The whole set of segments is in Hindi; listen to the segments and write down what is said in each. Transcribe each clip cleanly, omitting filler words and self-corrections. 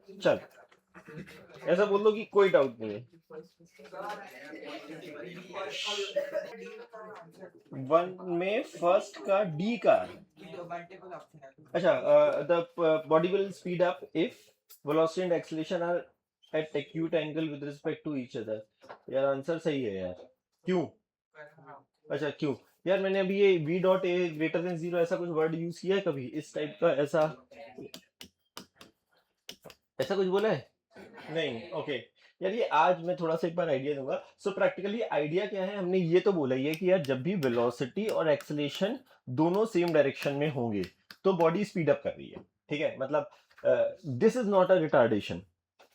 चल ऐसा बोल दो कि कोई डाउट नहीं है। वन में फर्स्ट का डी का, अच्छा, the body will speed up if velocity and acceleration are at acute angle with respect to each other. यार आंसर सही है यार। क्यों? अच्छा क्यों? यार मैंने अभी ये v dot A greater than zero ऐसा कुछ वर्ड यूज किया है कभी इस टाइप का? ऐसा ऐसा कुछ बोला है? नहीं। ओके यार, ये आज मैं थोड़ा सा एक बार आइडिया दूंगा। सो प्रैक्टिकली आइडिया क्या है, हमने ये तो बोला ही है कि यार जब भी वेलोसिटी और एक्सेलेरेशन दोनों सेम डायरेक्शन में होंगे तो बॉडी स्पीड अप कर रही है। ठीक है, मतलब this is not a retardation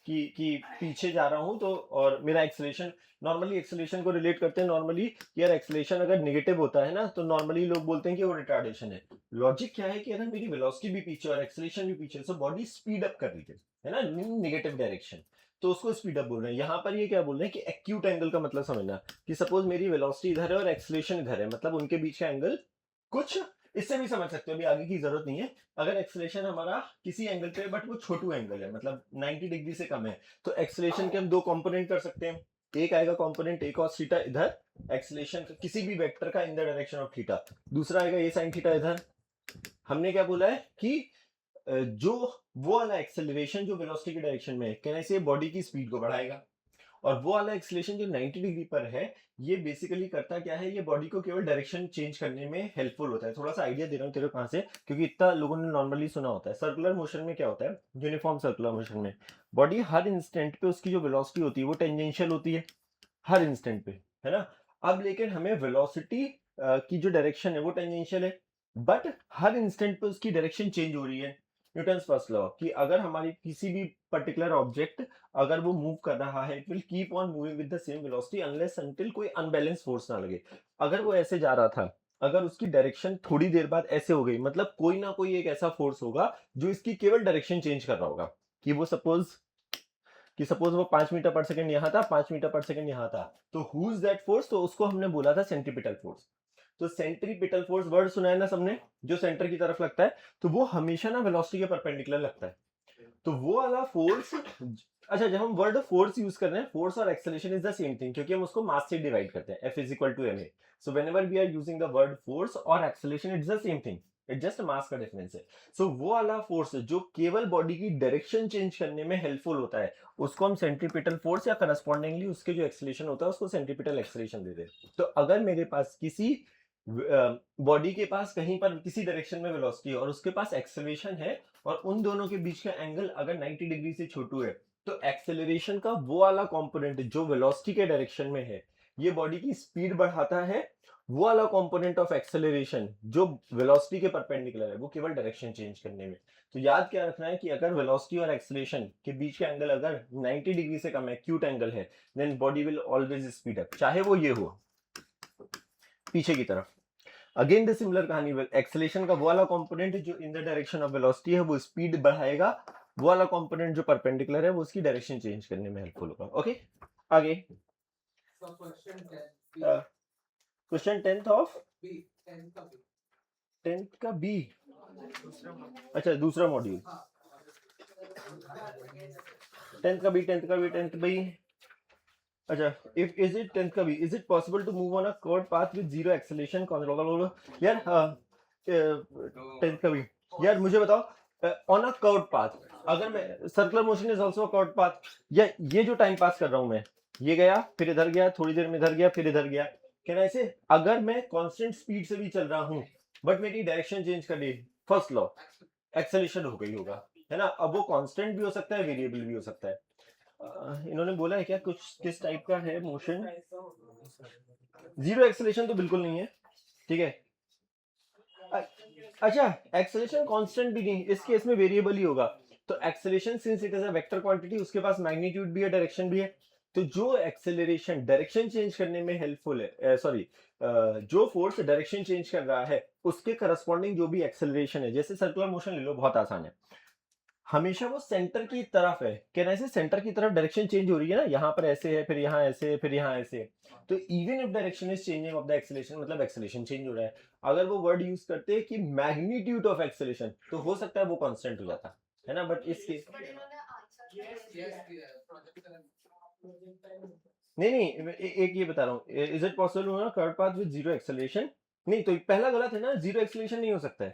कि पीछे जा रहा हूं तो और मेरा एक्सेलेरेशन, नॉर्मली एक्सेलेरेशन को रिलेट करते हैं नॉर्मली, यार एक्सेलेरेशन अगर निगेटिव होता है ना तो नॉर्मली लोग बोलते हैं कि वो रिटार्डेशन है। लॉजिक क्या है कि अगर मेरी वेलोसिटी भी पीछे और एक्सेलेरेशन भी पीछे, सो बॉडी स्पीड अप कर रही है ना, निगेटिव डायरेक्शन, तो उसको स्पीड अप बोल रहे हैं। यहाँ पर ये क्या बोल रहे हैं कि एक्यूट एंगल का मतलब समझना, कि सपोज मेरी वेलोसिटी इधर है और एक्सेलेरेशन इधर है, मतलब उनके बीच का एंगल कुछ इससे भी समझ सकते हो, अभी आगे की जरूरत नहीं है। अगर एक्सेलेरेशन हमारा किसी एंगल पे बट वो छोटू एंगल है, मतलब 90 डिग्री से कम है, तो एक्सेलेरेशन के हम दो कंपोनेंट कर सकते हैं। एक आएगा कंपोनेंट ए cos थीटा इधर, एक्सेलेरेशन किसी भी वेक्टर का इन द डायरेक्शन ऑफ थीटा। दूसरा आएगा ए sin थीटा इधर। हमने क्या बोला है कि जो वो वाला एक्सेलरेशन जो वेलोसिटी के डायरेक्शन में है, कहने से बॉडी की स्पीड को बढ़ाएगा, और वो वाला एक्सेलरेशन जो 90 डिग्री पर है, ये बेसिकली करता क्या है, ये बॉडी को केवल डायरेक्शन चेंज करने में हेल्पफुल होता है। थोड़ा सा आइडिया दे रहा हूँ तेरे को कहाँ से, क्योंकि इतना लोगों ने नॉर्मली सुना होता है। सर्कुलर मोशन में क्या होता है, यूनिफॉर्म सर्कुलर मोशन में बॉडी हर इंस्टेंट पे उसकी जो वेलोसिटी होती है वो टेंजेंशियल होती है, हर इंस्टेंट पे, है ना। अब लेकिन हमें वेलोसिटी की जो डायरेक्शन है वो टेंजेंशियल है, बट हर इंस्टेंट पे उसकी डायरेक्शन चेंज हो रही है। न्यूटन्स फर्स्ट लॉ कि अगर हमारी किसी भी पर्टिकुलर ऑब्जेक्ट अगर वो मूव कर रहा है, it will keep on moving with the same velocity unless until कोई अनबैलेंस फोर्स ना लगे। अगर वो ऐसे जा रहा था, अगर उसकी डायरेक्शन थोड़ी देर बाद ऐसे हो गई, मतलब कोई ना कोई एक ऐसा फोर्स होगा जो इसकी केवल डायरेक्शन चेंज कर रहा होगा, कि वो सपोज वो 5 मीटर पर सेकंड यहाँ था, 5 मीटर पर सेकंड यहाँ था, तो हु इज दैट फोर्स, तो उसको हमने बोला था सेंट्रीपिटल फोर्स। तो सेंट्रीपिटल फोर्स वर्ड सुना है ना सबने, जो सेंटर की तरफ लगता है, तो वो हमेशा ना वेलोसिटी के परपेंडिकुलर लगता है। तो वो वाला फोर्स, अच्छा जब हम वर्ड फोर्स यूज कर रहे हैं, फोर्स और acceleration is the same thing, क्योंकि हम उसको मास से डिवाइड करते हैं, F is equal to ma। So whenever we are using the word force और acceleration, it's the same thing, it just mass का डिफरेंस है। सो वो वाला फोर्स जो केवल बॉडी की डायरेक्शन चेंज करने में हेल्पफुल होता है, उसको हम सेंट्रीपिटल फोर्स या करस्पॉन्डिंगली उसके जो एक्सेलरेशन होता है उसको सेंट्रीपिटल एक्सेलरेशन दे दें। तो अगर मेरे पास किसी बॉडी के पास कहीं पर किसी डायरेक्शन में वेलोसिटी है और उसके पास एक्सेलरेशन है, और उन दोनों के बीच का एंगल अगर 90 डिग्री से छोटू है, तो एक्सेलरेशन का वो वाला कंपोनेंट जो वेलोसिटी के डायरेक्शन में है, ये बॉडी की स्पीड बढ़ाता है। वो वाला कंपोनेंट ऑफ एक्सेलरेशन जो वेलोसिटी के परपेंडिकुलर है, वो केवल डायरेक्शन चेंज करने में। तो याद क्या रखना है कि अगर वेलोसिटी और एक्सेलरेशन के बीच का एंगल अगर 90 डिग्री से कम है, एक्यूट एंगल है, then body will always speed up, चाहे वो ये हो पीछे की तरफ। अगेन द सिमिलर कहानी, एक्सेलेरेशन का वो वाला कंपोनेंट जो in the direction of velocity है वो स्पीड बढ़ाएगा, वो वाला कंपोनेंट जो परपेंडिकुलर है वो उसकी डायरेक्शन चेंज करने में हेल्पफुल होगा। ओके आगे। क्वेश्चन 10th ऑफ 10th का बी, अच्छा दूसरा मॉड्यूल, 10th का बी। अच्छा, इफ इज इट 10th का b, is it possible to move on a curve path with zero acceleration? यार 10th का बी, यार मुझे बताओ, ऑन अ कर्व पाथ, अगर मैं circular motion is also a curve path, या ये जो टाइम पास कर रहा हूं मैं, ये गया फिर इधर गया, थोड़ी देर में इधर गया फिर इधर गया, क्या ना ऐसे अगर मैं कांस्टेंट स्पीड से भी चल रहा हूं बट मेरी डायरेक्शन चेंज कर ली, फर्स्ट लॉ एक्सेलरेशन हो गई होगा, है ना। अब वो कांस्टेंट भी हो सकता है, वेरिएबल भी हो सकता है। इन्होंने बोला है क्या कुछ किस टाइप का है मोशन? जीरो एक्सेलरेशन तो बिल्कुल नहीं है, ठीक है। अच्छा, एक्सेलरेशन कांस्टेंट भी नहीं, इस केस में वेरिएबल ही होगा। तो acceleration since it is a vector quantity, उसके पास मैग्नीट्यूड भी है, डायरेक्शन भी है। तो जो एक्सेलरेशन डायरेक्शन चेंज करने में हेल्पफुल है, सॉरी, जो फोर्स डायरेक्शन चेंज कर रहा है उसके करस्पॉन्डिंग जो भी एक्सेलरेशन है, जैसे सर्कुलर मोशन ले लो, बहुत आसान है, हमेशा वो सेंटर की तरफ है, कहना ऐसे सेंटर की तरफ डायरेक्शन चेंज हो रही है ना, यहाँ पर ऐसे है फिर यहाँ ऐसे है फिर यहाँ ऐसे है। तो even if direction is changing of the acceleration, मतलब एक्सेलरेशन चेंज हो रहा है, अगर वो वर्ड यूज करते हैं कि मैग्नीट्यूड ऑफ एक्सेलरेशन, तो हो सकता है वो कांस्टेंट हो जाता है ना, बट इसके नहीं नहीं एक ये बता रहा हूँ, is it possible curve path with zero acceleration? नहीं तो पहला गलत है ना, जीरो एक्सेलरेशन नहीं हो सकता है,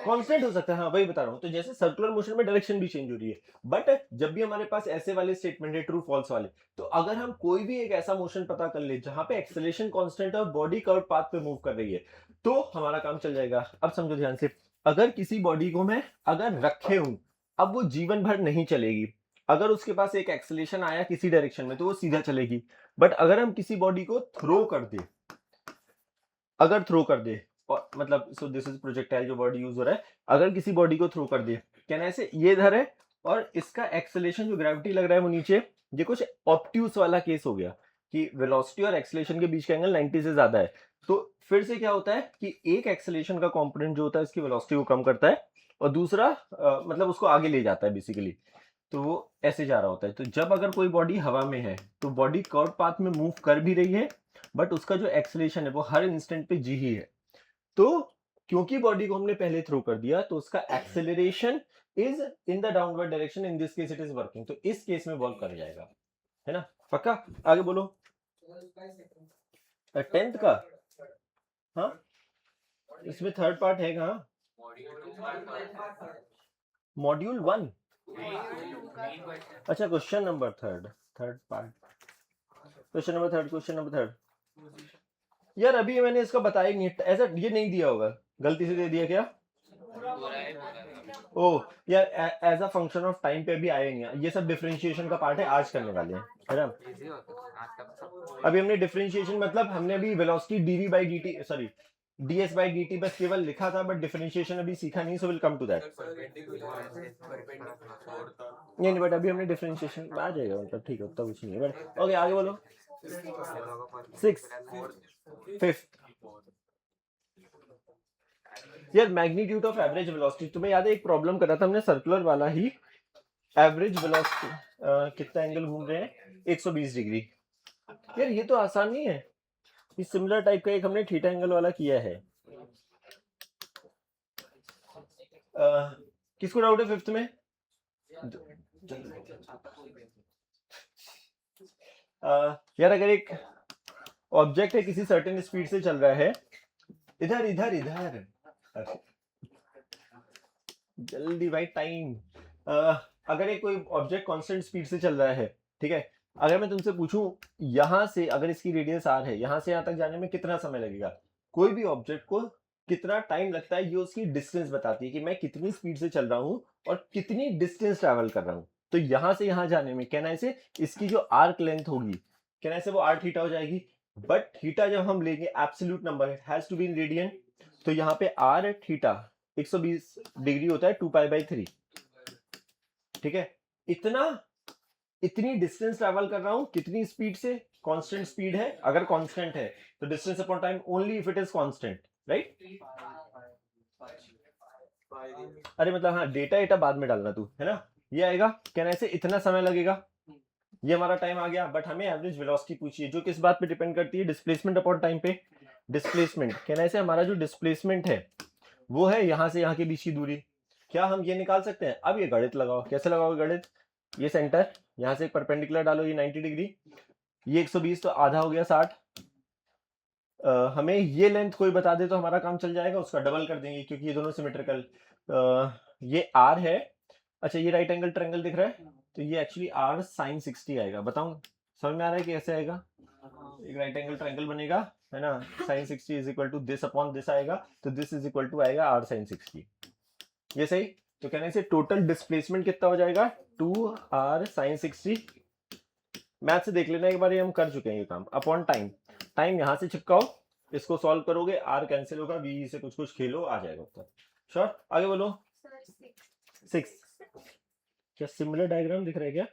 कांस्टेंट हो सकता है। हाँ वही बता रहा हूँ, तो जैसे सर्कुलर मोशन में डायरेक्शन भी चेंज हो रही है, बट जब भी हमारे पास ऐसे वाले स्टेटमेंट है ट्रू फॉल्स वाले, तो अगर हम कोई भी एक ऐसा मोशन पता कर ले जहां पे एक्सेलरेशन कांस्टेंट है और बॉडी कर्व पाथ पे मूव कर रही है, तो हमारा काम चल जाएगा। अब समझो ध्यान से, अगर किसी बॉडी को मैं अगर रखे हूं, अब वो जीवन भर नहीं चलेगी। अगर उसके पास एक एक्सेलरेशन आया किसी डायरेक्शन में तो वो सीधा चलेगी, बट अगर हम किसी बॉडी को थ्रो कर दे, अगर थ्रो कर दे, और मतलब सो दिस इज प्रोजेक्टाइल जो वर्ड यूज हो रहा है, अगर किसी बॉडी को थ्रो कर दे, कहना ऐसे ये इधर है और इसका एक्सेलरेशन जो ग्रेविटी लग रहा है वो नीचे, ये कुछ ऑब्ट्यूस वाला केस हो गया कि वेलोसिटी और एक्सेलरेशन के बीच का एंगल 90 से ज्यादा है, तो फिर से क्या होता है कि एक एक्सेलरेशन का कंपोनेंट जो होता है इसकी वेलोसिटी को कम करता है और दूसरा मतलब उसको आगे ले जाता है बेसिकली, तो वो ऐसे जा रहा होता है। तो जब अगर कोई बॉडी हवा में है तो बॉडी कर्व पाथ में मूव कर भी रही है, बट उसका जो एक्सेलरेशन है वो हर इंस्टेंट पे जी ही है। तो क्योंकि बॉडी को हमने पहले थ्रो कर दिया तो उसका acceleration is in the downward direction, in this case it is working, तो इस केस में वर्क कर जाएगा, है ना? पक्का? आगे बोलो। 10th का? हाँ इसमें थर्ड पार्ट है कहाँ? मॉड्यूल 1? अच्छा question number third, third part, question number third, question number third. यार अभी मैंने इसका बताया ही नहीं, ऐसा ये नहीं दिया होगा, गलती से दे दिया क्या? ओ यार, as a function of time पे भी आया नहीं है, ये सब डिफरेंशिएशन का पार्ट है, आज करने वाले हैं, है ना? अभी हमने डिफरेंशिएशन मतलब हमने अभी velocity dv by d, sorry ds by dt बस केवल लिखा था, बट डिफरेंशिएशन अभी सीखा नहीं, so will come to that. नहीं बट अभी हमने डिफरेंशिएशन आ जाएगा, मतलब ठीक है, उतना कुछ नहीं है, बट ओके आगे बोलो। 6 5th यार, मैग्नीट्यूड ऑफ एवरेज वेलोसिटी, तुम्हें याद है एक प्रॉब्लम करा था हमने सर्कुलर वाला ही, एवरेज वेलोसिटी कितना एंगल घूम रहे हैं, 120 डिग्री। यार ये तो आसान नहीं है, इस सिमिलर टाइप का एक हमने थीटा एंगल वाला किया है। किसको डाउट है 5th में? यार अगर एक ऑब्जेक्ट है किसी सर्टेन स्पीड से चल रहा है, इधर इधर इधर जल्दी भाई टाइम, अगर एक कोई ऑब्जेक्ट कांस्टेंट स्पीड से चल रहा है, ठीक है, अगर मैं तुमसे पूछूं यहां से, अगर इसकी रेडियस r है, यहां से यहां तक जाने में कितना समय लगेगा, कोई भी ऑब्जेक्ट को कितना टाइम लगता है, ये उसकी डिस्टेंस बताती है कि मैं कितनी स्पीड से चल रहा हूं और कितनी डिस्टेंस ट्रैवल कर रहा हूं। तो यहां से यहां जाने में कहना ऐसे इसकी जो आर्क लेंथ होगी, कहना ऐसे वो r थीटा हो जाएगी, बट थीटा जब हम लेंगे absolute number, it has to be in radian, तो यहाँ पे r थीटा 120 डिग्री होता है 2π/3, ठीक है, इतना इतनी डिस्टेंस ट्रैवल कर रहा हूं, कितनी स्पीड से, कांस्टेंट स्पीड है, अगर कांस्टेंट है तो distance upon time only if it is constant, right? अरे मतलब हाँ, डेटा एटा बाद में डालना तू, है ना? ये आएगा, कहना ऐसे इतना समय लगेगा, ये हमारा टाइम आ गया, बट हमें एवरेज वेलोसिटी पूछिए जो किस बात पे डिपेंड करती है, डिस्प्लेसमेंट अपॉन टाइम पे। डिस्प्लेसमेंट कहना ऐसे हमारा जो डिस्प्लेसमेंट है वो है यहाँ से यहाँ के बीच की दूरी, क्या हम ये निकाल सकते हैं? अब ये गणित लगाओ, कैसे लगाओ गणित? ये सेंटर, यहाँ से एक परपेंडिकुलर डालो, ये 90 डिग्री, ये 120 तो आधा हो गया 60, हमें ये लेंथ कोई बता दे तो हमारा काम चल जाएगा, उसका डबल कर देंगे क्योंकि ये दोनों सिमेट्रिकल, ये r है, अच्छा ये राइट एंगल ट्रायंगल दिख रहा है, तो ये एक्चुअली r sin 60 आएगा, बताऊं समझ में आ रहा है कि कैसे आएगा? एक राइट एंगल ट्रायंगल बनेगा, है ना, sin 60 is equal to this upon this आएगा, तो दिस इज इक्वल टू आएगा r sin 60, ये सही? तो कहने से टोटल डिस्प्लेसमेंट कितना हो जाएगा, 2r sin 60, मैथ से देख लेना एक बार, ये हम कर चुके हैं ये काम, अपॉन टाइम, टाइम यहां से चिपकाओ, इसको सॉल्व करोगे, r कैंसिल होगा, v से कुछ कुछ खेलो, आ जाएगा उत्तर। श्योर? आगे बोलो। 6 क्या सिमिलर डायग्राम दिख रहा है क्या?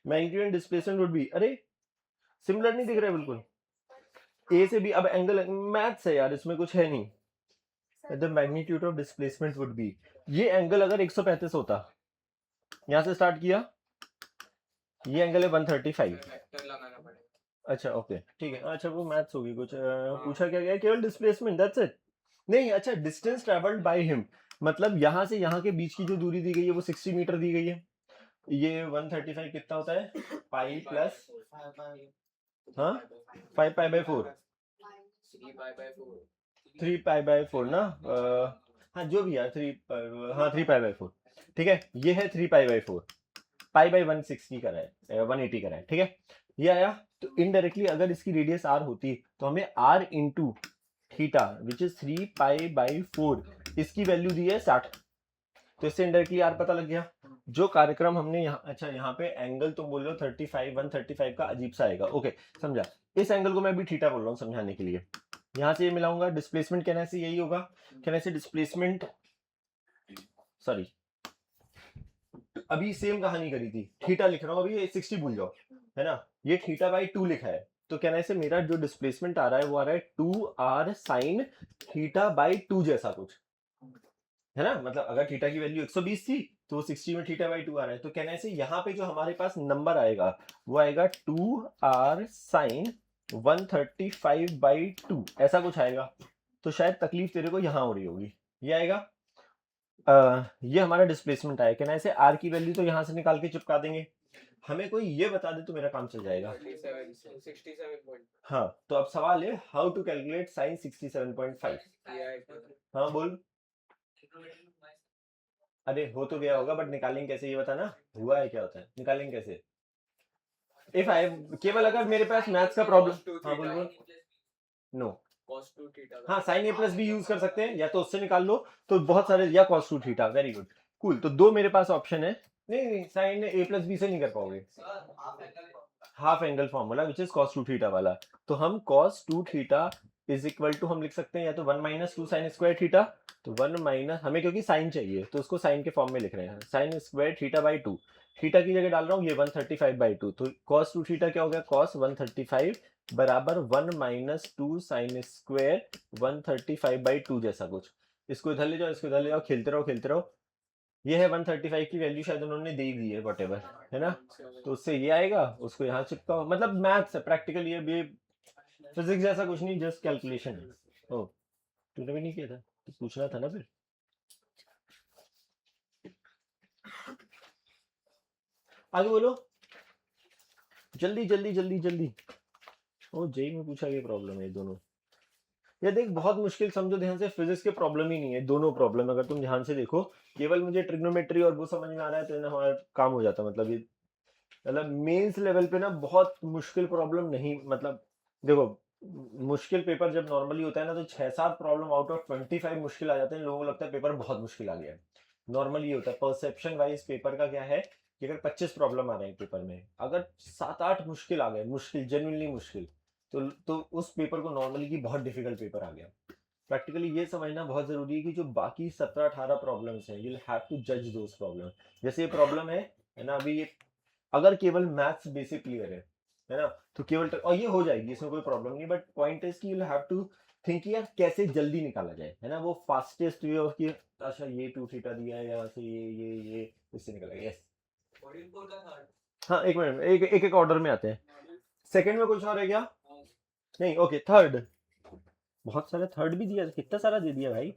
Magnitude and displacement would be, अरे सिमिलर नहीं दिख रहा है बिल्कुल, ए से बी, अब एंगल मैथ्स है यार, इसमें कुछ है नहीं, the magnitude of displacement would be, ये एंगल अगर 135 होता, यहां से स्टार्ट किया, ये एंगल है 135, अच्छा ओके ठीक है, अच्छा वो मैथ्स होगी कुछ, पूछा क्या गया, केवल डिस्प्लेसमेंट, दैट्स इट। नहीं अच्छा, डिस्टेंस ट्रेवल्ड बाय हिम, मतलब यहां से यहां के बीच की जो दूरी दी गई है वो 60 मीटर दी गई है, ये 135 कितना होता है, पाई प्लस, हाँ 5 पाई बाई 4, 3 पाई बाई 4 ना, हाँ जो भी यार 3, हाँ 3 पाई बाई 4, ठीक है। ये है 3 पाई बाई 4, पाई बाई 160 का है, 180 का है, ठीक है। ये आया। तो इनडायरेक्टली अगर इसकी रेडियस आर होती तो हमें r into theta which is 3 pi by 4, इसकी वैल्यू दी है 60, तो इससे इनडायरेक्टली आर पता लग गया। जो कार्यक्रम हमने यहाँ, अच्छा यहाँ पे एंगल तुम बोल रहे हो 35 135 का अजीब सा आएगा, ओके समझा। इस एंगल को मैं अभी थीटा बोल रहा हूँ समझाने के लिए। यहाँ से ये मिलाऊंगा, डिस्प्लेसमेंट कहने से यही होगा, कहने से डिस्प्लेसमेंट, सॉरी अभी सेम कहानी करी थी, थीटा लिख रहा हूँ अभी, 60 भूल जाओ, है ना। ये थीटा बाई 2 लिखा है, तो कहने से मेरा जो डिस्प्लेसमेंट आ रहा है वो आ रहा है 2r साइन थीटा बाई 2 जैसा कुछ, है ना। मतलब अगर थीटा की वैल्यू 120 थी तो 60 में थीटा बाई 2 आ रहा है, तो कहने से यहाँ पे जो हमारे पास नंबर आएगा वो आएगा 2r साइन 135 बाई 2, ऐसा कुछ आएगा। तो शायद तकलीफ तेरे को यहाँ हो रही होगी, ये आएगा। ये हमारा डिस्प्लेसमेंट आया, कहना ऐसे आर की वैल्यू तो यहाँ से निकाल के चिपका देंगे। हमें कोई ये बता दे तो मेरा काम चल जाएगा। 67 हाँ, तो अब सवाल है हाउ टू कैलकुलेट साइन 67.5। हाँ बोल। अरे हो तो गया होगा बट निकालेंगे कैसे ये बता ना, हुआ है क्या होता है, निकालेंगे कैसे। इफ आई केवल अगर मेरे पास मैथ्स का प्रॉब्लम, हाँ बोल बोल। नो, हाँ sine a plus b use कर सकते हैं, या तो उससे निकाल लो तो बहुत सारे, या cos two theta, very good cool. तो दो मेरे पास ऑप्शन है। नहीं नहीं, साइन ए प्लस बी से नहीं कर पाओगे, half angle formula which is cos two theta वाला। तो हम cos two theta is equal to, हम लिख सकते हैं या तो 1 माइनस 2 साइन स्क्वायर थीटा, तो 1 माइनस, हमें क्योंकि साइन चाहिए तो उसको साइन के फॉर्म में लिख रहे हैं, sine square theta by 2, theta की जगह डाल रहा हूँ ये 135 बाई 2, तो कॉस टू थीटा क्या हो गया, कॉस 135 बराबर 1 माइनस 2 साइन स्क्वायर 135 बाई 2 जैसा कुछ। इसको इधर ले जाओ, इसको इधर ले जाओ, खेलते रहो खेलते रहो। ये है 135 की वैल्यू, शायद उन्होंने दे दी है वट एवर, है ना। तो उससे ये आएगा, उसको यहाँ चिपकाओ, मतलब मैथ्स है प्रैक्टिकल, ये भी फिजिक्स जैसा कुछ नहीं, जस्ट कैलकुलेशन है। ओ तूने भी नहीं किया था तो पूछना था ना फिर। आगे बोलो, जल्दी जल्दी जल्दी जल्दी। ओ जेई में पूछा गया प्रॉब्लम है दोनों। ये देख बहुत मुश्किल, समझो ध्यान से, फिजिक्स के प्रॉब्लम ही नहीं है, दोनों प्रॉब्लम अगर तुम ध्यान से देखो, केवल मुझे ट्रिग्नोमेट्री और वो समझ में आ रहा है तो ना हमारा काम हो जाता, मतलब ये, मतलब मेंस लेवल पे ना बहुत मुश्किल प्रॉब्लम नहीं, मतलब देखो मुश्किल पेपर जब नॉर्मली होता है ना तो 6-7 प्रॉब्लम आउट ऑफ 25 मुश्किल आ जाते हैं, लोगों को लगता है पेपर बहुत मुश्किल आ गया है। नॉर्मली होता है परसेप्शन वाइज पेपर का क्या है कि अगर 25 प्रॉब्लम आ रहे हैं पेपर में, अगर 7-8 मुश्किल आ गए, मुश्किल जेन्युइनली मुश्किल, तो उस पेपर को नॉर्मली की बहुत डिफिकल्ट पेपर आ गया। प्रैक्टिकली ये समझना बहुत जरूरी है कि जो बाकी 17-18 प्रॉब्लम्स हैं, यू हैव टू जज दोस प्रॉब्लम। जैसे ये प्रॉब्लम है ना, अभी ये अगर केवल मैथ्स बेसिक क्लियर है ना, तो केवल और ये हो जाएगी, इसमें कोई प्रॉब्लम नहीं, बट पॉइंट इज कि यू हैव टू थिंक यार कैसे जल्दी निकाला जाए, है ना, वो फास्टेस्ट वे ऑफ कि अच्छा ये 2 थीटा दिया है यहाँ से, ये इससे निकला, यस। हाँ एक मिनट, एक एक एक ऑर्डर में आते हैं। सेकंड में कुछ और है क्या, नहीं ओके, थर्ड, बहुत सारा थर्ड भी दिया, कितना सारा दे दिया भाई।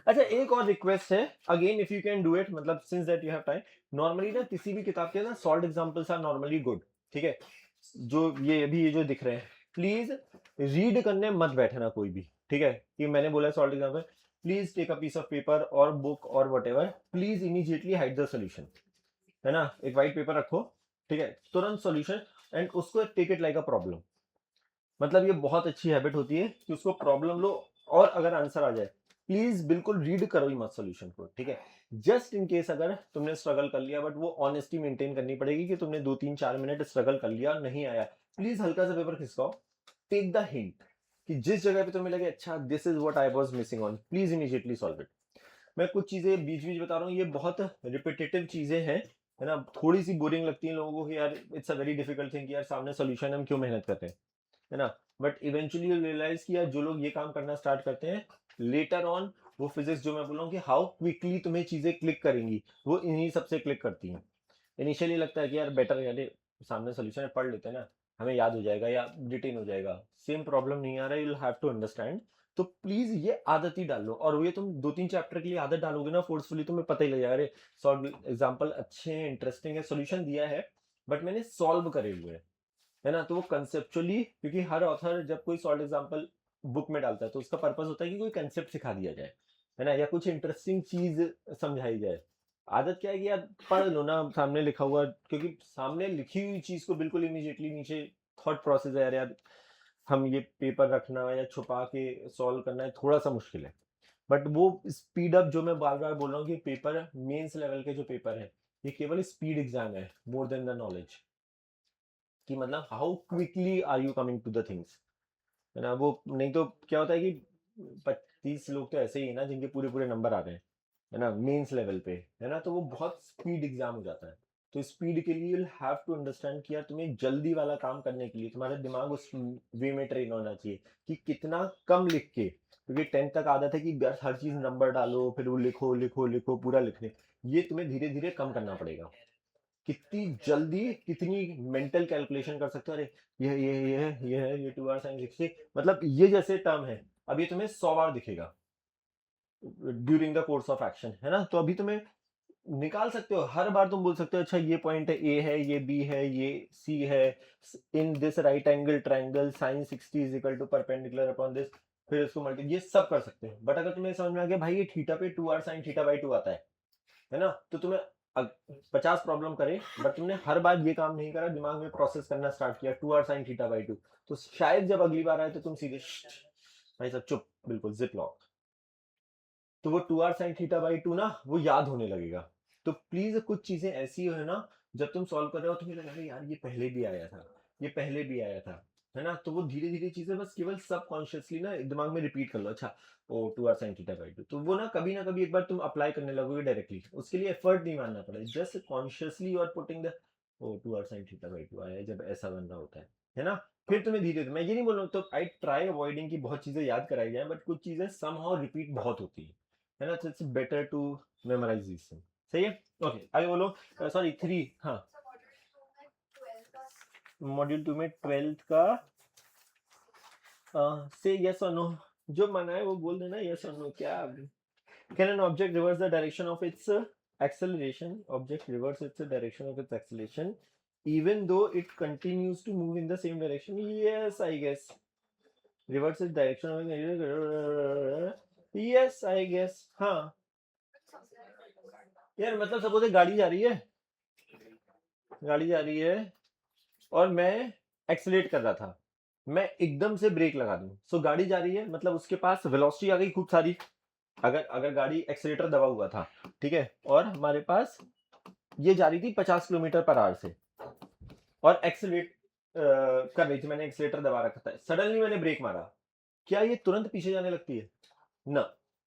अच्छा एक और रिक्वेस्ट है, again if you can do it, मतलब since that you have time, normally ना किसी भी किताब के ना solve examples are normally good, ठीक है। जो ये अभी ये जो दिख रहे हैं, प्लीज रीड करने मत बैठना कोई भी, ठीक है। कि मैंने बोला solve example, please take a piece of paper और बुक और whatever, please immediately hide the solution, है ना। एक व्हाइट पेपर रखो, ठीक है, तुरंत सोल्यूशन, एंड उसको take it like a problem. मतलब ये बहुत अच्छी हैबिट होती है कि उसको प्रॉब्लम लो, और अगर आंसर आ जाए प्लीज बिल्कुल रीड करो ही मत सोल्यूशन को, ठीक है। जस्ट इन केस अगर तुमने स्ट्रगल कर लिया, बट वो ऑनेस्टी मेंटेन करनी पड़ेगी कि तुमने 2-3-4 मिनट स्ट्रगल कर लिया, नहीं आया, प्लीज हल्का सा पेपर खिसकाओ, टेक द हिंट कि जिस जगह पे तुम्हें लगे अच्छा this is what I was missing on, please immediately solve it. मैं कुछ चीजें बीच बीच बता रहा हूँ, ये बहुत रिपीटेटिव चीजें हैं, है ना, थोड़ी सी बोरिंग लगती है लोगों को कि यार it's a very difficult thing, यार सामने सोल्यूशन, हम क्यों मेहनत करते हैं, है ना। बट इवेंचुअली रियलाइज किया, जो लोग ये काम करना स्टार्ट करते हैं लेटर ऑन, वो फिजिक्स जो मैं बोल रहा हूँ कि हाउ क्विकली तुम्हें चीजें क्लिक करेंगी, वो इन्हीं सबसे क्लिक करती हैं। इनिशियली लगता है कि यार बेटर, यार सामने सोल्यूशन है पढ़ लेते हैं ना, हमें याद हो जाएगा या रिटेन हो जाएगा, सेम प्रॉब्लम नहीं आ रहा है, यू हैव टू अंडरस्टैंड तो प्लीज ये आदत ही डाल लो, और ये तुम 2-3 चैप्टर के लिए आदत डालोगे ना फोर्सफुली, तुम्हें पता ही लगेगा अरे सॉल्व एग्जांपल अच्छे हैं, इंटरेस्टिंग है, सॉल्यूशन दिया है बट मैंने सॉल्व करे हुए हैं, है ना। तो वो कंसेप्चुअली, क्योंकि हर ऑथर जब कोई सॉल्व एग्जांपल बुक में डालता है तो उसका पर्पस होता है कि कोई कंसेप्ट सिखा दिया जाए, है ना, या कुछ इंटरेस्टिंग चीज समझाई जाए। आदत क्या है कि यार पढ़ लो ना सामने लिखा हुआ, क्योंकि सामने लिखी हुई चीज को बिल्कुल इमीडिएटली नीचे थॉट प्रोसेस है, यार हम ये पेपर रखना या छुपा के सॉल्व करना है थोड़ा सा मुश्किल है। बट वो स्पीड अप जो मैं बार बार बोल रहा हूँ कि पेपर मेंस लेवल के जो पेपर है ये केवल स्पीड एग्जाम है मोर देन द नॉलेज, कि मतलब how quickly are you coming to the things, है ना। वो नहीं तो क्या होता है कि 25 लोग तो ऐसे ही है ना जिनके पूरे पूरे नंबर आ रहे हैं, है ना, मेंस लेवल पे, है ना। तो वो बहुत स्पीड एग्जाम हो जाता है। तो स्पीड के लिए यू हैव टू अंडरस्टैंड कि यार तुम्हें जल्दी वाला काम करने के लिए तुम्हारा दिमाग उस वे में ट्रेन होना चाहिए कि कितना कम लिख के, क्योंकि 10th तक आदत है कि यार हर चीज नंबर डालो फिर वो लिखो लिखो लिखो पूरा लिखने, ये तुम्हें धीरे धीरे कम करना पड़ेगा। कितनी जल्दी कितनी मेंटल कैलकुलेशन कर सकते हो, अरे ये 2 hours and 60, मतलब ये जैसे टर्म है, अब ये तुम्हें 100 बार दिखेगा during the course of action, है ना। तो अभी तुम्हें निकाल सकते हो, हर बार तुम बोल सकते हो अच्छा ये पॉइंट है, ए है, ये बी है, ये सी है, in this right angle triangle sine 60 is equal to perpendicular upon this, फिर इसको मल्टी, ये सब कर सकते हो। बट अगर तुम्हें समझ में आ गया भाई ये थीटा पे 2r sin θ/2 आता है ना, तो तुम्हें 50 प्रॉब्लम करे बट तुमने हर बार ये काम नहीं करा, दिमाग में प्रोसेस करना स्टार्ट किया 2r sin θ/2, तो शायद जब अगली बार आए तो तुम सीधे भाई साहब चुप, बिल्कुल जिप लॉक, तो वो 2r sin θ/2 ना वो याद होने लगेगा। तो प्लीज कुछ चीजें ऐसी है ना, जब तुम सॉल्व कर रहे हो तुम्हें लगा अरे यार ये पहले भी आया था, ये पहले भी आया था, है ना। तो वो धीरे धीरे चीजें बस केवल सबकॉन्शियसली ना दिमाग में रिपीट कर लो, अच्छा ओ 2r sin θ/2, तो वो ना कभी एक बार तुम अप्लाई करने लगोगे डायरेक्टली, उसके लिए एफर्ट नहीं मानना पड़ेगा, just consciously you are putting the o 2r sin θ/2 आया है जब ऐसा बन रहा होता है ना। फिर तुम्हें धीरे धीरे, मैं ये नहीं बोल रहा हूँ तो आई ट्राई अवॉइडिंग की बहुत चीजें याद कराई जाए, बट कुछ चीजें समहाउ रिपीट बहुत होती है ना, तो it's better to memorise this thing. सही है, ओके आगे बोलो। सॉरी 3, हाँ मॉड्यूल 2 में 12th का से यस और नो, जो मना है वो बोल देना यस और नो। क्या can an object reverse the direction of its acceleration, object reverse its direction of its acceleration even though it continues to move in the same direction? Yes, I guess. Reverse its direction of, yes, I guess. हाँ यार, मतलब सपोज गाड़ी जा रही है, गाड़ी जा रही है और मैं एक्सीलेट कर रहा था, मैं एकदम से ब्रेक लगा दूं, सो गाड़ी जा रही है मतलब उसके पास वेलोसिटी आ गई खूब सारी। अगर अगर गाड़ी एक्सीलेटर दबा हुआ था, ठीक है, और हमारे पास ये जा रही थी 50 किलोमीटर पर आवर से और एक्सीलेट कर रही थी, मैंने एक्सीलेटर दबा रखा था, सडनली मैंने ब्रेक मारा, क्या ये तुरंत पीछे जाने लगती है? ना।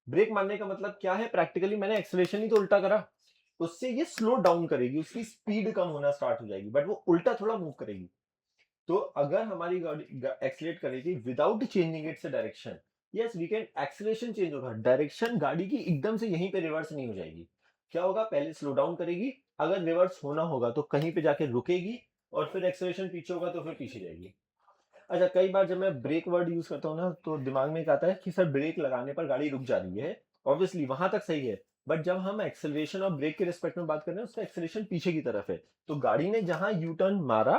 ब्रेक मारने का मतलब क्या है, प्रैक्टिकली मैंने एक्सीलरेशन ही तो उल्टा करा, उससे ये स्लो डाउन करेगी, उसकी स्पीड कम होना स्टार्ट हो जाएगी, बट वो उल्टा थोड़ा मूव करेगी। तो अगर हमारी गाड़ी एक्सीलेट करेगी without changing its direction, yes we can, acceleration change होगा, डायरेक्शन गाड़ी की एकदम से यहीं पे रिवर्स नहीं हो जाएगी। क्या होगा, पहले स्लो डाउन करेगी, अगर रिवर्स होना होगा तो कहीं पे जाके रुकेगी, और फिर एक्सीलरेशन पीछे होगा तो फिर पीछे जाएगी। अच्छा, कई बार जब मैं ब्रेक वर्ड यूज करता हूँ ना तो दिमाग में एक आता है कि सर ब्रेक लगाने पर गाड़ी रुक जा रही है, ऑब्वियसली वहां तक सही है, बट जब हम एक्सेलरेशन और ब्रेक के रिस्पेक्ट में बात कर रहे हैं उसका एक्सेलरेशन पीछे की तरफ है, तो गाड़ी ने जहां यू टर्न मारा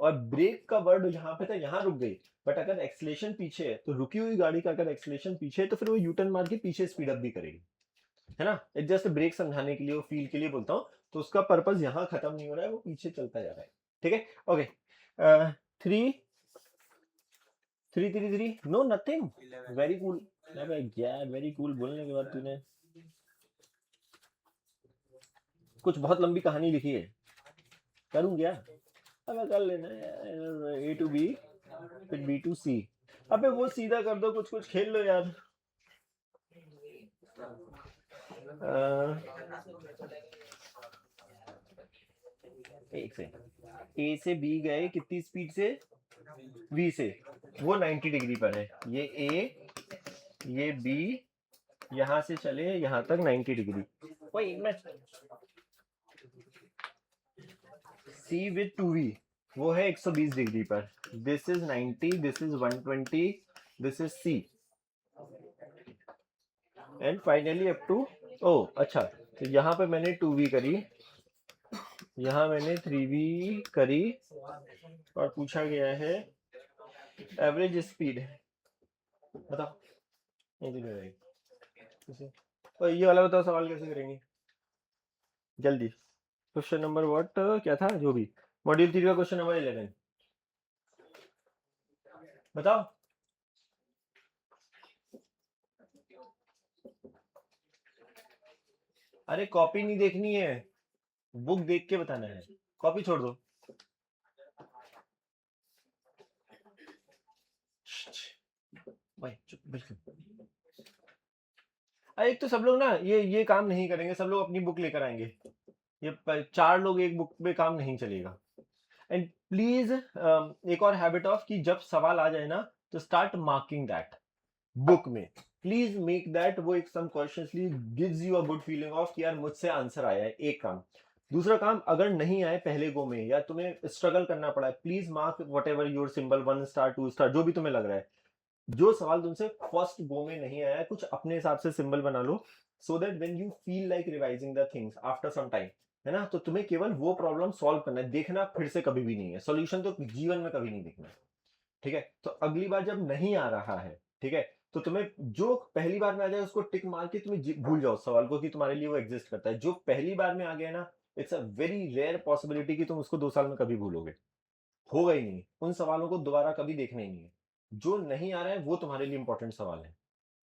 और ब्रेक का वर्ड जहां पे था यहां रुक गई, बट अगर एक्सेलरेशन पीछे है तो रुकी हुई गाड़ी का अगर एक्सेलरेशन पीछे है तो फिर वो यू टर्न मार के पीछे स्पीड अप भी करेगी, है ना। इट जस्ट ब्रेक समझाने के लिए, वो फील के लिए बोलता हूँ, तो उसका पर्पज यहाँ खत्म नहीं हो रहा है, वो पीछे चलता जा रहा है, ठीक है, okay. 3 no nothing, very cool. अबे यार वेरी कूल बोलने के बाद तूने कुछ बहुत लंबी कहानी लिखी है, करूँ क्या? अबे कर लेना यार, A to B फिर B to C, अबे वो सीधा कर दो, कुछ कुछ खेल लो यार। एक से A से B गए कितनी स्पीड से, V से, वो 90 डिग्री पर है, ये A ये B, यहां से चले यहां तक 90 डिग्री, वही मैं C विद 2V वो है 120 डिग्री पर, this is 90, this is 120, this is C, and finally up to, ओ अच्छा, तो यहाँ पे मैंने 2v करी, यहाँ मैंने 3v करी, और पूछा गया है एवरेज स्पीड, बताओ। तो ये वाला बताओ सवाल कैसे करेंगे जल्दी। क्वेश्चन नंबर व्हाट क्या था, जो भी मॉड्यूल 3 का क्वेश्चन नंबर 11 बताओ। अरे कॉपी नहीं देखनी है, बुक देख के बताना है, कॉपी छोड़ दो। भाई चुप बिल्कुल। अरे एक तो सब लोग ना ये काम नहीं करेंगे, सब लोग अपनी बुक लेकर आएंगे, ये 4 लोग एक बुक पे काम नहीं चलेगा। एंड प्लीज एक और हैबिट ऑफ कि जब सवाल आ जाए ना तो स्टार्ट मार्किंग दैट बुक में, प्लीज मेक दैट वो एक subconsciously gives you a good feeling of कि यार मुझसे आंसर आया है। एक काम। दूसरा काम, अगर नहीं आए पहले गो में या तुम्हें स्ट्रगल करना पड़ा है, please mark what ever your symbol 1 star 2 star जो भी तुम्हें लग रहा है। जो सवाल तुमसे फर्स्ट गो में नहीं आया है, कुछ अपने हिसाब से सिंबल बना लो, so that when you feel like revising the things after some time, है ना, तो तुम्हें केवल वो प्रॉब्लम सॉल्व करना है, देखना फिर से कभी भी नहीं है, सॉल्यूशन तो जीवन में कभी नहीं देखना। ठीक है, तो अगली बार जब नहीं आ रहा है, ठीक है, तो तुम्हें जो पहली बार में आ जाए उसको टिक मार के तुम्हें भूल जाओ सवाल को कि तुम्हारे लिए वो एग्जिस्ट करता है। जो पहली बार में आ गया ना, it's a very rare possibility कि तुम उसको 2 साल में कभी भूलोगे, होगा ही नहीं, उन सवालों को दोबारा कभी देखना ही नहीं है। जो नहीं आ रहा है वो तुम्हारे लिए इंपॉर्टेंट सवाल है,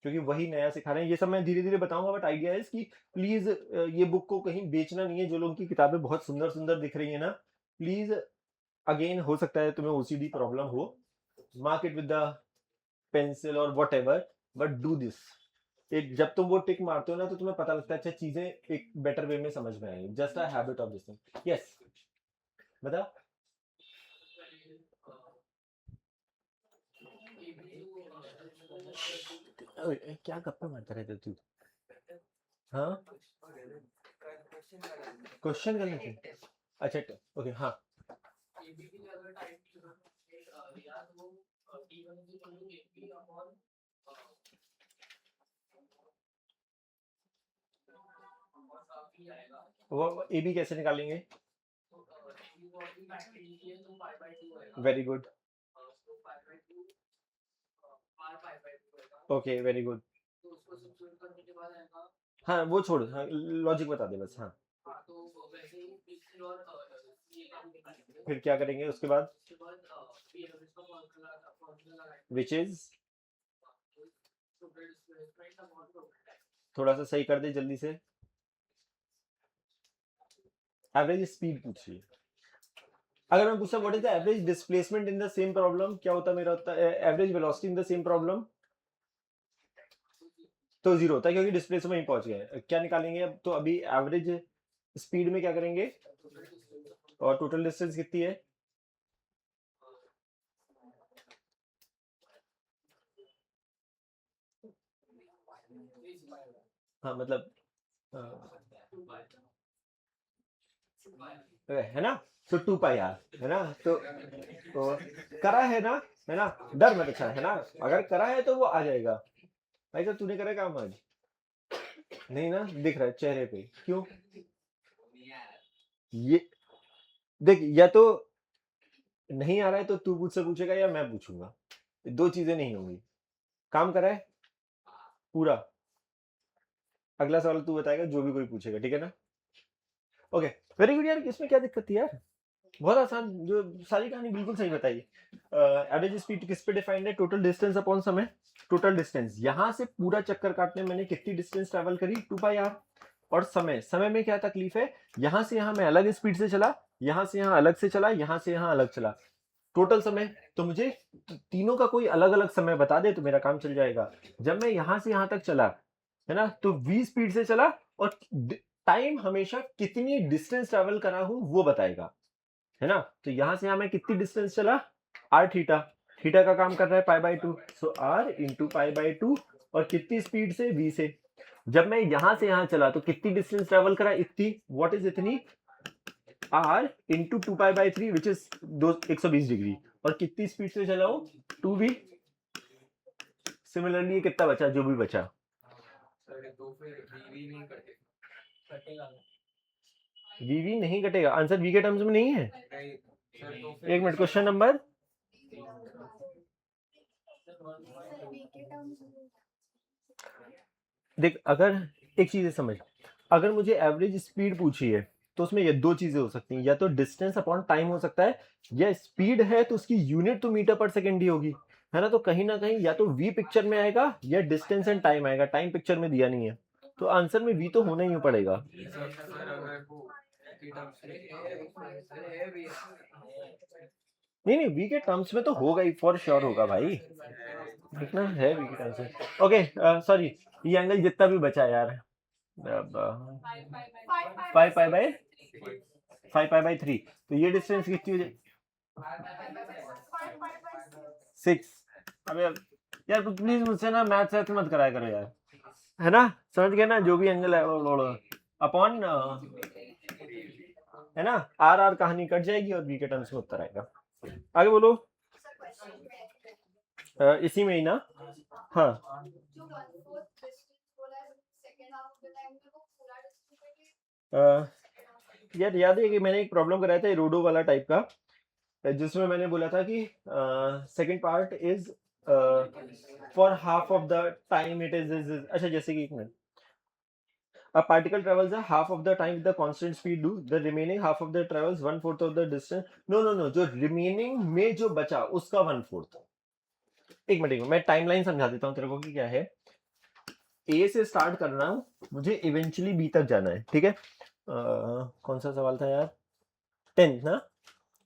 क्योंकि वही नया सिखा रहे हैं। ये सब मैं धीरे धीरे बताऊंगा, बट आइडिया है कि प्लीज ये बुक को कहीं बेचना नहीं है। जो लोगों की किताबें बहुत सुंदर सुंदर दिख रही है ना, प्लीज, अगेन हो सकता है तुम्हें ओसीडी प्रॉब्लम हो, mark it with the pencil और whatever, but do this. एक जब तुम वो टिक मारते हो ना तो तुम्हें पता लगता है, अच्छा चीजें एक बेटर वे में समझ में आएंगी। Just a habit of this thing. Yes बता। क्या गप्पे मारता रहता तू। हाँ क्वेश्चन करने थे, अच्छा ओके हाँ। वो ए बी कैसे निकालेंगे? Very good, okay very good. हाँ वो छोड़, हाँ लॉजिक बता दे बस, हाँ। फिर क्या करेंगे उसके बाद? विच इज, थोड़ा सा सही कर दे जल्दी से। एवरेज स्पीड पूछिए। अगर मैं पूछता what is the average displacement in the same problem, क्या होता मेरा, होता average velocity in the same problem, तो 0 होता है क्योंकि डिस्प्लेसमेंट में ही पहुंच गए। क्या निकालेंगे अब? तो अभी एवरेज स्पीड में क्या करेंगे, और टोटल डिस्टेंस कितनी है? हाँ मतलब है ना, तो 2 पाई आर है ना, तो करा है ना, डर मत, अच्छा है ना, अगर करा है तो वो आ जाएगा। भाई साहब तूने करा काम आज? नहीं ना, दिख रहा है चेहरे पे, क्यों? ये देख, या तो नहीं आ रहा है तो तू मुझसे पूछेगा या मैं पूछूंगा, दो चीजें नहीं होंगी। काम करा है पूरा, अगला सवाल तू बताएगा जो भी कोई पूछेगा, ठीक है ना? ओके वेरी गुड यार, इसमें क्या दिक्कत थी यार, बहुत आसान, जो सारी कहानी बिल्कुल सही बताई। एवरेज स्पीड किस पे डिफाइंड है? टोटल डिस्टेंस अपॉन समय। टोटल डिस्टेंस, यहां से पूरा चक्कर काटने मैंने कितनी डिस्टेंस ट्रेवल करी, 2 पाई आर। और समय, समय में क्या तकलीफ है, यहां से यहां मैं अलग स्पीड से चला, यहां से यहां अलग से चला, यहां से यहां अलग चला। टोटल समय, तो मुझे तीनों का कोई अलग अलग समय बता दे तो मेरा काम चल जाएगा। जब मैं यहां से यहां तक चला, है ना, तो v स्पीड से चला, और टाइम हमेशा कितनी डिस्टेंस ट्रेवल करा हूं वो बताएगा, है ना। तो यहां से यहां मैं कितनी डिस्टेंस चला, आर थीटा, थीटा का काम कर रहा है π/2, सो r इंटू π/2, और कितनी स्पीड से, v से। जब मैं यहां से यहां चला तो कितनी डिस्टेंस ट्रेवल करा, इतनी, व्हाट इज इतनी, r into 2π/3 which is 120 degree, और कितनी स्पीड से चला हूं, 2v। सिमिलरली कितना बचा, जो भी बचा, वीवी नहीं कटेगा, आंसर वी के टर्म्स में नहीं है। एक मिनट, क्वेश्चन नंबर देख, अगर एक चीज समझ, अगर मुझे एवरेज स्पीड पूछी है तो उसमें ये दो चीजें हो सकती हैं, या तो डिस्टेंस अपॉन टाइम हो सकता है, या स्पीड है तो उसकी यूनिट तो मीटर पर सेकेंड ही होगी, है ना। तो कहीं ना कहीं या तो वी पिक्चर में आएगा या डिस्टेंस एंड टाइम आएगा, टाइम पिक्चर में दिया नहीं है, तो आंसर में वी तो होना ही पड़ेगा। नहीं नहीं, वी के टर्म्स में तो होगा ही, फॉर श्योर होगा भाई, देखना है वी के टर्म्स में। ओके सॉरी, ये एंगल जितना भी बचा यार, 5 पाई बाई 3, तो ये डिस्टेंस कितनी हो जाए 6। अब यार प्लीज मुझसे ना मैथ मत कराया करो यार, है ना, समझ गए ना, जो भी एंगल है अपॉन है ना, आर आर कहानी कट जाएगी और बी के टर्म्स में उत्तर आएगा। आगे बोलो। इसी में ही ना, हाँ यार याद है कि मैंने एक प्रॉब्लम कराया था रोडो वाला टाइप का, जिसमें मैंने बोला था कि second part is for half of the time it is, अच्छा जैसे कि एक minute, a particle travels a half of the time with the constant speed do, the remaining half of the travels 1/4 of the distance, no जो remaining में जो बचा उसका 1/4। एक मिनट मैं टाइमलाइन समझा देता हूँ तेरे को कि क्या है। ए से स्टार्ट करना, मुझे इवेंचुअली बी तक जाना है, ठीक है। कौन सा सवाल था यार, 10th ना,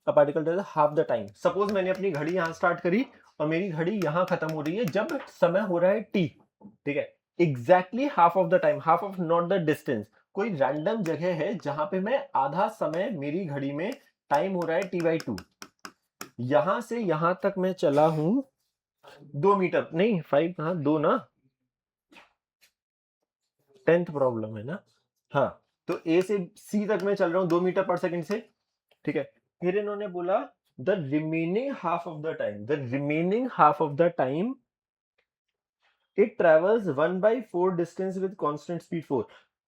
a particle travels half the time. Suppose मैंने अपनी घड़ी यहाँ स्टार्ट करी और मेरी घड़ी यहाँ खत्म हो रही है जब समय हो रहा है टी, ठीक है। Exactly half of the time, half of not the distance, कोई रैंडम जगह है जहां पे मैं आधा समय मेरी घड़ी में टाइम हो रहा है t/2, यहां से यहां तक मैं चला हूं 2 मीटर, नहीं 5 कहा 2 ना, 10th प्रॉब्लम है ना, हाँ। तो ए से सी तक मैं चल रहा हूँ 2 मीटर पर सेकंड से, ठीक है। फिर इन्होंने बोला the remaining half of the time, the remaining half of the time it travels 1/4 distance with constant speed 4,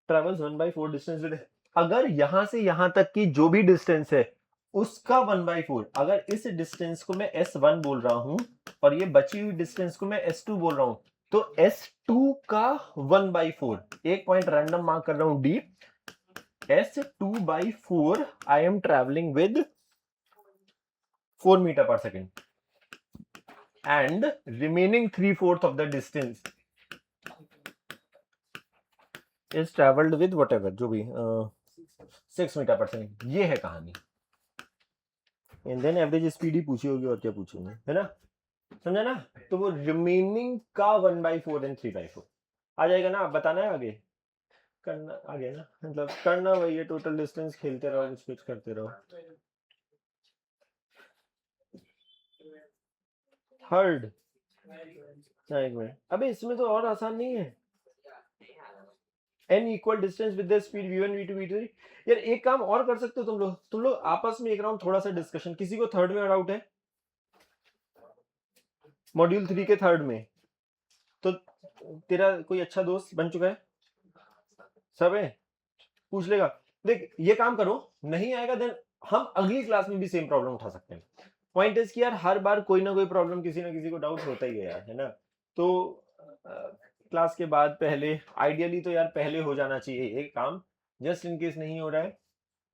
travels 1/4 distance with, अगर यहां से यहां तक की जो भी डिस्टेंस है उसका 1/4, अगर इस डिस्टेंस को मैं S1 बोल रहा हूं और ये बची हुई डिस्टेंस को मैं S2 बोल रहा हूं, तो S2 का 1/4, एक पॉइंट रैंडम मार्क कर रहा हूं d, S2/4 I am travelling with 4 metre पर second and remaining 3/4 of the distance is traveled with whatever, जो भी 6 मीटर पर सेकेंड। ये है कहानी, एंड देन एवरेज स्पीड ही पूछी होगी और क्या पूछेंगे, है ना, समझा ना। तो वो रिमेनिंग का 1/4 एंड 3/4 आ जाएगा ना। आप बताना है आगे, करना आगे ना, मतलब करना वही है, टोटल डिस्टेंस, खेलते रहो, कुछ कुछ करते रहो। थर्ड, एक मिनट, अबे इसमें तो और आसान नहीं है, n equal distance with the speed v1 v2 v3। यार एक काम और कर सकते हो तुम लोग आपस में एक राउंड थोड़ा सा डिस्कशन, किसी को थर्ड में डाउट है, मॉड्यूल 3 के थर्ड में, तो तेरा कोई अच्छा दोस्त बन चुका है, सब है, पूछ लेगा। देख ये काम करो, नहीं आएगा देन हम अगली क्लास में भी सेम प्रॉब्लम उठा सकते हैं। पॉइंट इज कि यार हर बार कोई ना कोई प्रॉब्लम किसी ना किसी को डाउट होता ही है यार, है ना। तो क्लास के बाद पहले, आइडियली तो यार पहले हो जाना चाहिए एक काम, जस्ट इन केस नहीं हो रहा है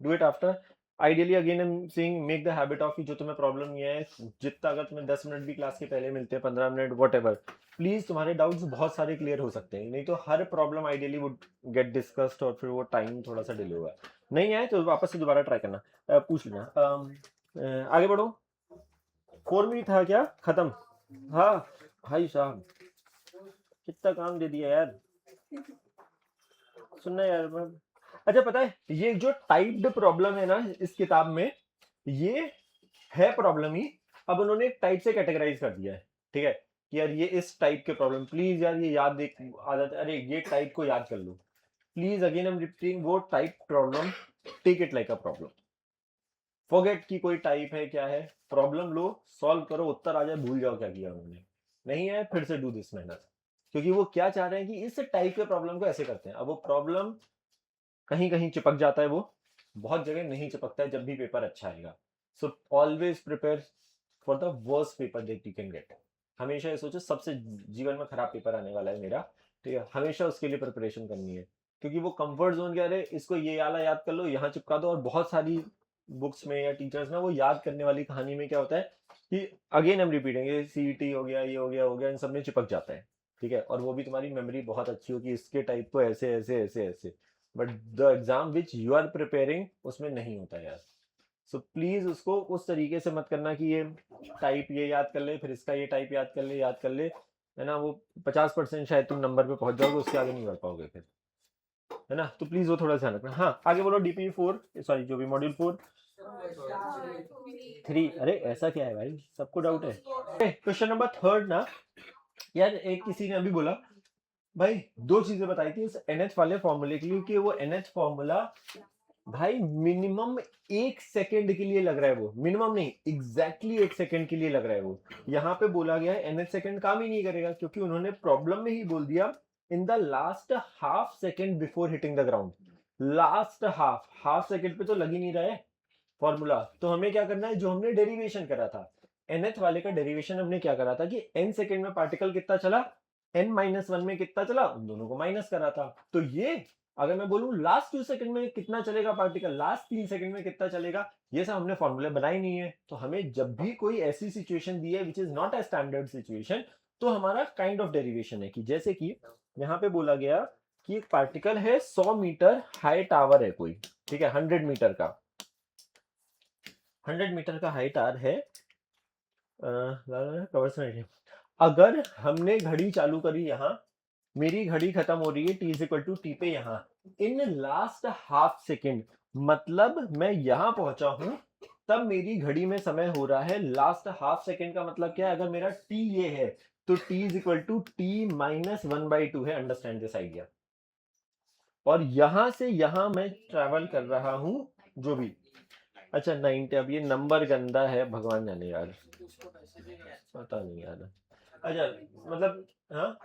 do it after. Ideally again I am saying make the habit of, जो तुम्हें प्रॉब्लम ये है, जितना अगर तुम्हें 10 मिनट भी क्लास के पहले मिलते हैं, 15 मिनट व्हाटएवर, प्लीज तुम्हारे डाउट्स बहुत सारे क्लियर हो सकते हैं, नहीं तो हर problem ideally would get discussed और फिर वो टाइम थोड़ा सा डिले होगा। नहीं आए तो वापस से दोबारा ट्राई करना, पूछ लेना। आगे बढ़ो, 4 मिनट था क्या खत्म, हाँ भाई साहब कितना काम दे दिया यार, सुनना यार। अच्छा पता है ये जो टाइप्ड प्रॉब्लम है ना इस किताब में, ये है प्रॉब्लम ही, अब उन्होंने एक टाइप से कैटेगराइज कर दिया है, ठीक है कि यार ये इस टाइप के प्रॉब्लम, प्लीज यार ये याद देख आदत, अरे ये टाइप को याद कर लो please, again I am repeating, वो type problem, take it like a problem, forget की कोई टाइप है क्या है, प्रॉब्लम लो, सॉल्व करो, उत्तर आ जाए, भूल जाओ क्या किया उन्होंने, नहीं है फिर से डू दिस मेहनत। क्योंकि वो क्या चाह रहे हैं कि इस टाइप के प्रॉब्लम को ऐसे करते हैं। अब वो प्रॉब्लम कहीं कहीं चिपक जाता है, वो बहुत जगह नहीं चिपकता है जब भी पेपर अच्छा आएगा। So always prepare for the worst paper that you can get. हमेशा ये सोचो सबसे जीवन में खराब पेपर आने वाला है मेरा, ठीक है, हमेशा उसके लिए प्रिपरेशन करनी है। क्योंकि वो कंफर्ट जोन क्या है, इसको ये वाला याद कर लो, यहाँ चिपका दो, और बहुत सारी बुक्स में या टीचर्स में वो याद करने वाली कहानी में क्या होता है कि अगेन हम रिपीटेंगे, सीईटी हो गया, ये हो गया, हो गया, इन सब में चिपक जाता है, ठीक है, और वो भी तुम्हारी मेमोरी बहुत अच्छी हो कि इसके टाइप को ऐसे ऐसे ऐसे ऐसे, but the exam which you are preparing उसमें नहीं होता यार। सो प्लीज उसको उस तरीके से मत करना कि ये टाइप ये याद कर ले, फिर इसका ये टाइप याद कर ले, है ना, वो 50% शायद तुम नंबर पे पहुंच जाओगे, उससे आगे नहीं बढ़ पाओगे फिर, है ना। तो प्लीज वो थोड़ा ध्यान रखना। हाँ आगे बोलो, DPE 4, सॉरी जो भी मॉड्यूल 4 3। अरे ऐसा क्या है भाई, सबको डाउट है। क्वेश्चन नंबर 3 ना यार, एक किसी ने अभी बोला भाई 2 चीजें बताई थी इस NH वाले फॉर्मूले के लिए कि वो NH फॉर्मूला भाई मिनिमम 1 सेकेंड के लिए लग रहा है, वो मिनिमम नहीं, एग्जैक्टली 1 सेकेंड के लिए लग रहा है वो। यहाँ पे बोला गया है NH सेकेंड काम ही नहीं करेगा, क्योंकि उन्होंने प्रॉब्लम में ही बोल दिया in the last half second before hitting the ground. Last half second पे तो लग ही नहीं रहा है फॉर्मूला। तो हमें क्या करना है, जो हमने डेरिवेशन करा था NH वाले का डेरिवेशन हमने क्या करा था कि n सेकेंड में पार्टिकल कितना चला, n-1 में कितना चला, उन दोनों को माइनस करा था। तो ये अगर मैं बोलूं लास्ट 2 सेकंड में कितना चलेगा पार्टिकल, लास्ट 3 सेकंड में कितना चलेगा, ये सब हमने फॉर्मूले बनाए नहीं है। तो हमें जब भी कोई ऐसी सिचुएशन दी है which is not a standard situation, तो हमारा काइंड ऑफ डेरिवेशन है कि जैसे कि यहाँ पे बोला गया कि एक पार्टिकल है 100 मीटर हाई टावर है कोई, ठीक है, 100 मीटर का, 100 मीटर का हाई टावर है। अगर हमने घड़ी चालू करी, यहाँ मेरी घड़ी खत्म हो रही है t पे, यहाँ इन लास्ट हाफ सेकेंड, मतलब मैं यहां पहुंचा हूं तब मेरी घड़ी में समय हो रहा है लास्ट हाफ सेकेंड का मतलब क्या है, अगर मेरा t ये है तो t=t-1/2 है। Understand this idea. और यहां से यहां मैं ट्रेवल कर रहा हूं जो भी, अच्छा 90, अब ये नंबर गंदा है, भगवान जाने यार, पता नहीं यार। अच्छा मतलब, हाँ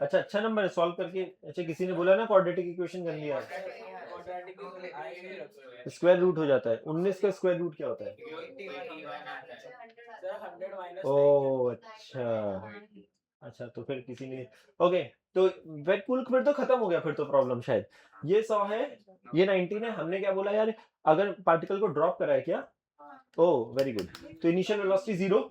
अच्छा नंबर है सॉल्व करके। अच्छा किसी ने बोला ना क्वाड्रेटिक इक्वेशन कर लिया, स्क्वायर रूट हो जाता है। 19 का स्क्वायर रूट क्या होता है? ओ अच्छा, अच्छा तो फिर किसी ने, ओके, तो वेट कूल फिर तो खत्म हो गया, फिर तो प्रॉब्लम शायद ये 100 है, ये 19 है। हमने क्या बोला यार, अगर पार्टिकल को ड्रॉप करा है क्या, ओ वेरी गुड, तो इनिशियल वेलोसिटी 0,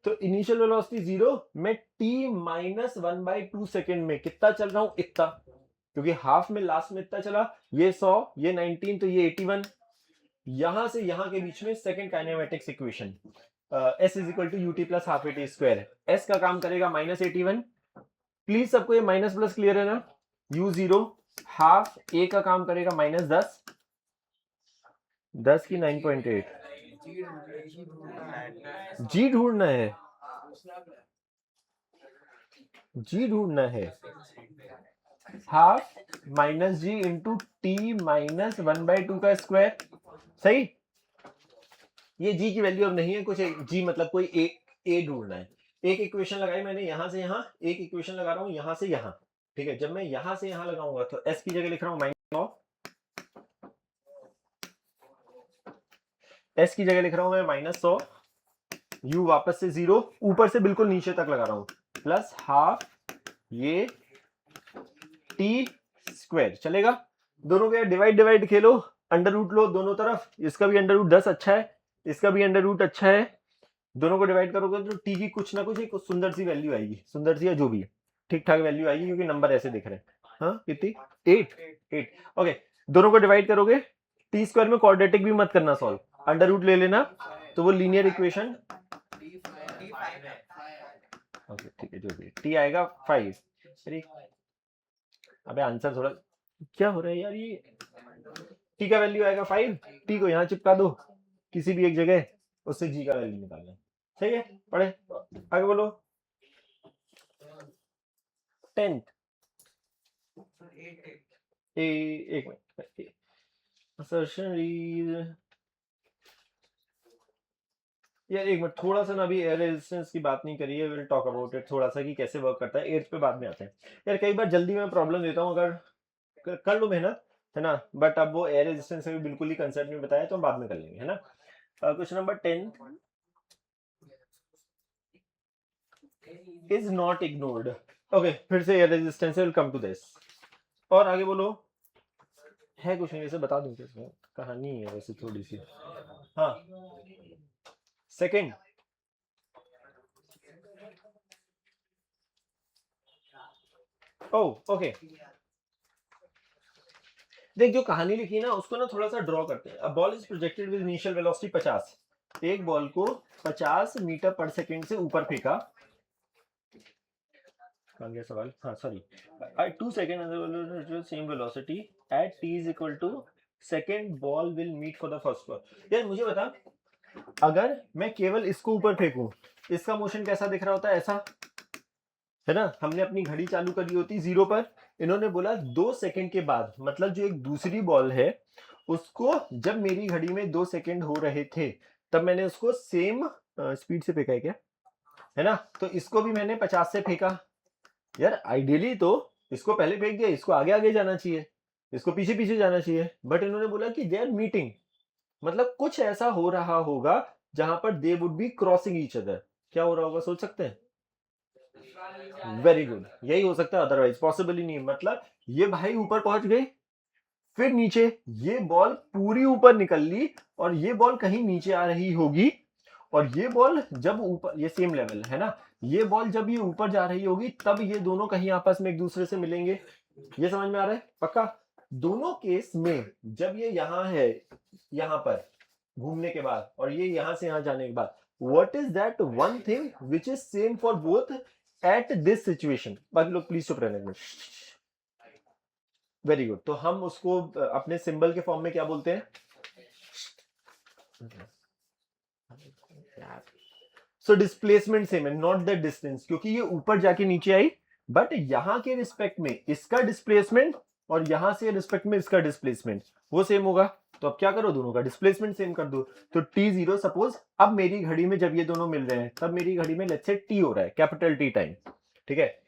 तो इनिशियल वेलोसिटी 0 में t-1/2 सेकेंड में कितना चल रहा हूं, इतना, क्योंकि हाफ में लास्ट में इतना चला, ये 100, ये 19, तो ये 81। यहां से यहां के बीच में second kinematics equation, S = ut + ½ at square, S का काम करेगा -81। प्लीज सबको ये माइनस प्लस क्लियर है ना, u0 हाफ A का काम करेगा -10, 10 की 9.8, जी ढूंढना है, जी ढूंढना है, हाफ -g इंटू t-1/2 का स्क्वायर, सही। ये g की वैल्यू अब नहीं है कुछ, g मतलब कोई a ढूंढना है। एक इक्वेशन लगाई मैंने यहां से यहां, एक इक्वेशन लगा रहा हूं यहां से यहां, ठीक है। जब मैं यहां से यहां लगाऊंगा तो s की जगह लिख रहा हूं -9, s की जगह लिख रहा हूं मैं -100, u वापस से 0, ऊपर से बिल्कुल नीचे तक लगा रहा हूं, प्लस हाफ ये t स्क्वायर, चलेगा। दोनों के डिवाइड डिवाइड खेलो, अंडर रूट लो दोनों तरफ, इसका भी अंडर रूट 10 अच्छा है, इसका भी अंडर रूट अच्छा है, दोनों को डिवाइड करोगे तो t की कुछ ना कुछ एक सुंदर सी वैल्यू आएगी, सुंदर सी या जो भी है ठीक ठाक वैल्यू आएगी, क्योंकि नंबर ऐसे दिख रहे हैं। हाँ कितनी, 8 ओके। दोनों को डिवाइड करोगे, टी स्क्वायर में क्वाड्रेटिक भी मत करना सॉल्व, अंडर रूट ले लेना, तो वो लीनियर इक्वेशन, ओके ठीक है, जो भी टी आएगा 5। अरे अबे आंसर थोड़ा, क्या हो रहा है यार, ये टी का वैल्यू आएगा 5, टी को यहाँ चिपका दो किसी भी एक जगह, उससे जी का वैल्यू निकालना, सही है। पढ़े आगे बोलो। 10th एक मिनट, assertion is यार एक मिनट, थोड़ा सा ना अभी एयर रेजिस्टेंस की बात नहीं करी है, विल टॉक अबाउट इट थोड़ा सा कि कैसे वर्क करता है, एयर पे बाद में आते हैं। यार कई बार जल्दी में प्रॉब्लम देता हूँ, अगर कर लो मेहनत, है ना, बट अब वो एयर रेजिस्टेंस से भी बिल्कुल ही कंसेप्ट नहीं बताया, तो हम बाद में कर लेंगे, है ना। Question number 10 is not ignored. Okay, फिर से air resistance will come to this. और आगे बोलो, है कुछ नहीं, वैसे बता दूं क्या, कहानी है वैसे थोड़ी सी। हाँ, सेकंड, ओह ओके, देख जो कहानी लिखी है ना उसको ना थोड़ा सा ड्रॉ करते हैं। A ball is projected with initial velocity 50, एक बॉल को 50 मीटर पर सेकंड से ऊपर फेंका, कहाँ गया सवाल, हाँ sorry, at 2 seconds same velocity at t is equal to second ball will meet for the first ball। यार मुझे बता, अगर मैं केवल इसको ऊपर फेंकूं, इसका मोशन कैसा दिख रहा होता है, ऐसा, है ना। हमने अपनी घड़ी चालू करी होती जीरो पर, इन्होंने बोला 2 सेकंड के बाद, मतलब जो एक दूसरी बॉल है उसको जब मेरी घड़ी में 2 सेकंड हो रहे थे तब मैंने उसको सेम स्पीड से फेंका है क्या, है ना। तो इसको भी मैंने 50 से फेंका। यार आइडियली तो इसको पहले फेंक दिया, इसको आगे आगे जाना चाहिए, इसको पीछे पीछे जाना चाहिए, बट इन्होंने बोला कि दे आर मीटिंग, मतलब कुछ ऐसा हो रहा होगा जहां पर they would be crossing each other. क्या हो रहा होगा सोच सकते हैं। वेरी गुड, यही हो सकता है, अदरवाइज पॉसिबल ही नहीं। मतलब ये भाई ऊपर पहुंच गए, फिर नीचे, ये बॉल पूरी ऊपर निकल ली और ये बॉल कहीं नीचे आ रही होगी, और ये बॉल जब ऊपर, ये सेम लेवल है ना, ये बॉल जब ये ऊपर जा रही होगी तब ये दोनों कहीं आपस में एक दूसरे से मिलेंगे। ये समझ में आ रहा है पक्का। दोनों केस में जब ये यहां है, यहां पर घूमने के बाद, और ये यहां से यहां जाने के बाद, what is that one thing which is same for both at this situation. बाकी लोग प्लीज चुप रहने। वेरी गुड, तो हम उसको अपने सिंबल के फॉर्म में क्या बोलते हैं। सो डिस्प्लेसमेंट सेम है, नॉट द डिस्टेंस, क्योंकि ये ऊपर जाके नीचे आई, बट यहां के रिस्पेक्ट में इसका डिस्प्लेसमेंट और यहां से रिस्पेक्ट में इसका डिस्प्लेसमेंट वो सेम होगा। तो अब क्या करो, दोनों का डिस्प्लेसमेंट सेम कर दो। तो t0 सपोज, अब मेरी घड़ी में जब ये दोनों मिल रहे हैं तब मेरी घड़ी में लेट्स से t हो रहा है, कैपिटल T टाइम, ठीक है।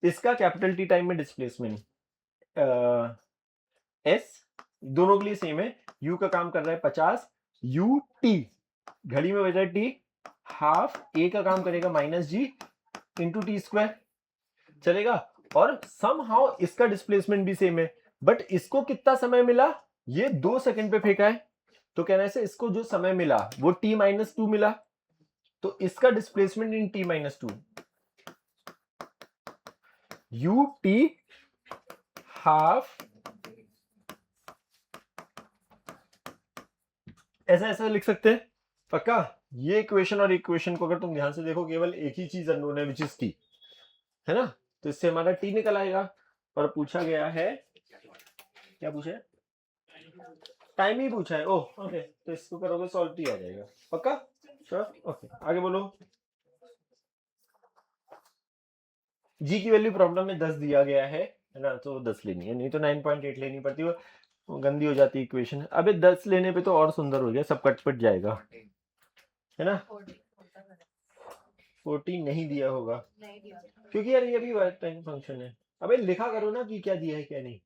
इसका कैपिटल T टाइम में डिस्प्लेसमेंट s, दोनों के लिए सेम है। u का काम कर रहा है 50, ut घड़ी में बज रहा है t, हाफ a का काम करेगा -g इंटू टी स्क्वायर, चलेगा। और सम हाउ इसका डिस्प्लेसमेंट भी सेम है, बट इसको कितना समय मिला, ये 2 सेकंड पे फेंका है, तो कहने से इसको जो समय मिला वो t-2 मिला, तो इसका displacement in t-2 ut half, ऐसा ऐसा लिख सकते हैं पक्का। ये इक्वेशन और इक्वेशन को अगर तुम ध्यान से देखो, केवल एक ही चीज अननोन है विच इज t, है ना। तो इससे हमारा t निकल आएगा। और पूछा गया है, क्या पूछा है, टाइम ही पूछा है। ओह ओके, तो इसको करोगे सॉल्व टी आ जाएगा पक्का, श्योर, ओके आगे बोलो। जी की वैल्यू प्रॉब्लम में 10 दिया गया है ना, तो 10 लेनी है, नहीं तो 9.8 लेनी पड़ती, वो गंदी हो जाती इक्वेशन। अबे 10 लेने पे तो और सुंदर हो गया, सब कट पट जाएगा, है ना। 14 नहीं दिया होगा, क्योंकि यार ये भी टाइम फंक्शन है। अबे लिखा करो ना कि क्या दिया है क्या नहीं।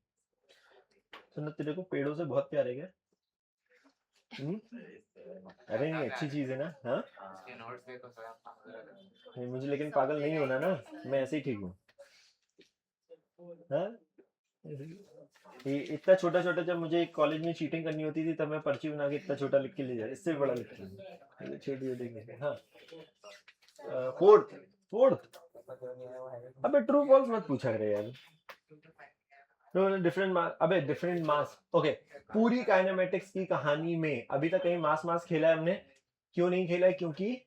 सुनो, तेरे को पेड़ों से बहुत प्यार है क्या। अरे नहीं, अच्छी चीज है ना, हाँ। नहीं, मुझे लेकिन पागल नहीं होना ना, मैं ऐसे ही ठीक हूँ, हाँ। ये इतना छोटा छोटा, जब मुझे कॉलेज में चीटिंग करनी होती थी तब मैं पर्ची बना के इतना छोटा लिख के ले जाता, इससे भी बड़ा लिख के, छोटी छोटी, हाँ। फोर्थ, फोर्थ, अबे ट्रू फॉल्स मत पूछा करे यार। डिफरेंट मास, अबे डिफरेंट मास, ओके। पूरी काइनेमेटिक्स की कहानी में अभी तक कहीं मास मास खेला है हमने, क्यों नहीं खेला है, क्योंकि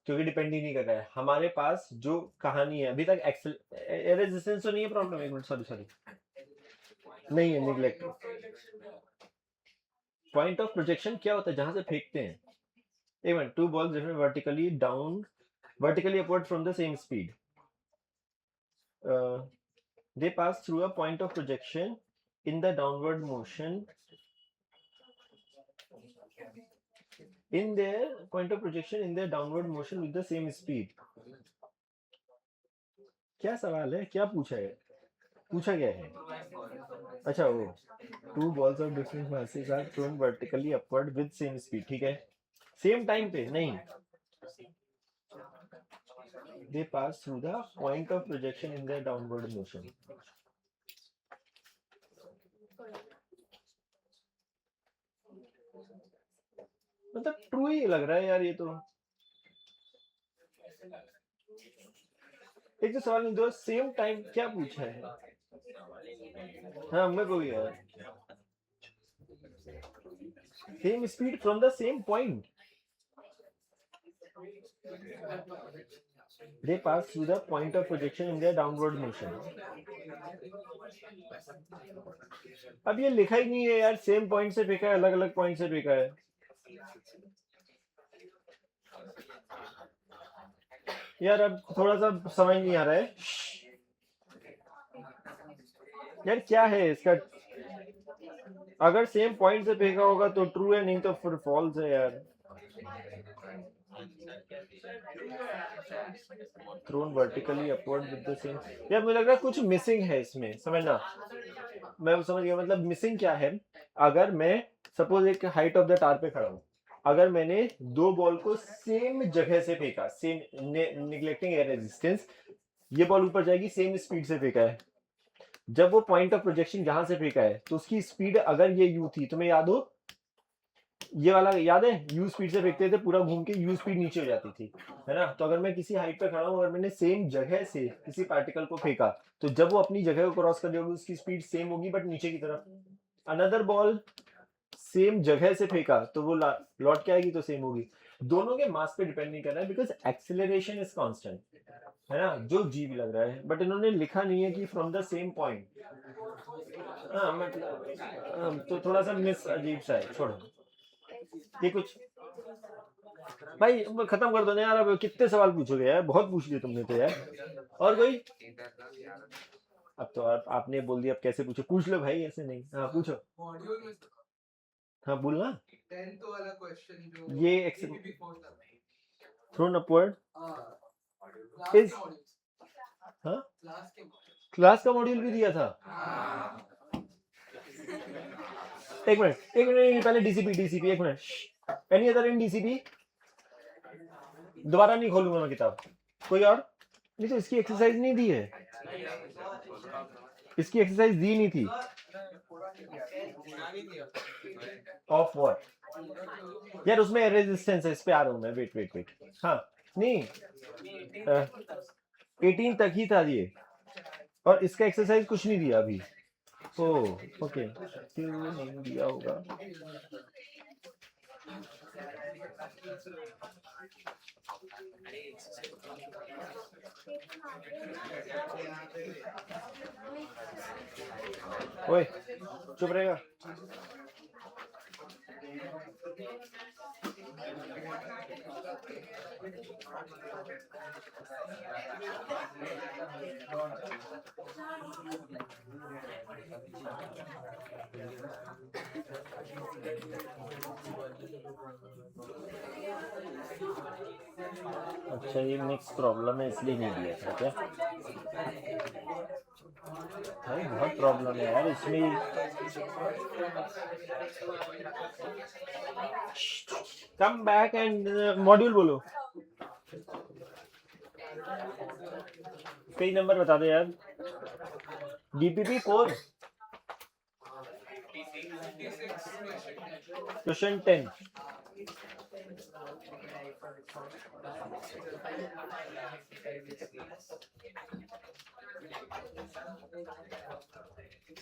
डिपेंड ही नहीं कर रहा है हमारे पास जो कहानी है अभी तक। एक्सेल रेजिस्टेंस तो नहीं है प्रॉब्लम, एक मिनट, सॉरी सॉरी, नहीं है, निग्लेक्ट। पॉइंट ऑफ प्रोजेक्शन क्या होता है, जहां से फेंकते हैं। एक minute, two balls different vertically down, vertically upward from the same speed, they pass through a point of projection in the downward motion in their point of projection in their downward motion with the same speed. क्या सवाल है, क्या पूछा है, पूछा गया है? अच्छा वो two balls of different masses are thrown vertically upward with same speed, ठीक है, सेम टाइम पे नहीं, they pass through the point of projection in their downward motion. मतलब ट्रू ही लग रहा है यार ये तो। एक तो सवाल नहीं, दो सेम टाइम क्या पूछा है? हाँ मेरे को भी है, same speed from the same point, they pass through the point of projection in their downward motion. अब ये लिखा ही नहीं है यार, सेम पॉइंट से फेंका है, अलग अलग पॉइंट से फेंका है। यार अब थोड़ा सा समझ नहीं आ रहा है यार, क्या है इसका? अगर सेम पॉइंट से फेंका होगा तो ट्रू है, नहीं तो फिर फॉल्स है यार। Throne vertically upward with the same, यार मुझे लग रहा है कुछ मिसिंग है इसमें, समझना। मैं समझ गया, मतलब मिसिंग क्या है? अगर मैं सपोज एक हाइट ऑफ द टार पे खड़ा हूँ, अगर मैंने दो बॉल को सेम जगह से फेंका, सेम निग्लेक्टिंग एयर रेजिस्टेंस, ये बॉल ऊपर जाएगी, सेम स्पीड से फेंका है, जब वो पॉइंट ऑफ प्रोजेक्शन जहां से फेंका है तो उसकी स्पीड अगर ये यू थी, तुम्हें याद हो, ये वाला याद है, यू स्पीड से फेंकते थे, पूरा घूम के यू स्पीड नीचे हो जाती थी, है ना? तो अगर मैं किसी हाइट पे खड़ा हूँ और मैंने सेम जगह से किसी पार्टिकल को फेंका, तो जब वो अपनी जगह को क्रॉस कर जाएगी उसकी स्पीड सेम होगी बट नीचे की तरफ। अनदर बॉल सेम जगह से फेंका तो वो लौट के आएगी तो सेम होगी। दोनों के मास पे डिपेंड नहीं कर रहा है, बिकॉज एक्सेलरेशन इज कांस्टेंट, है ना, जो जी भी लग रहा है, बट इन्होंने लिखा नहीं है कि फ्रॉम द सेम पॉइंट। हाँ मतलब तो थोड़ा सा मिस अजीब सा है, छोड़ो ये कुछ। भाई खत्म कर दो ना यार, अब कितने सवाल पूछोगे यार, बहुत पूछ लिए तुमने तो यार। और कोई? अब तो आपने बोल दिया, अब कैसे पूछो, पूछ लो भाई, ऐसे नहीं। हाँ पूछो, हाँ बोलना। 10th वाला क्वेश्चन जो ये थ्रोन अपवर्ड इज, हाँ क्लास का मॉड्यूल भी दिया था। एक मिनट पहले डीसीपी एक minute, any other in DCP? दोबारा नहीं खोलूंगा मैं किताब, कोई और नहीं? तो इसकी एक्सरसाइज नहीं दी है, इसकी एक्सरसाइज दी नहीं थी। ऑफ व्हाट यार, उसमें रेजिस्टेंस है, इस पे आ रहा हूं मैं, वेट। हाँ नहीं 18 तक ही था ये, और इसका एक्सरसाइज कुछ नहीं दिया अभी। ओ ओके, क्यों नहीं दिया होगा? ओए चुप रहेगा। अच्छा ये मिक्स प्रॉब्लम है इसलिए नहीं दिया था क्या? भाई बहुत प्रॉब्लम है यार इसमें। कम बैक एंड मॉड्यूल बोलो, कई नंबर बता दो यार। DPP 4 question 10।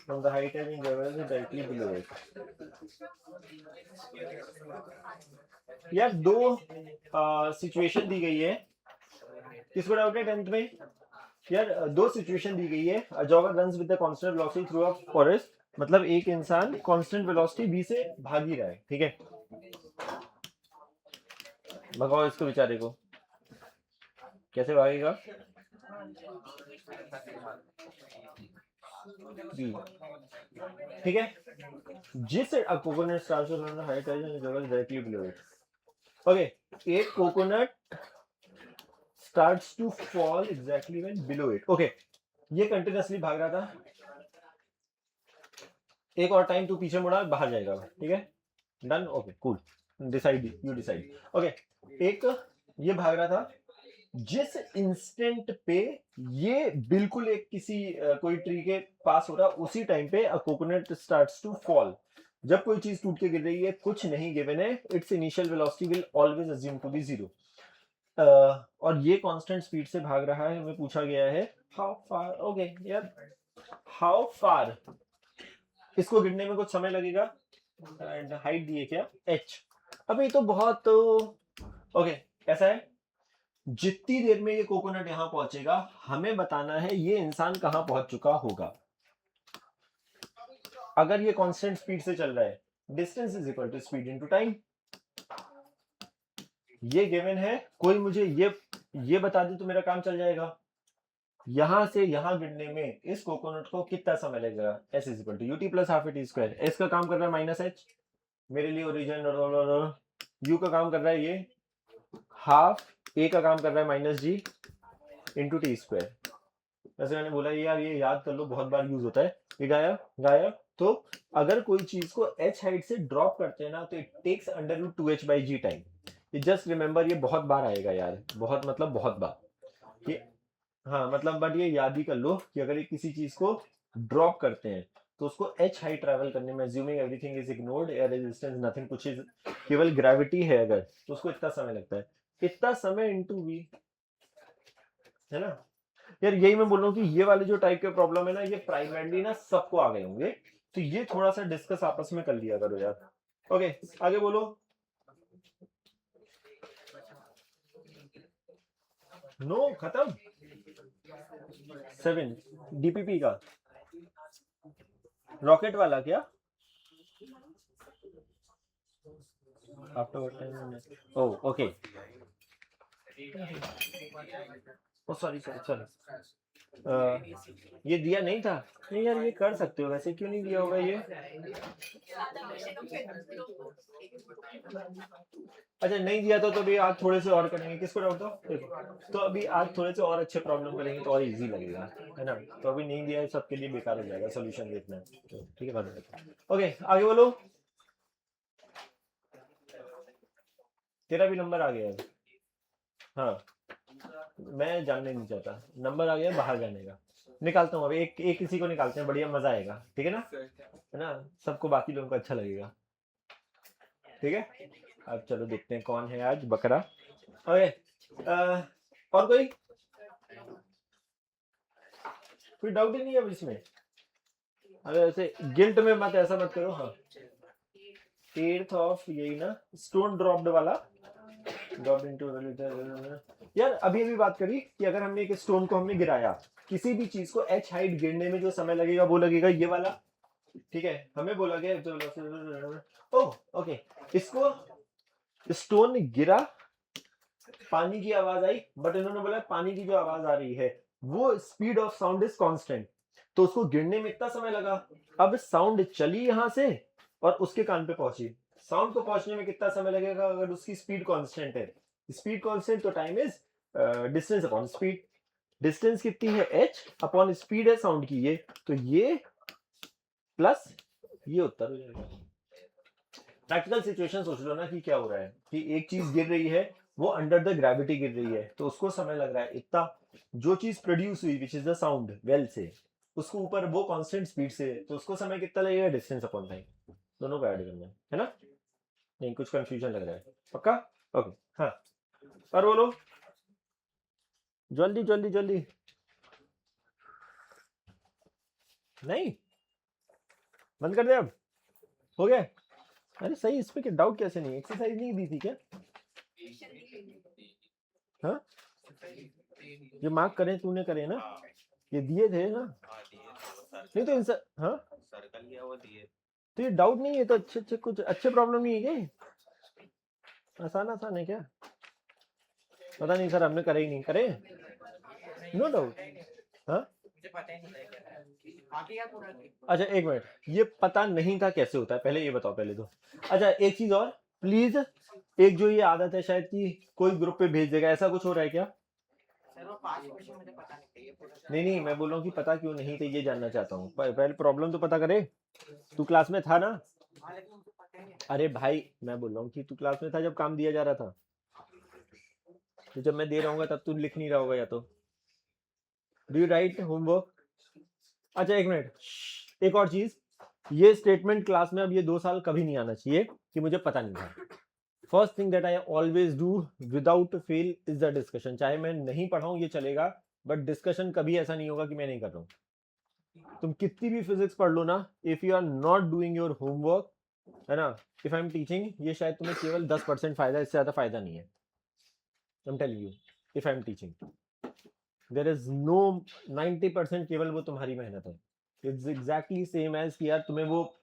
From the height having levels directly below it. यार दो सिचुएशन दी गई है, किसको डाउट है 10th में? यार दो सिचुएशन दी गई है, a jogger runs with the constant velocity through a forest, मतलब एक इंसान कांस्टेंट वेलोसिटी v से भाग ही रहा है, ठीक है, भगाओ इसको बेचारे को, कैसे भागेगा? ठीक है, जिस coconut stars height directly below it, okay, एक coconut starts to fall exactly when below it. Okay, ये कंटिन्यूअसली भाग रहा था, एक और टाइम तू पीछे मुड़ा बाहर जाएगा, ठीक है, done, okay cool, decide, you decide. Okay, एक ये भाग रहा था, जिस इंस्टेंट पे ये बिल्कुल एक किसी कोई ट्री के पास हो रहा, उसी टाइम पे a coconut starts to fall. जब कोई चीज टूट के गिर रही है, कुछ नहीं गिवन है, its initial velocity will always assume to be 0, और ये कांस्टेंट स्पीड से भाग रहा है। हमें पूछा गया है हाउ फार, ओके यार, हाउ फार, इसको गिरने में कुछ समय लगेगा, एंड हाइट दी है क्या, h। अब ये तो बहुत, ओके ऐसा है, जितनी देर में ये कोकोनट यहां पहुंचेगा, हमें बताना है ये इंसान कहां पहुंच चुका होगा। अगर ये कांस्टेंट स्पीड से चल रहा है, distance is equal to speed into time, ये गिवन है, कोई मुझे ये बता दे तो मेरा काम चल जाएगा। यहां से यहां गिरने में इस कोकोनट को कितना समय लगेगा, s is equal to UT plus half t square. S का काम कर रहा है माइनस एच, मेरे लिए ओरिजिन, यू का काम कर रहा है ये हाफ, ए का काम कर रहा है माइनस जी इंटू टी स्क्वायर। वैसे मैंने बोला यार ये याद कर लो, बहुत बार यूज होता है, ये गायब गायब। तो अगर कोई चीज को h हाइट से ड्रॉप करते हैं ना, तो it takes under root 2h by g time. ये जस्ट रिमेंबर, ये बहुत बार आएगा यार, बहुत मतलब बहुत बार ये, हाँ मतलब, बट ये याद ही कर लो कि अगर ये किसी चीज को ड्रॉप करते हैं, तो उसको h हाइट ट्रैवल करने में, assuming everything is ignored, air resistance nothing, कुछ केवल ग्रेविटी है अगर, तो उसको इतना समय लगता है, इतना समय इनटू v, है ना यार। यही मैं बोल रहा हूँ कि ये वाले जो टाइप के प्रॉब्लम है ना, ये प्राइमरली ना सबको आ गए होंगे, तो ये थोड़ा सा डिस्कस आपस में कर लिया करो यार। ओके, आगे बोलो। नो खत्म, 7 डीपीपी का रॉकेट वाला क्या, आफ्टर 10 मिनट, ओह ओके, ओ सॉरी सॉरी सॉरी, ये दिया नहीं था, नहीं यार ये कर सकते हो, वैसे क्यों नहीं दिया होगा ये। अच्छा नहीं दिया तो अभी आज थोड़े से और करेंगे, किसको डाउट था, तो अभी आज थोड़े से और अच्छे प्रॉब्लम करेंगे तो और इजी लगेगा, है ना। तो अभी नहीं दिया है, सबके लिए बेकार हो जाएगा सोल्यूशन देखना, ठीक है बाद में। ओके आगे बोलो, तेरा भी नंबर आ गया है, हाँ मैं जानने नहीं चाहता, नंबर आ गया बाहर जाने का, निकालता हूँ अभी, एक किसी को निकालते हैं, बढ़िया मजा आएगा, ठीक है ना, है ना, सबको, बाकी लोगों को अच्छा लगेगा, ठीक है। अब चलो देखते हैं कौन है आज बकरा। ओके, और कोई डाउट ही नहीं है अब इसमें, अगर ऐसे गिल्ट में मत, ऐसा मत करो, हाँ 8th ऑफ यही ना, स्टोन ड्रॉप्ड वाला, ड्रॉप इनटू, यार अभी अभी बात करी कि अगर हमने एक स्टोन को हमने गिराया, किसी भी चीज को h हाइट गिरने में जो समय लगेगा वो लगेगा ये वाला, ठीक है। हमें बोला गया, ओह ओके, इसको स्टोन गिरा, पानी की आवाज आई, बट इन्होंने बोला पानी की जो आवाज आ रही है वो speed of sound is constant, तो उसको गिरने में इतना समय लगा। अब साउंड चली यहां से और उसके कान पे पहुंची, साउंड को पहुंचने में कितना समय लगेगा अगर उसकी स्पीड कांस्टेंट है, स्पीड कांस्टेंट तो time is distance upon speed, distance कितनी है h अपॉन स्पीड है साउंड की ये, तो ये प्लस ये उत्तर हो जाएगा। प्रैक्टिकल सिचुएशन सोच लो ना कि क्या हो रहा है, कि एक चीज गिर रही है, वो अंडर द ग्रेविटी गिर रही है, तो उसको समय लग रहा है इतना, जो चीज प्रोड्यूस हुई which is the sound well से, उसको ऊपर वो कांस्टेंट स्पीड से, तो उसको समय कितना लगेगा, डिस्टेंस अपॉन टाइम, दोनों को ऐड करना है ना। नहीं कुछ कंफ्यूजन लग रहा है, पक्का, ओके हाँ, और बोलो जल्दी जल्दी जल्दी, नहीं बंद कर दे अब, हो गया, अरे सही, इस पे क्या डाउट, कैसे नहीं, एक्सरसाइज नहीं दी थी क्या, हाँ ये मार्क करे तूने करे ना, ये दिए थे ना, नहीं तो इनसे, हाँ सर्कल किया वो दिए, तो ये डाउट नहीं है, तो अच्छे अच्छे कुछ अच्छे प्रॉब्लम नहीं है क्या, आसान आसान है क्या, पता नहीं सर हमने करे ही नहीं, करे नो डाउट, हाँ अच्छा एक मिनट, ये पता नहीं था कैसे होता है, पहले ये बताओ पहले तो। अच्छा एक चीज और, प्लीज, एक जो ये आदत है शायद कि कोई ग्रुप पे भेज देगा, ऐसा कुछ हो रहा है क्या? सर वो 5 क्वेश्चन मुझे पता नहीं थे ये पूरा। नहीं, मैं बोल रहा हूँ कि पता क्यों नहीं थे, ये जानना चाहता हूँ। पहले प्रॉब्लम तो पता करे। तू क्लास में था ना? हाँ लेकिन मुझे पता ही नहीं है। अरे भाई, मैं बोल रहा हूँ कि तू क्लास में था जब काम दिया जा रहा था, तो जब मैं दे रहा हूँ तब तू लिख नहीं रहा होगा या तो। Do you right homework? अच्छा एक मिनट, एक और चीज, ये स्टेटमेंट क्लास में अब ये 2 साल कभी नहीं आना चाहिए कि मुझे पता नहीं था। First thing that I always do without fail is the discussion. चाहे मैं नहीं पढ़ाऊं ये चलेगा, बट डिस्कशन कभी ऐसा नहीं होगा कि मैं नहीं कर रहा हूं। तुम कितनी भी फिजिक्स पढ़ लो ना, if you are not doing your homework, है ना, इफ आई एम टीचिंग, ये शायद तुम्हें केवल 10% फायदा, इससे ज्यादा फायदा नहीं है। I am telling you, if I am teaching there is no 90% केवल वो तुम्हारी मेहनत है। इट्स एग्जैक्टली सेम एज कि यार तुम्हें वो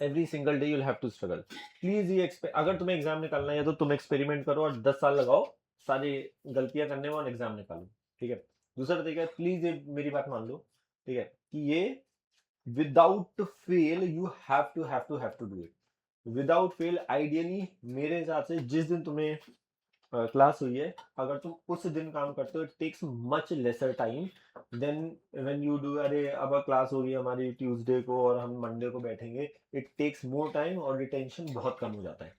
every single day you'll have to struggle. Please ये अगर तुम्हें एग्जाम निकालना है तो तुम एक्सपेरिमेंट करो और 10 साल लगाओ सारी गलतियां करने में और एग्जाम निकालो, ठीक है? दूसरा तरीका है, प्लीज ये मेरी बात मान लो, ठीक है, कि ये without fail you have to do it without fail. Ideally मेरे हिसाब से जिस दिन तुम्हें क्लास हुई है, अगर तुम उस दिन काम करते हो, it takes much lesser time than when you do. अरे अब क्लास होगी हमारी ट्यूसडे को और हम मंडे को बैठेंगे, इट टेक्स मोर टाइम और रिटेंशन बहुत कम हो जाता है।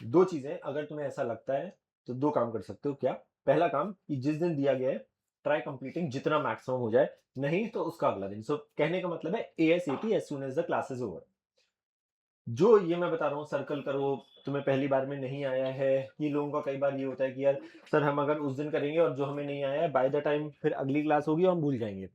दो चीजें, अगर तुम्हें ऐसा लगता है तो दो काम कर सकते हो। क्या? पहला काम कि जिस दिन दिया गया है ट्राई कंप्लीटिंग जितना मैक्सिमम हो जाए, नहीं तो उसका अगला दिन। सो कहने का मतलब है ASAP, as soon as the class is over. जो ये मैं बता रहा हूँ सर्कल करो, तुम्हें पहली बार में नहीं आया है, ये लोगों का कई बार ये होता है कि यार सर हम अगर उस दिन करेंगे और जो हमें नहीं आया है, बाय द टाइम फिर अगली क्लास होगी और हम भूल जाएंगे।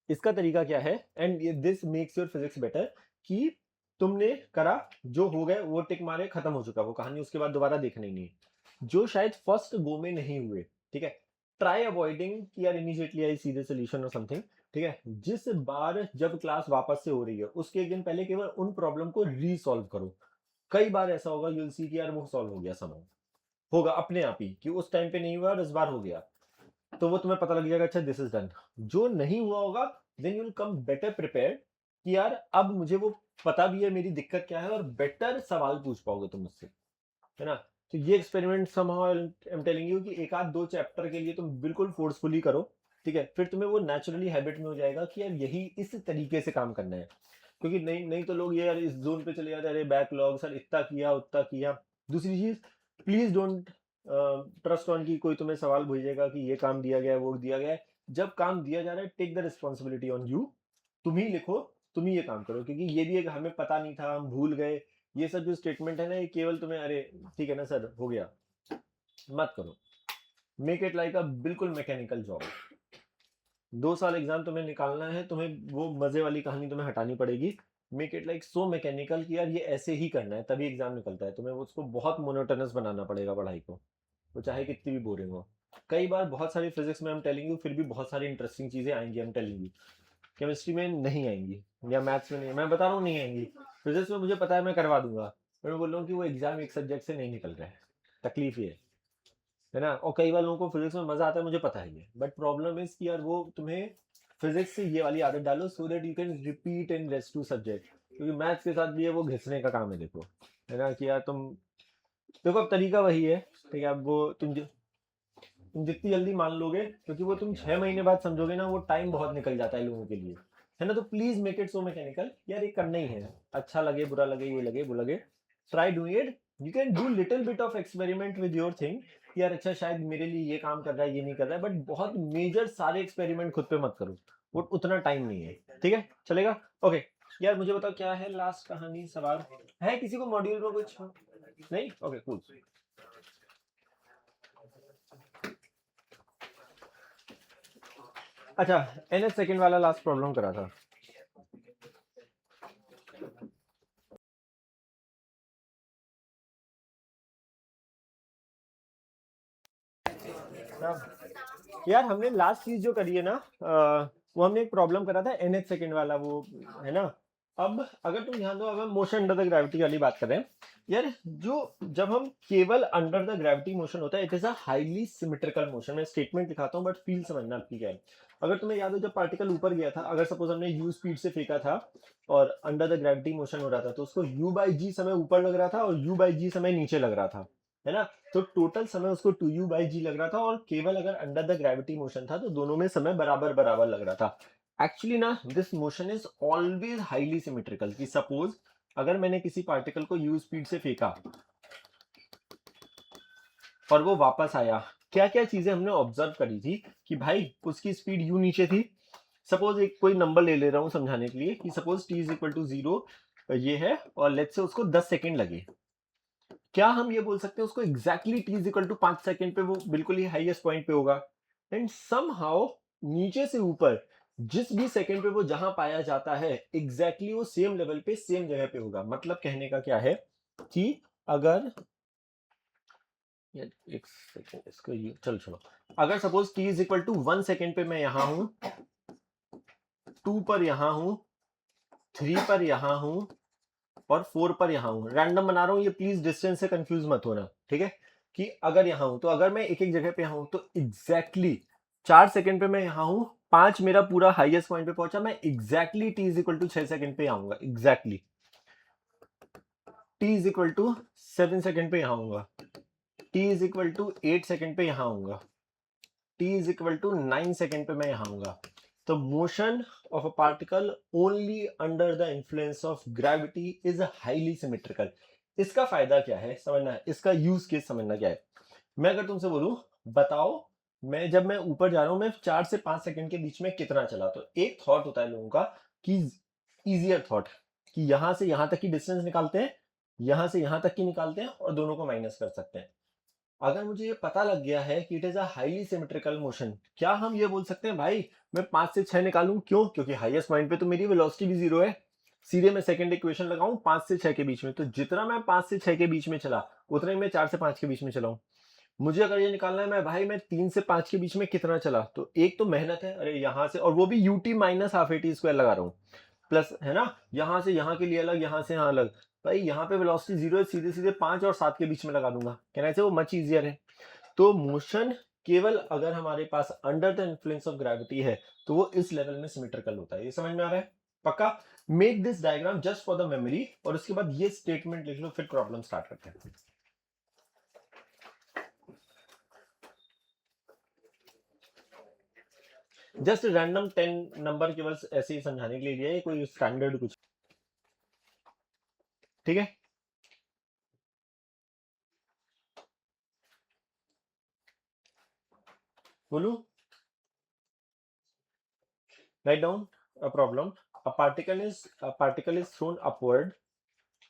इसका तरीका क्या है, and this makes your physics better, कि तुमने करा, जो हो गए वो टिक मारे, खत्म हो चुका वो कहानी, उसके बाद दोबारा देखना ही नहीं है। जो शायद फर्स्ट गो में नहीं हुए, ठीक है, ट्राई अवॉइडिंग कि यार immediately I see the solution और समथिंग, ठीक है? जिस बार जब क्लास वापस से हो रही है उसके एक दिन पहले केवल उन प्रॉब्लम को रीसॉल्व करो। कई बार ऐसा होगा, यूल सी कि यार वो सॉल्व हो गया, समय होगा अपने आप ही कि उस टाइम पे नहीं हुआ और इस बार हो गया, तो वो तुम्हें पता लग जाएगा अच्छा दिस इज डन। जो नहीं हुआ होगा then you will come better prepared कि यार अब मुझे वो पता भी है मेरी दिक्कत क्या है, और बेटर सवाल पूछ पाओगे तुम मुझसे, है ना? तो ये experiment somehow I am telling you कि एक आध दो चैप्टर के लिए तुम बिल्कुल फोर्सफुली करो, ठीक है? फिर तुम्हें वो नेचुरली हैबिट में हो जाएगा कि यार यही इस तरीके से काम करना है। क्योंकि नहीं नहीं तो लोग ये यार इस जोन पे चले जाते हैं, अरे बैकलॉग सर इतना किया उतना किया। दूसरी चीज, प्लीज डोंट ट्रस्ट ऑन कि कोई तुम्हें सवाल भेजेगा कि ये काम दिया गया है वो दिया गया है। जब काम दिया जा रहा है, take the responsibility on you. तुम ही लिखो, तुम ही ये काम करो, क्योंकि ये भी एक हमें पता नहीं था, हम भूल गए, ये सब जो स्टेटमेंट है ना, ये केवल तुम्हें अरे ठीक है ना सर हो गया मत करो। मेक इट लाइक अ बिल्कुल मैकेनिकल जॉब। 2 साल एग्जाम तुम्हें निकालना है, तुम्हें वो मजे वाली कहानी तुम्हें हटानी पड़ेगी। Make it like so mechanical कि यार ये ऐसे ही करना है तभी एग्जाम निकलता है। तुम्हें उसको बहुत मोनोटोनस बनाना पड़ेगा पढ़ाई को, वो चाहे कितनी भी बोरिंग हो। कई बार बहुत सारी फिजिक्स में हम टेलिंग यू फिर भी बहुत सारी इंटरेस्टिंग चीजें आएंगी, हम टेलिंग यू। केमिस्ट्री में नहीं आएंगी या मैथ्स में नहीं, मैं बता रहा हूँ नहीं आएंगी। फिजिक्स में मुझे पता है मैं करवा दूंगा, मैं बोल रहा हूँ कि वो एग्जाम एक सब्जेक्ट से नहीं निकल रहा है, तकलीफ ये है ना। और कई बार लोगों को फिजिक्स में मजा आता है, मुझे पता है ये, बट प्रॉब्लम इज कि यार वो तुम्हें फिजिक्स से ये वाली आदत डालो so that you can repeat in rest two subject. क्योंकि मैथ्स के साथ भी है वो घिसने का काम है, देखो, है ना, कि यार तुम देखो अब तरीका वही है, ठीक है? अब वो तुम जितनी जल्दी मान लोगे, क्योंकि वो तुम 6 महीने बाद समझोगे ना, वो टाइम बहुत निकल जाता है लोगों के लिए, है ना। तो please make it so mechanical, यार ये करना ही है, अच्छा लगे बुरा लगे ये लगे वो लगे, try doing it. You can do little bit of experiment with your thing, यार अच्छा शायद मेरे लिए ये काम कर रहा है ये नहीं कर रहा है, बट बहुत मेजर सारे एक्सपेरिमेंट खुद पे मत करो, वो उतना टाइम नहीं है, ठीक है? चलेगा? ओके यार मुझे बताओ क्या है लास्ट कहानी, सवाल है किसी को मॉड्यूल में कुछ? नहीं? Okay cool. अच्छा, NH सेकंड वाला लास्ट प्रॉब्लम करा था। यार हमने लास्ट चीज जो करी है ना, वो हमने एक प्रॉब्लम करा था NH सेकंड वाला, वो है ना। अब अगर तुम ध्यान दो, अगर मोशन अंडर द ग्रेविटी वाली बात करें, यार जो जब हम केवल अंडर द ग्रेविटी मोशन होता है, it is a highly symmetrical motion. मैं स्टेटमेंट दिखाता हूँ बट फील समझना आपकी क्या है। अगर तुम्हें याद हो जब पार्टिकल ऊपर गया था, अगर सपोज हमने यू स्पीड से फेंका था और अंडर द ग्रेविटी मोशन हो रहा था, तो उसको यू बाई जी समय ऊपर लग रहा था और यू बाई जी समय नीचे लग रहा था, है ना। तो टोटल समय उसको टू यू बाई जी लग रहा था, और केवल अगर अंडर द ग्रेविटी मोशन था तो दोनों में समय बराबर बराबर लग रहा था। एक्चुअली ना this motion is always highly symmetrical. कि सपोज अगर मैंने किसी पार्टिकल को यू स्पीड से फेंका और वो वापस आया, क्या क्या चीजें हमने ऑब्जर्व करी थी कि भाई उसकी स्पीड यू नीचे थी। सपोज एक कोई नंबर ले ले रहा हूं समझाने के लिए कि suppose t is equal to 0 ये है, और लेट्स से उसको 10 सेकंड लगे। क्या हम ये बोल सकते हैं उसको exactly T is equal to 5 second पे वो बिल्कुल ही हाईएस्ट पॉइंट पे होगा? एंड समहाउ नीचे से ऊपर जिस भी सेकंड पे वो जहां पाया जाता है एग्जैक्टली वो सेम लेवल पे सेम जगह पे होगा। मतलब कहने का क्या है कि अगर एक सेकंड इसको ये चल सुनो, अगर suppose t is equal to 1 second पे मैं यहां हूं, 2 पर यहां हूं, 3 पर यहां हूं और 4 पर यहां हूं, रैंडम बना रहा हूं ये, प्लीज डिस्टेंस से कंफ्यूज मत होना, ठीक है। कि अगर यहां हूं तो अगर मैं एक एक जगह पे यहां हूं तो एग्जैक्टली 4 सेकंड पे मैं यहां हूं, 5 मेरा पूरा हाईएस्ट पॉइंट पे पहुंचा, मैं exactly t is equal to 6 second पे आऊंगा, exactly t is equal to 7 second पे यहां आऊंगा, t is equal to 8 second पे यहां आऊंगा, t is equal to 9 second पे मैं यहां आऊंगा। तो motion of a particle only under the influence of gravity is highly symmetrical. इसका फायदा क्या है समझना है, इसका यूज केस समझना क्या है। मैं अगर तुमसे बोलूं बताओ जब मैं ऊपर जा रहा हूं मैं 4 से 5 सेकंड के बीच में कितना चला, तो एक थॉट होता है लोगों का कि इजियर थॉट कि यहां से यहां तक की डिस्टेंस निकालते हैं, यहां से यहां तक की निकालते हैं और दोनों को माइनस कर सकते हैं। अगर मुझे ये पता लग गया है कि it is a highly symmetrical motion, क्या हम ये बोल सकते हैं भाई मैं 5 से 6 निकालूं? क्यों? क्योंकि हाईएस्ट पॉइंट पे तो मेरी वेलोसिटी भी 0 है। सीधे मैं सेकंड इक्वेशन लगाऊं 5 से 6 के बीच में, तो जितना मैं 5 से 6 के बीच में चला उतना ही मैं 4 से 5 के बीच में चलाऊं। मुझे अगर ये निकालना है मैं भाई मैं 3 से 5 के बीच में कितना चला, तो एक तो मेहनत है, अरे यहां से, और वो भी UT minus half eighty square लगा रहा हूँ, प्लस है ना, यहां से यहां के लिए अलग, यहां से यहां अलग। भाई यहाँ पे वेलोसिटी 0 है, सीधे सीधे 5 और 7 के बीच में लगा दूंगा, कहना चाहिए वो मच इजियर है। तो मोशन केवल अगर हमारे पास under the influence of gravity है तो वो इस लेवल में सिमेट्रिकल होता है। ये समझ में आ रहा है पक्का? Make this diagram just for the memory, और उसके बाद ये स्टेटमेंट लिख लो, फिर प्रॉब्लम स्टार्ट करते हैं। जस्ट रैंडम 10 नंबर केवल ऐसे ही समझाने के लिए लिया है, कोई स्टैंडर्ड कुछ, ठीक है। बोलू, write down a problem. A particle is thrown upward.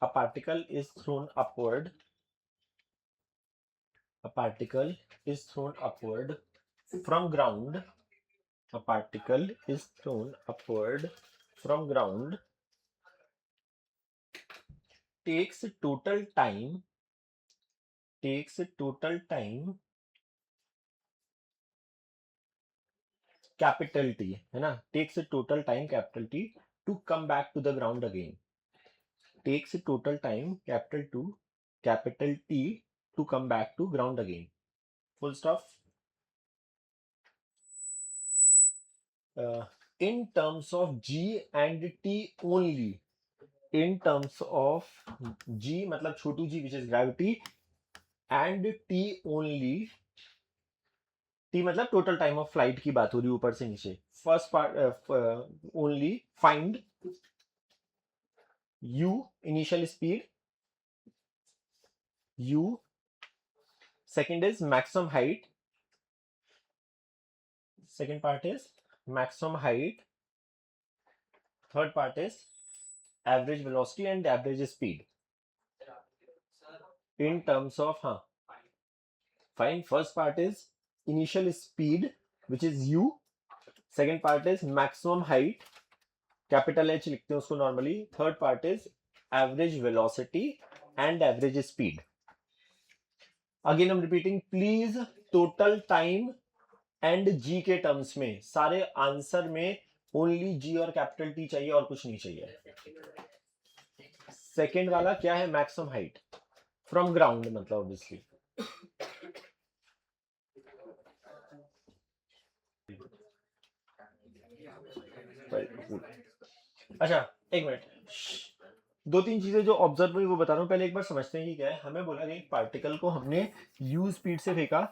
A particle is thrown upward. A particle is thrown upward from ground. A particle is thrown upward from ground. Takes total time. Takes total time. Capital T, है ना? Takes total time capital T to come back to the ground again. Takes total time capital T to come back to ground again. Full stop. In terms of G and T only. In terms of G मतलब छोटू g which is gravity and T only. T मतलब टोटल टाइम ऑफ फ्लाइट की बात हो रही है ऊपर से नीचे। First part only find u initial speed, u second is maximum height, second part is maximum height, third part is average velocity and average speed in terms of find first part is initial speed which is u, second part is maximum height capital H लिखते हैं उसको normally, third part is average velocity and average speed. Again I am repeating please, total time and g के टर्म्स में सारे आंसर में ओनली जी और कैपिटल टी चाहिए और कुछ नहीं चाहिए। सेकेंड वाला क्या है? Maximum height. फ्रॉम ग्राउंड मतलब ऑब्वियसली। अच्छा एक मिनट, दो तीन चीजें जो ऑब्जर्व हुई वो बता रहा हूँ, पहले एक बार समझते हैं कि क्या है। हमें बोला कि एक पार्टिकल को हमने यू स्पीड से फेंका।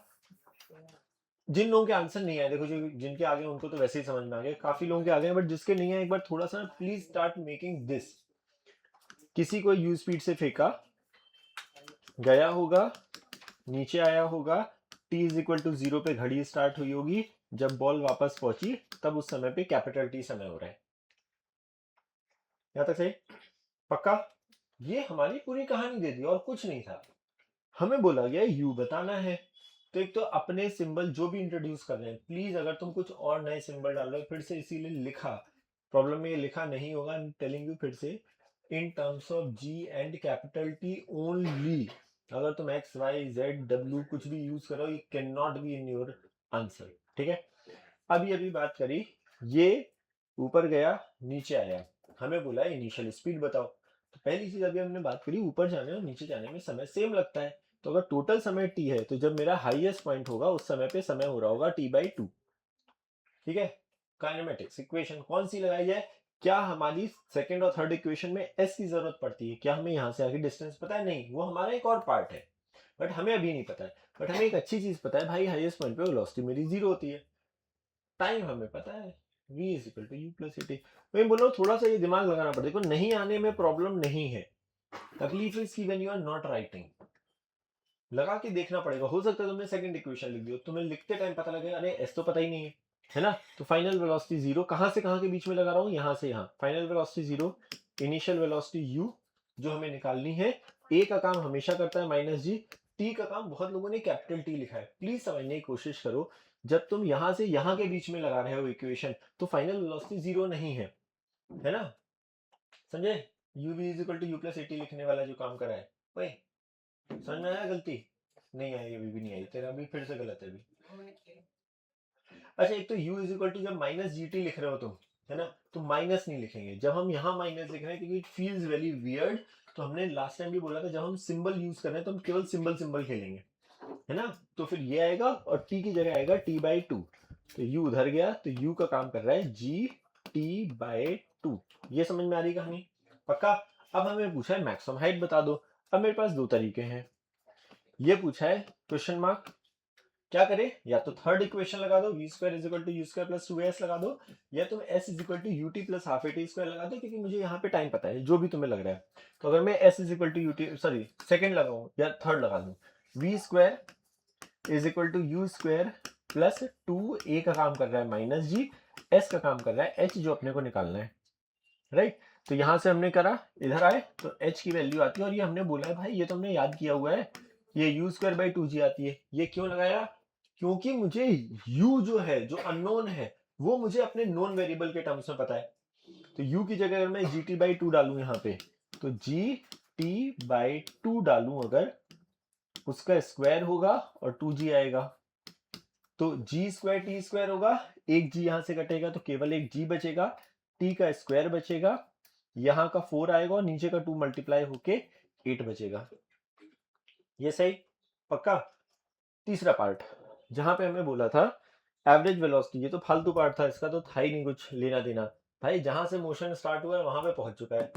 जिन लोगों के आंसर नहीं आए, देखो जो जिनके आगे उनको तो वैसे ही समझ में आ गया, काफी लोगों के आ गए, बट जिसके नहीं है एक बार थोड़ा सा प्लीज स्टार्ट मेकिंग दिस। किसी को यू स्पीड से फेंका, गया होगा, नीचे आया होगा, t इज इक्वल टू 0 पे घड़ी स्टार्ट हुई होगी, जब बॉल वापस पहुंची तब उस समय पे कैपिटल टी समय हो रहा है। यहां तक सही? पक्का? ये हमारी पूरी कहानी दे दी और कुछ नहीं था। हमें बोला गया यू बताना है, तो एक तो अपने सिंबल जो भी इंट्रोड्यूस कर रहे हैं, प्लीज अगर तुम कुछ और नए सिंबल डाल रहे हो फिर से इसीलिए लिखा, प्रॉब्लम में ये लिखा नहीं होगा। आई एम टेलिंग यू फिर से, in terms of G and capital T only. अगर तुम एक्स वाई जेड डब्ल्यू कुछ भी यूज करो, ये can not be in your answer, ठीक है? अभी अभी बात करी, ये ऊपर गया नीचे आया, हमें बोला इनिशियल स्पीड बताओ। तो पहली चीज अभी हमने बात करी, ऊपर जाने और नीचे जाने में समय सेम लगता है, तो अगर टोटल समय t है तो जब मेरा हाईएस्ट पॉइंट होगा उस समय पे समय हो रहा होगा t/2, ठीक है? काइनेमेटिक्स इक्वेशन कौन सी लगाई जाए? क्या हमारी सेकंड और थर्ड इक्वेशन में s की जरूरत पड़ती है? क्या हमें यहां से आगे डिस्टेंस पता है? नहीं, वो हमारा एक और पार्ट है, बट हमें अभी नहीं पता है। बट हमें एक अच्छी चीज पता है भाई, हाईएस्ट पॉइंट पे वेलोसिटी मेरी 0 होती है, टाइम हमें पता है v is equal to U plus T. मैं बोल रहा हूँ थोड़ा सा ये दिमाग लगाना पड़ेगा, देखो नहीं आने में प्रॉब्लम नहीं है, तकलीफ इसकी when you are not writing, लगा के देखना पड़ेगा। हो सकता है तुमने सेकंड इक्वेशन लिख दी हो, तुम्हें लिखते टाइम पता लगेगा अरे एस तो पता ही नहीं है ना? तो फाइनल वेलोसिटी 0 कहां से कहां के बीच में लगा रहा हूं, यहां से यहां, final velocity 0, initial velocity u जो हमें निकालनी है। a का काम हमेशा करता है -g, t का काम बहुत लोगों ने कैपिटल T लिखा है, प्लीज समझने की कोशिश करो। जब तुम यहां से यहां के बीच में लगा रहे हो इक्वेशन, तो फाइनल वेलोसिटी 0 नहीं है ना? समझे? u v is equal to U plus A T लिखने वाला जो काम करा है, वही समझ में आया? गलती नहीं आई, अभी भी नहीं आई, तेरा भी फिर से गलत है अभी। अच्छा एक तो u इज इक्वल टू जब माइनस जी टी लिख रहे हो तुम, है ना, तो माइनस नहीं लिखेंगे जब हम यहाँ माइनस लिख रहे हैं, क्योंकि इट फील्स वेरी वियर्ड। तो हमने लास्ट टाइम भी बोला था जब हम सिंबल यूज कर रहे हैं तो हम केवल सिंबल सिंबल खेलेंगे, है ना? तो फिर ये आएगा और t की जगह आएगा t/2, तो u उधर गया तो u का काम कर रहा है g t/2। ये समझ में आ रही कहानी? पक्का? अब हमें पूछा है मैक्सिमम हाइट बता दो। अब मेरे पास दो तरीके हैं, ये पूछा है क्वेश्चन मार्क, क्या करे? या तो थर्ड इक्वेशन लगा दो, v square is equal to U square plus 2s लगा दो, या तुम s is equal to UT plus half A T square लगा दो, क्योंकि मुझे यहाँ पे टाइम पता है, जो भी तुम्हें लग रहा है। तो अगर मैं s is equal to UT, sorry second लगाऊं या थर्ड लगा दूं, v square is equal to U square plus 2a का काम कर रहा है माइनस जी, s का काम कर रहा है h जो अपने को निकालना है, राइट? तो यहां से हमने करा, इधर आए तो h की वैल्यू आती है, और ये हमने बोला है भाई, ये तो हमने याद किया हुआ है, ये यू स्क्वायर बाई 2g आती है। ये क्यों लगाया? क्योंकि मुझे u जो है, जो अननोन है, वो मुझे अपने नोन वेरिएबल के टर्म्स में पता है। तो u की जगह अगर मैं gt/2 डालूं यहाँ पे, तो gt/2 डालूं अगर, उसका स्क्वायर होगा और 2g आएगा, तो g स्क्वायर t स्क्वायर होगा, एक g यहां से कटेगा तो केवल एक g बचेगा, t का स्क्वायर बचेगा, यहाँ का 4 आएगा और नीचे का 2 मल्टीप्लाई होके 8 बचेगा। ये सही? पक्का? तीसरा पार्ट जहां पे हमें बोला था एवरेज वेलोसिटी, ये तो फालतू पार्ट था, इसका तो था ही नहीं कुछ लेना देना भाई, जहां से मोशन स्टार्ट हुआ है वहां पे पहुंच चुका है।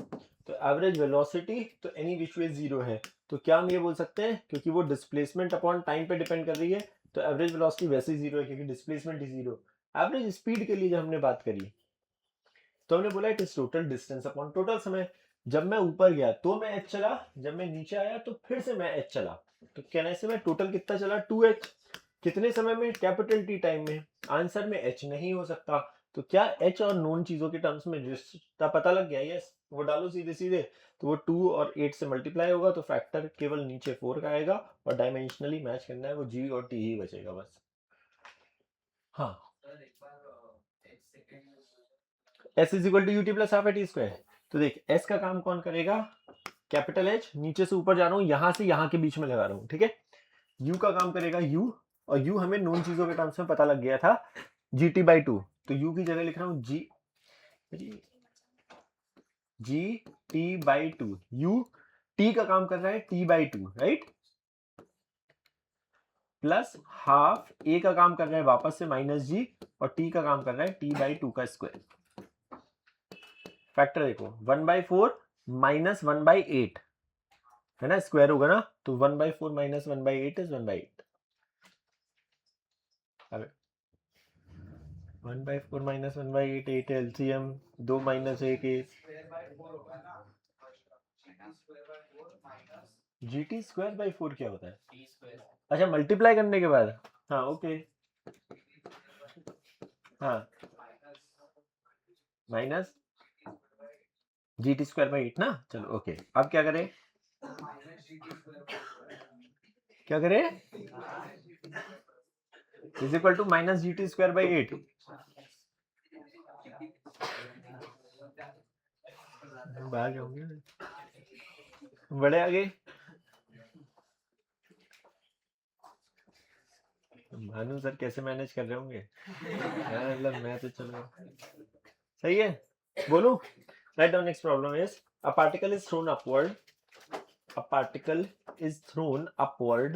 तो एवरेज वेलोसिटी तो एनी विच वे 0 है, तो क्या हम ये बोल सकते हैं, क्योंकि वो डिस्प्लेसमेंट अपॉन टाइम पे डिपेंड कर रही है, तो एवरेज वेलोसिटी वैसे ही 0 है क्योंकि डिस्प्लेसमेंट ही 0। एवरेज स्पीड के लिए जब हमने बात करी, तो हमने बोला it is total distance upon total समय। जब मैं ऊपर गया तो मैं h चला, जब मैं नीचे आया तो फिर से मैं h चला, तो कहने से मैं टोटल कितना चला? 2h। कितने समय में? कैपिटल टी टाइम में। आंसर में h नहीं हो सकता, तो क्या h और नोन चीजों के टर्म्स में रिश्ता पता लग गया? यस, वो डालो सीधे सीधे, तो वो 2 और 8 से मल्टीप्लाई होगा, तो फैक्टर केवल नीचे 4 का आएगा, और डायमेंशनली मैच करना है, वो g और t ही बचेगा बस। हाँ, s is equal to UT plus half A T square. तो देख s का काम कौन करेगा? कैपिटल H, नीचे से ऊपर जा रहा हूं, यहां से यहां के बीच में लगा रहा हूं, ठीक है? u का काम करेगा u, और u हमें नोन चीजों के टर्म्स में पता लग गया था, gt/2, तो u की जगह लिख रहा हूं gt/2, u टी का काम कर रहा है t/2, राइट, प्लस हाफ ए का काम कर रहा है वापस से -g, और टी का काम कर रहा है t/2 का स्क्वायर। फैक्टर देखो 1/4 - 1/8 है ना, स्क्वायर होगा ना, तो 1/4 - 1/8 is 1/8। 1/4 - 1/8 8 LCM 2 - 1 GT square by 4 क्या होता है? अच्छा, मल्टीप्लाई करने के बाद, हाँ ओके, हाँ माइनस जीटी स्क्वायर बाई 8 ना, चलो ओके। अब क्या करें, क्या करें, is equal to minus GT square by 8। बाहर जाऊंगे, बड़े आगे, भानु सर कैसे मैनेज कर रहे होंगे, मतलब मैं तो चलो सही है। बोलूं, write down next problem is a particle is throne upward, a particle is thrown upward,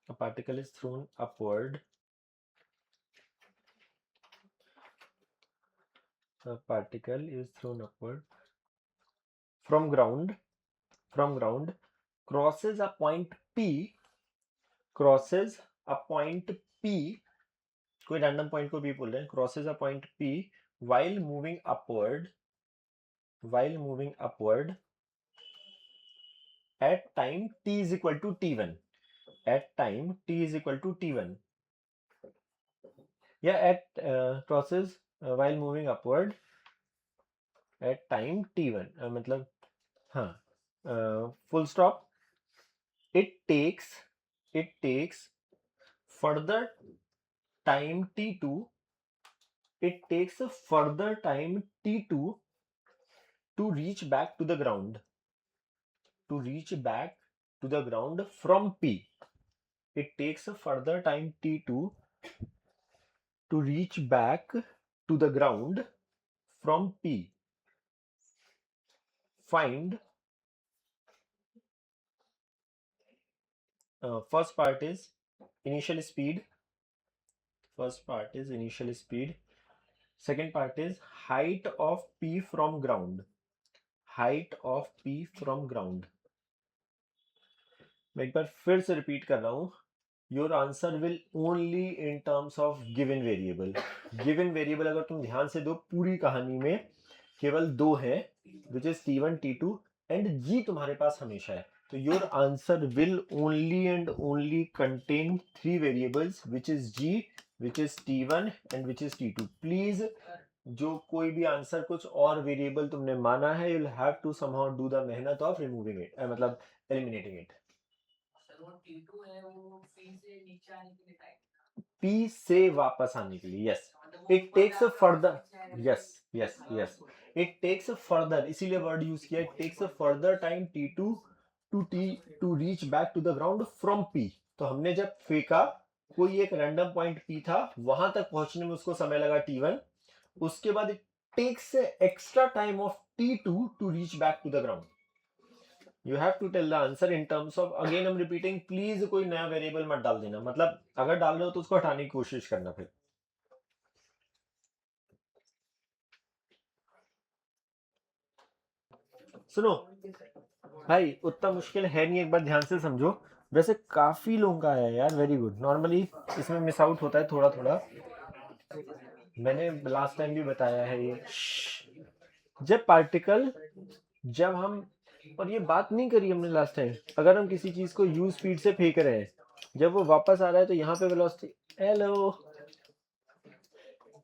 a particle is thrown upward, a particle is thrown upward from ground, crosses a point P, crosses a point P, कोई रैंडम पॉइंट को भी बोल रहे हैं, crosses a point P while moving upward at time t is equal to t1, at time t is equal to t1, yeah, at crosses while moving upward at time t1, मतलब हाँ, full stop, it takes further time t2, it takes a further time t2 to reach back to the ground, from P, it takes a further time t2 to reach back to the ground from P. Find first part is initial speed, second part is height of P from ground, मैं एक बार फिर से रिपीट कर रहा हूं, your answer will only in terms of given variable अगर तुम ध्यान से दो, पूरी कहानी में केवल दो है, which is t1 t2 and g तुम्हारे पास हमेशा है, तो your answer will only and only contain 3 variables, which is g, which is t1 and which is t2। Please जो कोई भी आंसर कुछ और वेरिएबल तुमने माना है, you will have to somehow do the मेहनत ऑफ रिमूविंग इट, मतलब एलिमिनेटिंग इट। T2 है वो P से नीचे आने के लिए टाइम, P से वापस आने के लिए, yes, it takes a further, yes it takes a further, इसीलिए वर्ड यूज किया, it takes a further time t2 to reach back to the ground from P। तो हमने जब फेंका, कोई एक रैंडम पॉइंट P था, वहां तक पहुंचने में उसको समय लगा t1, उसके बाद it takes extra time of t2 to reach back to the ground. You have to tell the answer in terms of, again I'm repeating, please कोई नया वेरिएबल मत डाल देना, मतलब अगर डाल रहे हो तो उसको हटाने की कोशिश करना। फिर सुनो भाई, उतना मुश्किल है नहीं, एक बार ध्यान से समझो, वैसे काफी लोगों का आया यार, वेरी गुड। नॉर्मली इसमें मिस आउट होता है थोड़ा थोड़ा, मैंने लास्ट टाइम भी बताया है ये, जब पार्टिकल, जब हम, और ये बात नहीं करी हमने लास्ट टाइम, अगर हम किसी चीज को u स्पीड से फेंक रहे हैं, जब वो वापस आ रहा है तो यहाँ पे वेलोसिटी, हेलो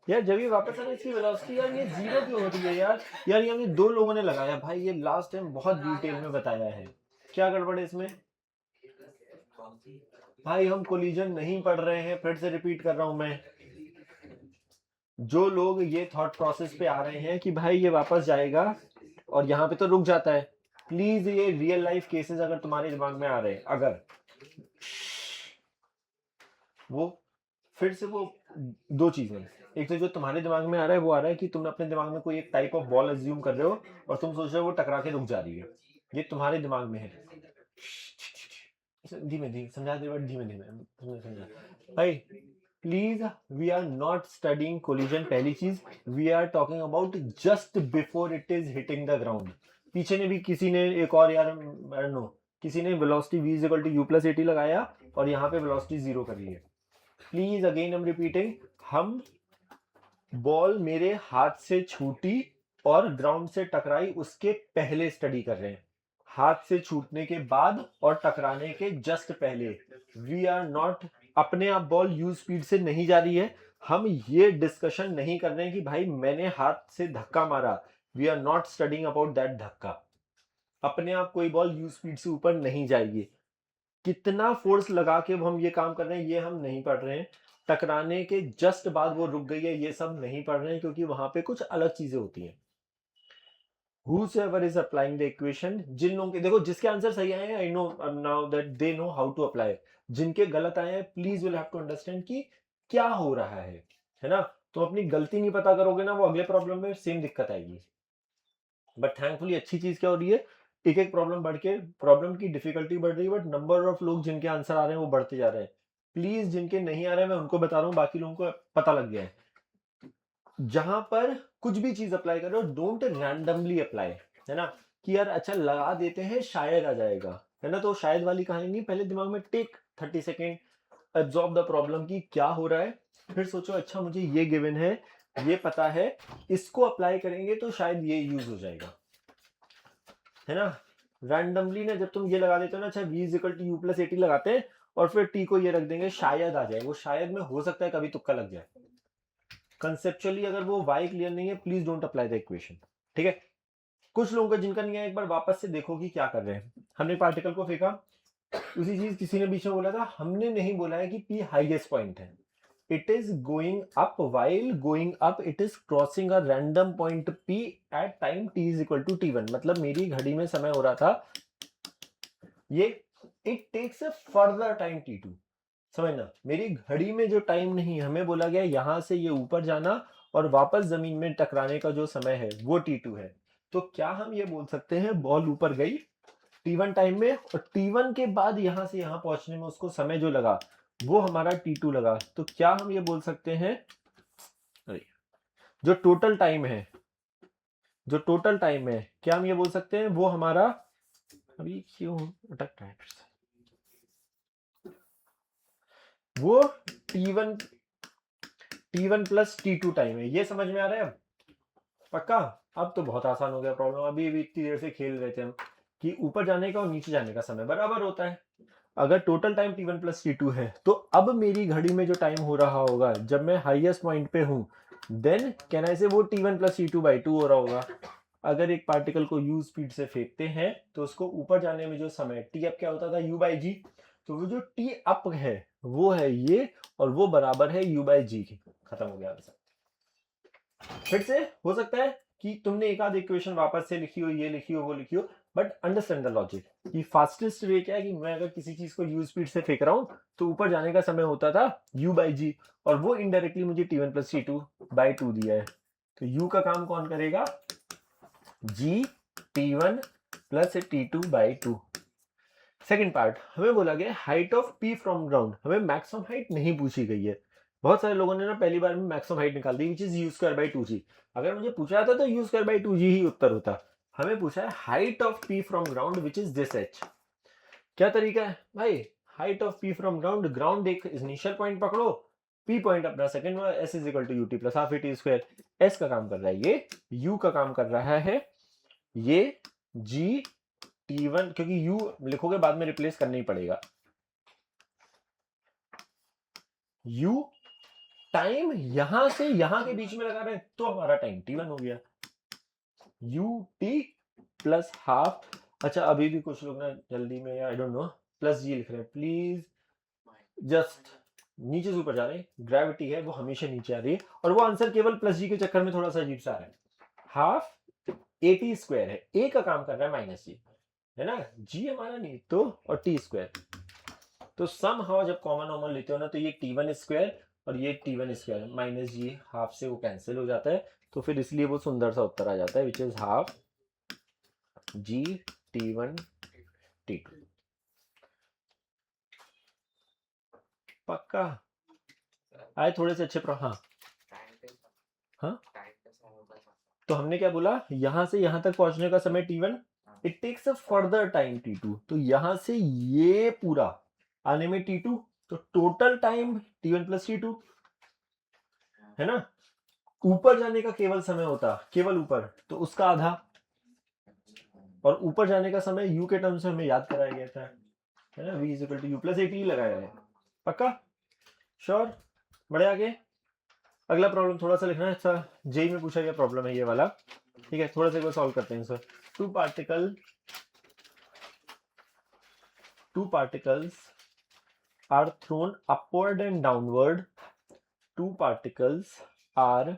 यार, जब ये वापस आ रहा है इसकी वेलोसिटी यार ये 0 क्यों होती है यार ये हमने 2 लोगों ने लगाया भाई, ये लास्ट टाइम बहुत डिटेल में बताया है, क्या गड़बड़ है इसमें भाई? हम कोलिजन नहीं पढ़ रहे हैं, फिर से रिपीट कर रहा हूं मैं, जो लोग ये थॉट प्रोसेस पे आ रहे हैं कि भाई ये वापस जाएगा और यहाँ पे तो रुक जाता है, प्लीज ये रियल लाइफ केसेस अगर तुम्हारे दिमाग में आ रहे हैं, अगर वो फिर से वो दो चीजें, एक तो जो तुम्हारे दिमाग में आ रहा है वो आ रहा है कि तुम अपने दिमाग में कोई एक टाइप ऑफ बॉल अज्यूम कर रहे हो और तुम सोच रहे हो वो टकरा के रुक जा रही है, ये तुम्हारे दिमाग में है। धीमे धीमे समझा दे, बट धीमे धीमे तुमने समझा भाई। Please, we are not studying collision, पहली चीज। We are talking about just before it is hitting the ground. पीछे ने भी किसी ने एक और यार नो, किसी ने velocity v is equal to U plus AT लगाया और यहाँ पे वेलोसिटी जीरो कर ली है। Please again I am repeating, हम बॉल मेरे हाथ से छूटी और ग्राउंड से टकराई उसके पहले स्टडी कर रहे हैं, हाथ से छूटने के बाद और टकराने के जस्ट पहले। वी आर नॉट, अपने आप बॉल यू स्पीड से नहीं जा रही है, हम ये डिस्कशन नहीं कर रहे हैं कि भाई मैंने हाथ से धक्का मारा। We are not studying about that धक्का। अपने आप कोई बॉल यू स्पीड से ऊपर नहीं जाएगी, कितना फोर्स लगा के हम ये काम कर रहे हैं ये हम नहीं पढ़ रहे हैं। टकराने के जस्ट बाद वो रुक गई है ये सब नहीं पढ़ रहे हैं, क्योंकि वहां पे कुछ अलग चीजें होती हैं। Whosoever is applying the equation, जिन लोगों के देखो जिसके आंसर सही आए हैं, I know now that they know how to apply. जिनके गलत आए हैं please will have to understand कि क्या हो रहा है ना। तो अपनी गलती नहीं पता करोगे ना, वो अगले प्रॉब्लम में सेम दिक्कत आएगी। बट थैंकफुली अच्छी चीज क्या हो रही है, एक एक प्रॉब्लम बढ़ के प्रॉब्लम की डिफिकल्टी बढ़ रही है, बट नंबर ऑफ लोग जिनके आंसर आ रहे हैं वो बढ़ते जा रहे हैं। प्लीज जिनके नहीं आ रहे हैं मैं उनको बता रहा हूँ, बाकी लोगों को पता लग गया है। जहां पर कुछ भी चीज अप्लाई करो, डोंट रैंडमली अप्लाई, है ना, कि यार अच्छा लगा देते हैं शायद आ जाएगा, है ना। तो शायद वाली कहानी नहीं, पहले दिमाग में take 30 second, absorb the problem की क्या हो रहा है, फिर सोचो अच्छा मुझे ये गिवन है, ये पता है, इसको अप्लाई करेंगे तो शायद ये यूज हो जाएगा, है ना। रैंडमली ना जब तुम ये लगा देते हो ना, अच्छा v is equal to U plus AT लगाते हैं और फिर t को ये रख देंगे शायद आ जाए, वो शायद में हो सकता है कभी तुक्का लग जाए। कंसेप्चुअली अगर वो y क्लियर नहीं है please don't apply the equation, ठीक है। कुछ लोगों का जिनका नहीं है एक बार वापस से देखो कि क्या कर रहे हैं। हमने पार्टिकल को फेंका, उसी चीज किसी ने बीच में बोला था, हमने नहीं बोला है कि p हाईएस्ट पॉइंट है। It is going up, while going up it is crossing a random point p at time t is equal to t1। मतलब मेरी घड़ी में समय हो रहा था ये, it takes a further time t2, समझना। मेरी घड़ी में जो टाइम नहीं, हमें बोला गया यहां से ये ऊपर जाना और वापस जमीन में टकराने का जो समय है वो t2 है। तो क्या हम ये बोल सकते हैं बॉल ऊपर गई t1 टाइम में और t1 के बाद यहां से यहां पहुंचने में उसको समय जो लगा वो हमारा t2 लगा, तो क्या हम ये बोल सकते हैं जो टोटल टाइम है, जो टोटल टाइम है क्या हम ये बोल सकते हैं वो हमारा, अभी क्यों अटक रहा है फिर से, वो t1 प्लस t2 टाइम है। ये समझ में आ रहा है अब पक्का? अब तो बहुत आसान हो गया प्रॉब्लम। अभी भी इतनी देर से खेल रहे थे हम कि ऊपर जाने का और नीचे जाने का समय बराबर होता है। अगर total time t1 plus t2 है तो अब मेरी घड़ी में जो टाइम हो रहा होगा जब मैं हाईएस्ट पॉइंट पे हूं, देन कैन आई से वो t1 प्लस t2 बाई 2 हो रहा होगा। अगर एक पार्टिकल को u स्पीड से फेंकते हैं तो उसको ऊपर जाने में जो समय t अप क्या होता था u बाई जी, तो वो जो t अप है वो है ये और वो बराबर है u बाई जी के। खत्म हो गया। फिर से हो सकता है कि तुमने एक आध इक्वेशन वापस से लिखी हो, ये लिखी हो, वो लिखी हो, बट अंडरस्टैंड द लॉजिक कि फास्टेस्ट वे क्या है कि मैं अगर किसी चीज को u स्पीड से फेंक रहा हूं तो ऊपर जाने का समय होता था u बाई जी और वो इनडायरेक्टली मुझे t1 प्लस t2 बाई 2 दिया है। तो u का काम कौन करेगा, g t1 plus t2 by 2। Second part, हमें बोला गया height of p from ground, हमें मैक्सिमम हाइट नहीं पूछी गई है। बहुत सारे लोगों ने ना पहली बार में मैक्सिमम हाइट निकाल दी which is u square by 2g। अगर मुझे पूछा जाता तो यू स्क्वायर बाई 2g ही उत्तर होता। हमें पूछा है height of p from ground which is this h। क्या तरीका है भाई, height of p from ground, ground एक इनिशियल पॉइंट पकड़ो, p पॉइंट अपना second, s is equal to ut plus half at square. s का काम कर रहा है ये, u का काम कर रहा है ये g t1, क्योंकि u लिखोगे बाद में रिप्लेस करना ही पड़ेगा। u टाइम यहां से यहां के बीच में लगा रहे हैं तो हमारा टाइम t1 हो गया, ut प्लस हाफ। अच्छा अभी भी कुछ लोग ना जल्दी में या आई डोंट नो प्लस जी लिख रहे हैं, प्लीज जस्ट नीचे से ऊपर जा रहे हैं, ग्रेविटी है वो हमेशा नीचे आ रही है और वो आंसर केवल प्लस जी के चक्कर में थोड़ा सा अजीब सा आ रहा है। हाफ at स्क्वायर है, a का काम कर रहा है माइनस जी, है ना, g हमारा नहीं तो और t स्क्वायर। तो सम हाउ जब कॉमन नॉर्मल लेते हो ना तो ये t1 स्क्वायर और ये T1 स्क्वायर माइनस जी हाफ से वो कैंसिल हो जाता है, तो फिर इसलिए वो सुंदर सा उत्तर आ जाता है which is half G T1 T2। पक्का आए थोड़े से अच्छे हाँ हाँ, तो हमने क्या बोला, यहां से यहां तक पहुंचने का समय T1, it takes a further time T2, तो यहां से ये पूरा आने में T2, तो total time T1 plus T2 है ना। ऊपर जाने का केवल समय होता, केवल ऊपर, तो उसका आधा, और ऊपर जाने का समय u के टर्म्स में हमें याद कराया गया था, है ना, v is equal to U plus AT लगाया है। पक्का श्योर, बढ़े आगे। अगला प्रॉब्लम थोड़ा सा लिखना है, अच्छा जेई में पूछा गया प्रॉब्लम है ये वाला, ठीक है, थोड़ा सा एक बार सॉल्व करते हैं sir. Two particles are thrown upward and downward. Two particles are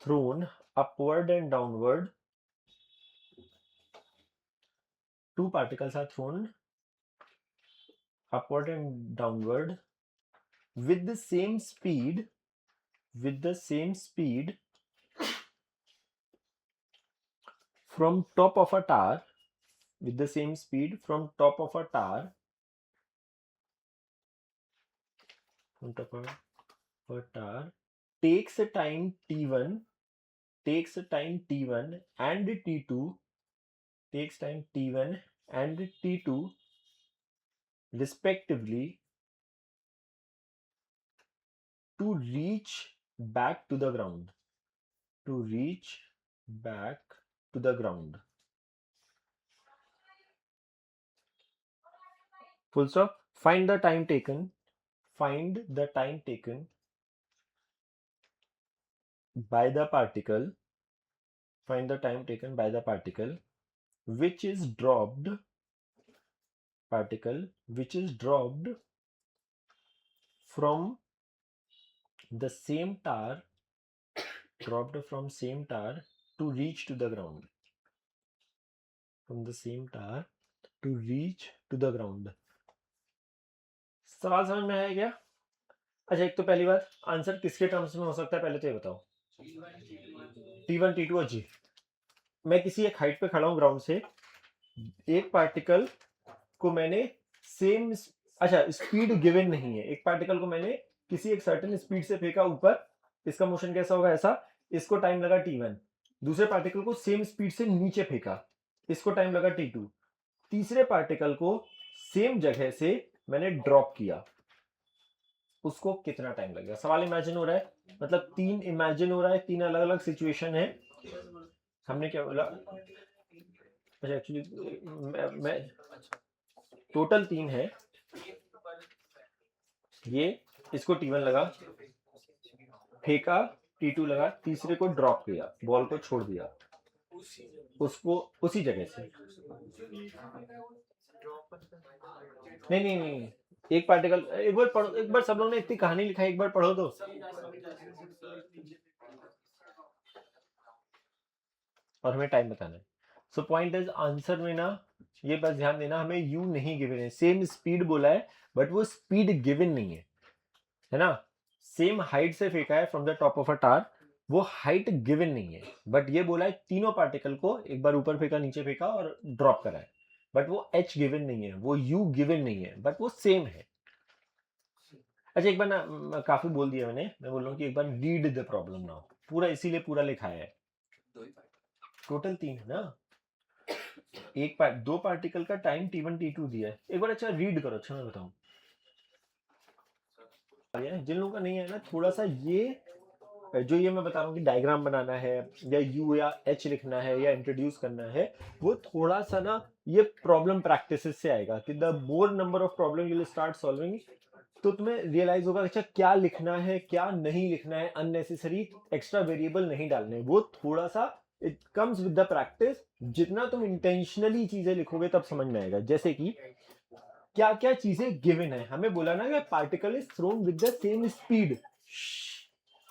thrown upward and downward. Two particles are thrown upward and downward with the same speed, from top of a tower, with the same speed from top of a tower, from top of a tower, takes a time T1 and T2, takes time T1 and T2 respectively to reach back to the ground, full stop. Find the time taken by the particle, which is dropped from the same tower, to reach to the ground, सवाल समझ में आया क्या? अच्छा, एक तो पहली बात, आंसर किसके टर्म्स में हो सकता है पहले तो ये बताओ। T1 T2 और G। मैं किसी एक हाइट पे खड़ा हूं ग्राउंड से, एक पार्टिकल को मैंने सेम, अच्छा स्पीड गिवन नहीं है, एक पार्टिकल को मैंने किसी एक सर्टेन स्पीड से फेंका ऊपर, इसका मोशन कैसा होगा, ऐसा, इसको टाइम लगा T1। दूसरे पार्टिकल को सेम स्पीड से नीचे फेंका, इसको टाइम लगा T2। तीसरे पार्टिकल को सेम जगह से मैंने ड्रॉप किया, उसको कितना टाइम लगेगा। सवाल इमेजिन हो रहा है, मतलब तीन इमेजिन हो रहा है, तीन अलग अलग सिचुएशन है। हमने क्या बोला, अच्छा एक्चुअली मैं टोटल तीन है, ये इसको T1 लगा, फेंका, T2 लगा, तीसरे को ड्रॉप किया, बॉल को छोड़ दिया, उसको उसी जगह से, नहीं, एक पार्टिकल, एक बार पढ़ो, एक बार सब लोग ने इतनी कहानी लिखा है, एक बार पढ़ो तो। और हमें टाइम बताना है। सो पॉइंट इज, आंसर में ना ये बस ध्यान देना, हमें यू नहीं गिवन है, सेम स्पीड बोला है बट वो स्पीड गिवन नहीं है ना। सेम हाइट से फेंका है from the top of a tower, वो हाइट गिवन नहीं है, बट ये बोला है तीनों पार्टिकल को एक बार ऊपर फेंका, नीचे फेंका और ड्रॉप करा है, बट वो एच गिवन नहीं है, वो यू गिवन नहीं है, बट वो सेम है। अच्छा एक बार ना, काफी बोल दिया मैंने, मैं बोल रहा हूँ कि एक बार रीड द प्रॉब्लम नाउ, पूरा इसीलिए पूरा लिखा है, टोटल तीन है ना, दो पार्टिकल का टाइम T1 T2 दिया है, एक बार अच्छा रीड करो, अच्छा मैं बताऊं, जिन लोगों का नहीं है ना, थोड़ा सा ये जो ये मैं बता रहा हूँ कि डायग्राम बनाना है या यू या एच लिखना है या इंट्रोड्यूस करना है, वो थोड़ा सा ना ये प्रॉब्लम प्रैक्टिसेस से आएगा, कि the more number of problem you will start solving, तो तुम्हें रियलाइज होगा अच्छा क्या लिखना है क्या नहीं लिखना है, अननेसेसरी एक्स्ट्रा वेरिएबल नहीं डालने, वो थोड़ा सा it comes with the practice. जितना तुम इंटेंशनली चीजें लिखोगे तब समझ में आएगा, जैसे कि क्या क्या चीजें गिवन है, हमें बोला ना कि particle is throne with the same speed,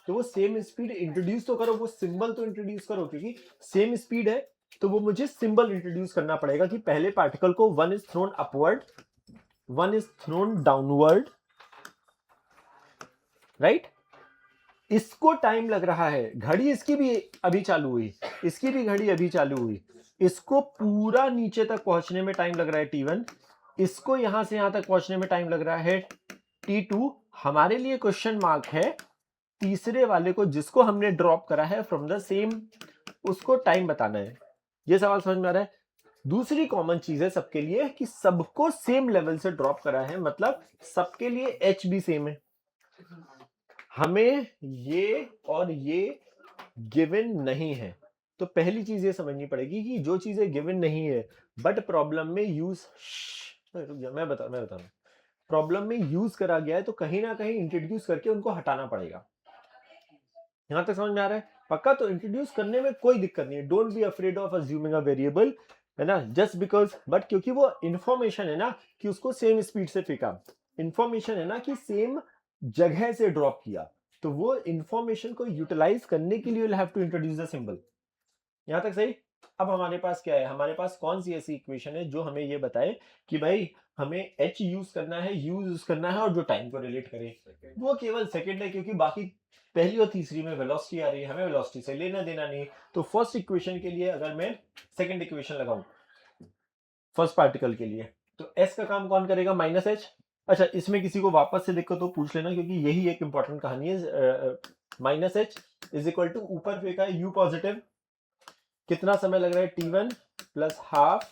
तो वो सेम स्पीड इंट्रोड्यूस तो करो, वो सिंबल तो इंट्रोड्यूस करो, क्योंकि सेम स्पीड है तो वो मुझे सिंबल इंट्रोड्यूस करना पड़ेगा कि पहले पार्टिकल को one is throne upward, one is throne downward, right. इसको टाइम लग रहा है, घड़ी इसकी भी अभी चालू हुई, इसकी भी घड़ी अभी चालू हुई, इसको पूरा नीचे तक पहुंचने में टाइम लग रहा है T1, इसको यहां से यहां तक पहुंचने में टाइम लग रहा है T2। हमारे लिए क्वेश्चन मार्क है तीसरे वाले को, जिसको हमने ड्रॉप करा है फ्रॉम द सेम, उसको टाइम बताना है। ये सवाल समझ में आ रहा है? दूसरी कॉमन चीज है सबके लिए कि सबको सेम लेवल से ड्रॉप करा है, मतलब सबके लिए एच भी सेम है। हमें ये और ये गिवन नहीं है, तो पहली चीज ये समझनी पड़ेगी कि जो चीजें गिवन नहीं है बट प्रॉब्लम में यूज, मैं बता रहा हूं, प्रॉब्लम में यूज करा गया है, तो कहीं ना कहीं इंट्रोड्यूस करके उनको हटाना पड़ेगा। यहां तक समझ में आ रहा है? पक्का? तो इंट्रोड्यूस करने में कोई दिक्कत नहीं है, don't be afraid of assuming a variable, है ना, जस्ट बिकॉज, बट क्योंकि वो इंफॉर्मेशन है ना कि उसको सेम स्पीड से फेंका, इंफॉर्मेशन है ना कि सेम जगह से ड्रॉप किया, तो वो इंफॉर्मेशन को यूटिलाइज करने के लिए you have to introduce the symbol. यहां तक सही? अब हमारे पास क्या है, हमारे पास कौन सी ऐसी इक्वेशन है जो हमें ये बताए कि भाई हमें h यूज करना है, u यूज करना है और जो टाइम को रिलेट करे, वो केवल सेकंड है, क्योंकि बाकी पहली और तीसरी में वेलोसिटी आ रही है, हमें वेलोसिटी से लेना देना नहीं। तो फर्स्ट इक्वेशन के लिए अगर मैं सेकंड इक्वेशन लगाऊं फर्स्ट पार्टिकल के लिए, तो s का काम कौन करेगा? Minus H. अच्छा, इसमें किसी को वापस से दिक्कत तो पूछ लेना, क्योंकि यही एक इंपॉर्टेंट कहानी है। Minus H is equal to, ऊपर फेंका है u पॉजिटिव, कितना समय लग रहा है? T1 प्लस हाफ,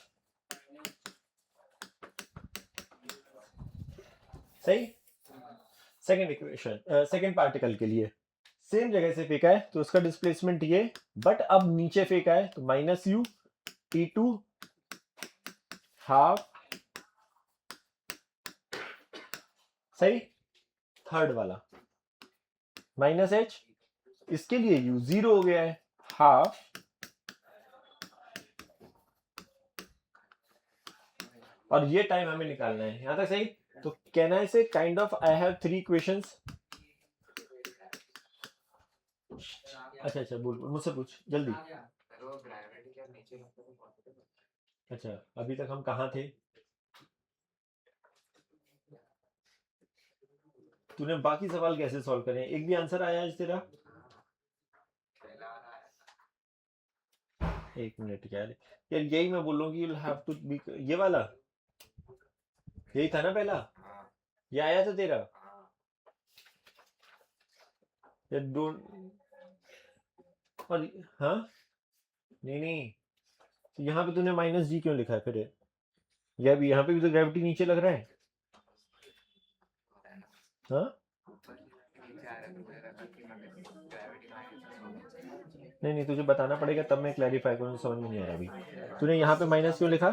सही। सेकेंड इक्वेशन, सेकेंड पार्टिकल के लिए सेम जगह से फेंका है तो उसका डिस्प्लेसमेंट ये, बट अब नीचे फेंका है तो माइनस यू, T2 हाफ, सही। थर्ड वाला माइनस एच, इसके लिए यू जीरो हो गया है, हाफ, और ये टाइम हमें निकालना है। यहां तक सही? तो कहना है से kind of I have 3 equations. अच्छा बोल, मुझसे पूछ जल्दी। अच्छा, अभी तक हम कहाँ थे? तूने बाकी सवाल कैसे सॉल्व करे? एक भी आंसर आया आज तेरा? एक मिनट यार, यही मैं बोल रहा हूँ कि you'll have to be, ये वाला यही था ना पहला? ये आया था तेरा? ये डोंट, और हाँ, नहीं, तो यहाँ पे तूने माइनस जी क्यों लिखा है फिर? यह भी यहाँ पे भी तो ग्रेविटी नीचे लग रहा है। हाँ, नहीं, तुझे बताना पड़ेगा तब मैं क्लैरिफाई करूँ, समझ में नहीं आ रहा अभी। तूने यहाँ पे माइनस क्यों लिखा?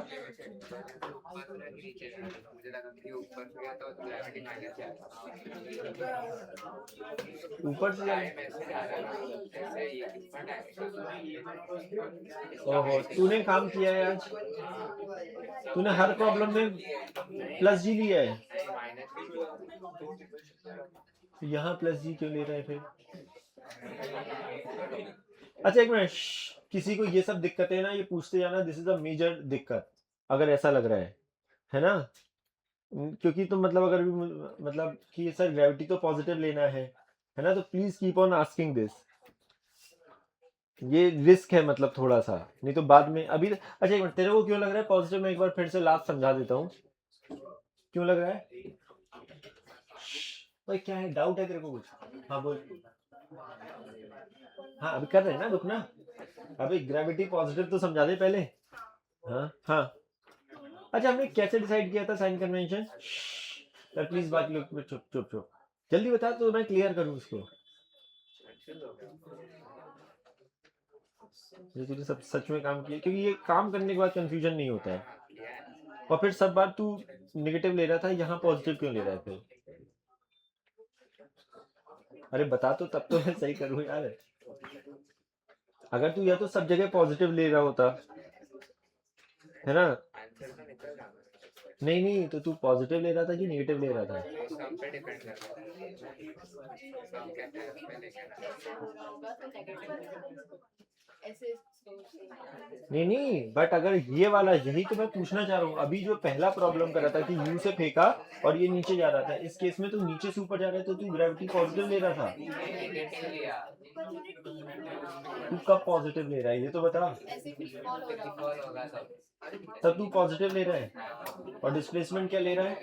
ऊपर से ओहो, तूने काम किया है आज, तूने हर प्रॉब्लम में प्लस जी लिया है, तो यहाँ प्लस जी क्यों ले रहा है फिर? अच्छा एक मिनट, किसी को ये सब दिक्कतें ना ये पूछते जाना, दिस इज अ मेजर दिक्कत अगर ऐसा लग रहा है ना? क्योंकि तुम मतलब अगर भी मतलब कि सर ग्रेविटी तो पॉजिटिव लेना है ना, तो please keep on asking this. ये रिस्क है मतलब थोड़ा सा, नहीं तो बाद में अभी। अच्छा एक मिनट, तेरे को क्यों लग रहा है पॉजिटिव? मैं एक बार फिर से लास्ट समझा देता हूँ क्यों लग रहा है। भाई क्या है, डाउट है तेरे को कुछ? हाँ बोल। हाँ अभी कर रहे हैं ना, रुकना, अभी ग्रेविटी पॉजिटिव तो समझा दे पहले। हाँ, अच्छा हमने कैसे डिसाइड किया था साइन कन्वेंशन? प्लीज बाकी लोग चुप चुप चुप, जल्दी बता तो मैं क्लियर करूँ उसको। ये तुझे सब सच में काम किया, क्योंकि ये काम करने के बाद कंफ्यूजन नहीं होता है, और फिर सब बार तू नेगेटिव ले रहा था, यहाँ पॉजिटिव क्यों ले रहा है फिर? अरे बता तो तब तो मैं सही करूँ यार। अगर तू या तो सब जगह पॉजिटिव ले रहा होता, है ना? नहीं, तो तू पॉजिटिव ले रहा था कि नेगेटिव ले रहा था? ऐसे नहीं नहीं, बट अगर ये वाला, यही तो मैं पूछना चाह रहा हूँ, अभी जो पहला प्रॉब्लम कर रहा था कि यू से फेंका और ये नीचे जा रहा था, इस केस में तो नीचे से ऊपर जा रहा है, तो तू ग्रेविटी पॉजिटिव ले रहा था। तू कब पॉजिटिव ले रहा है ये तो बता। तब तू पॉजिटिव ले रहा है और डिस्प्लेसमेंट क्या ले रहा है?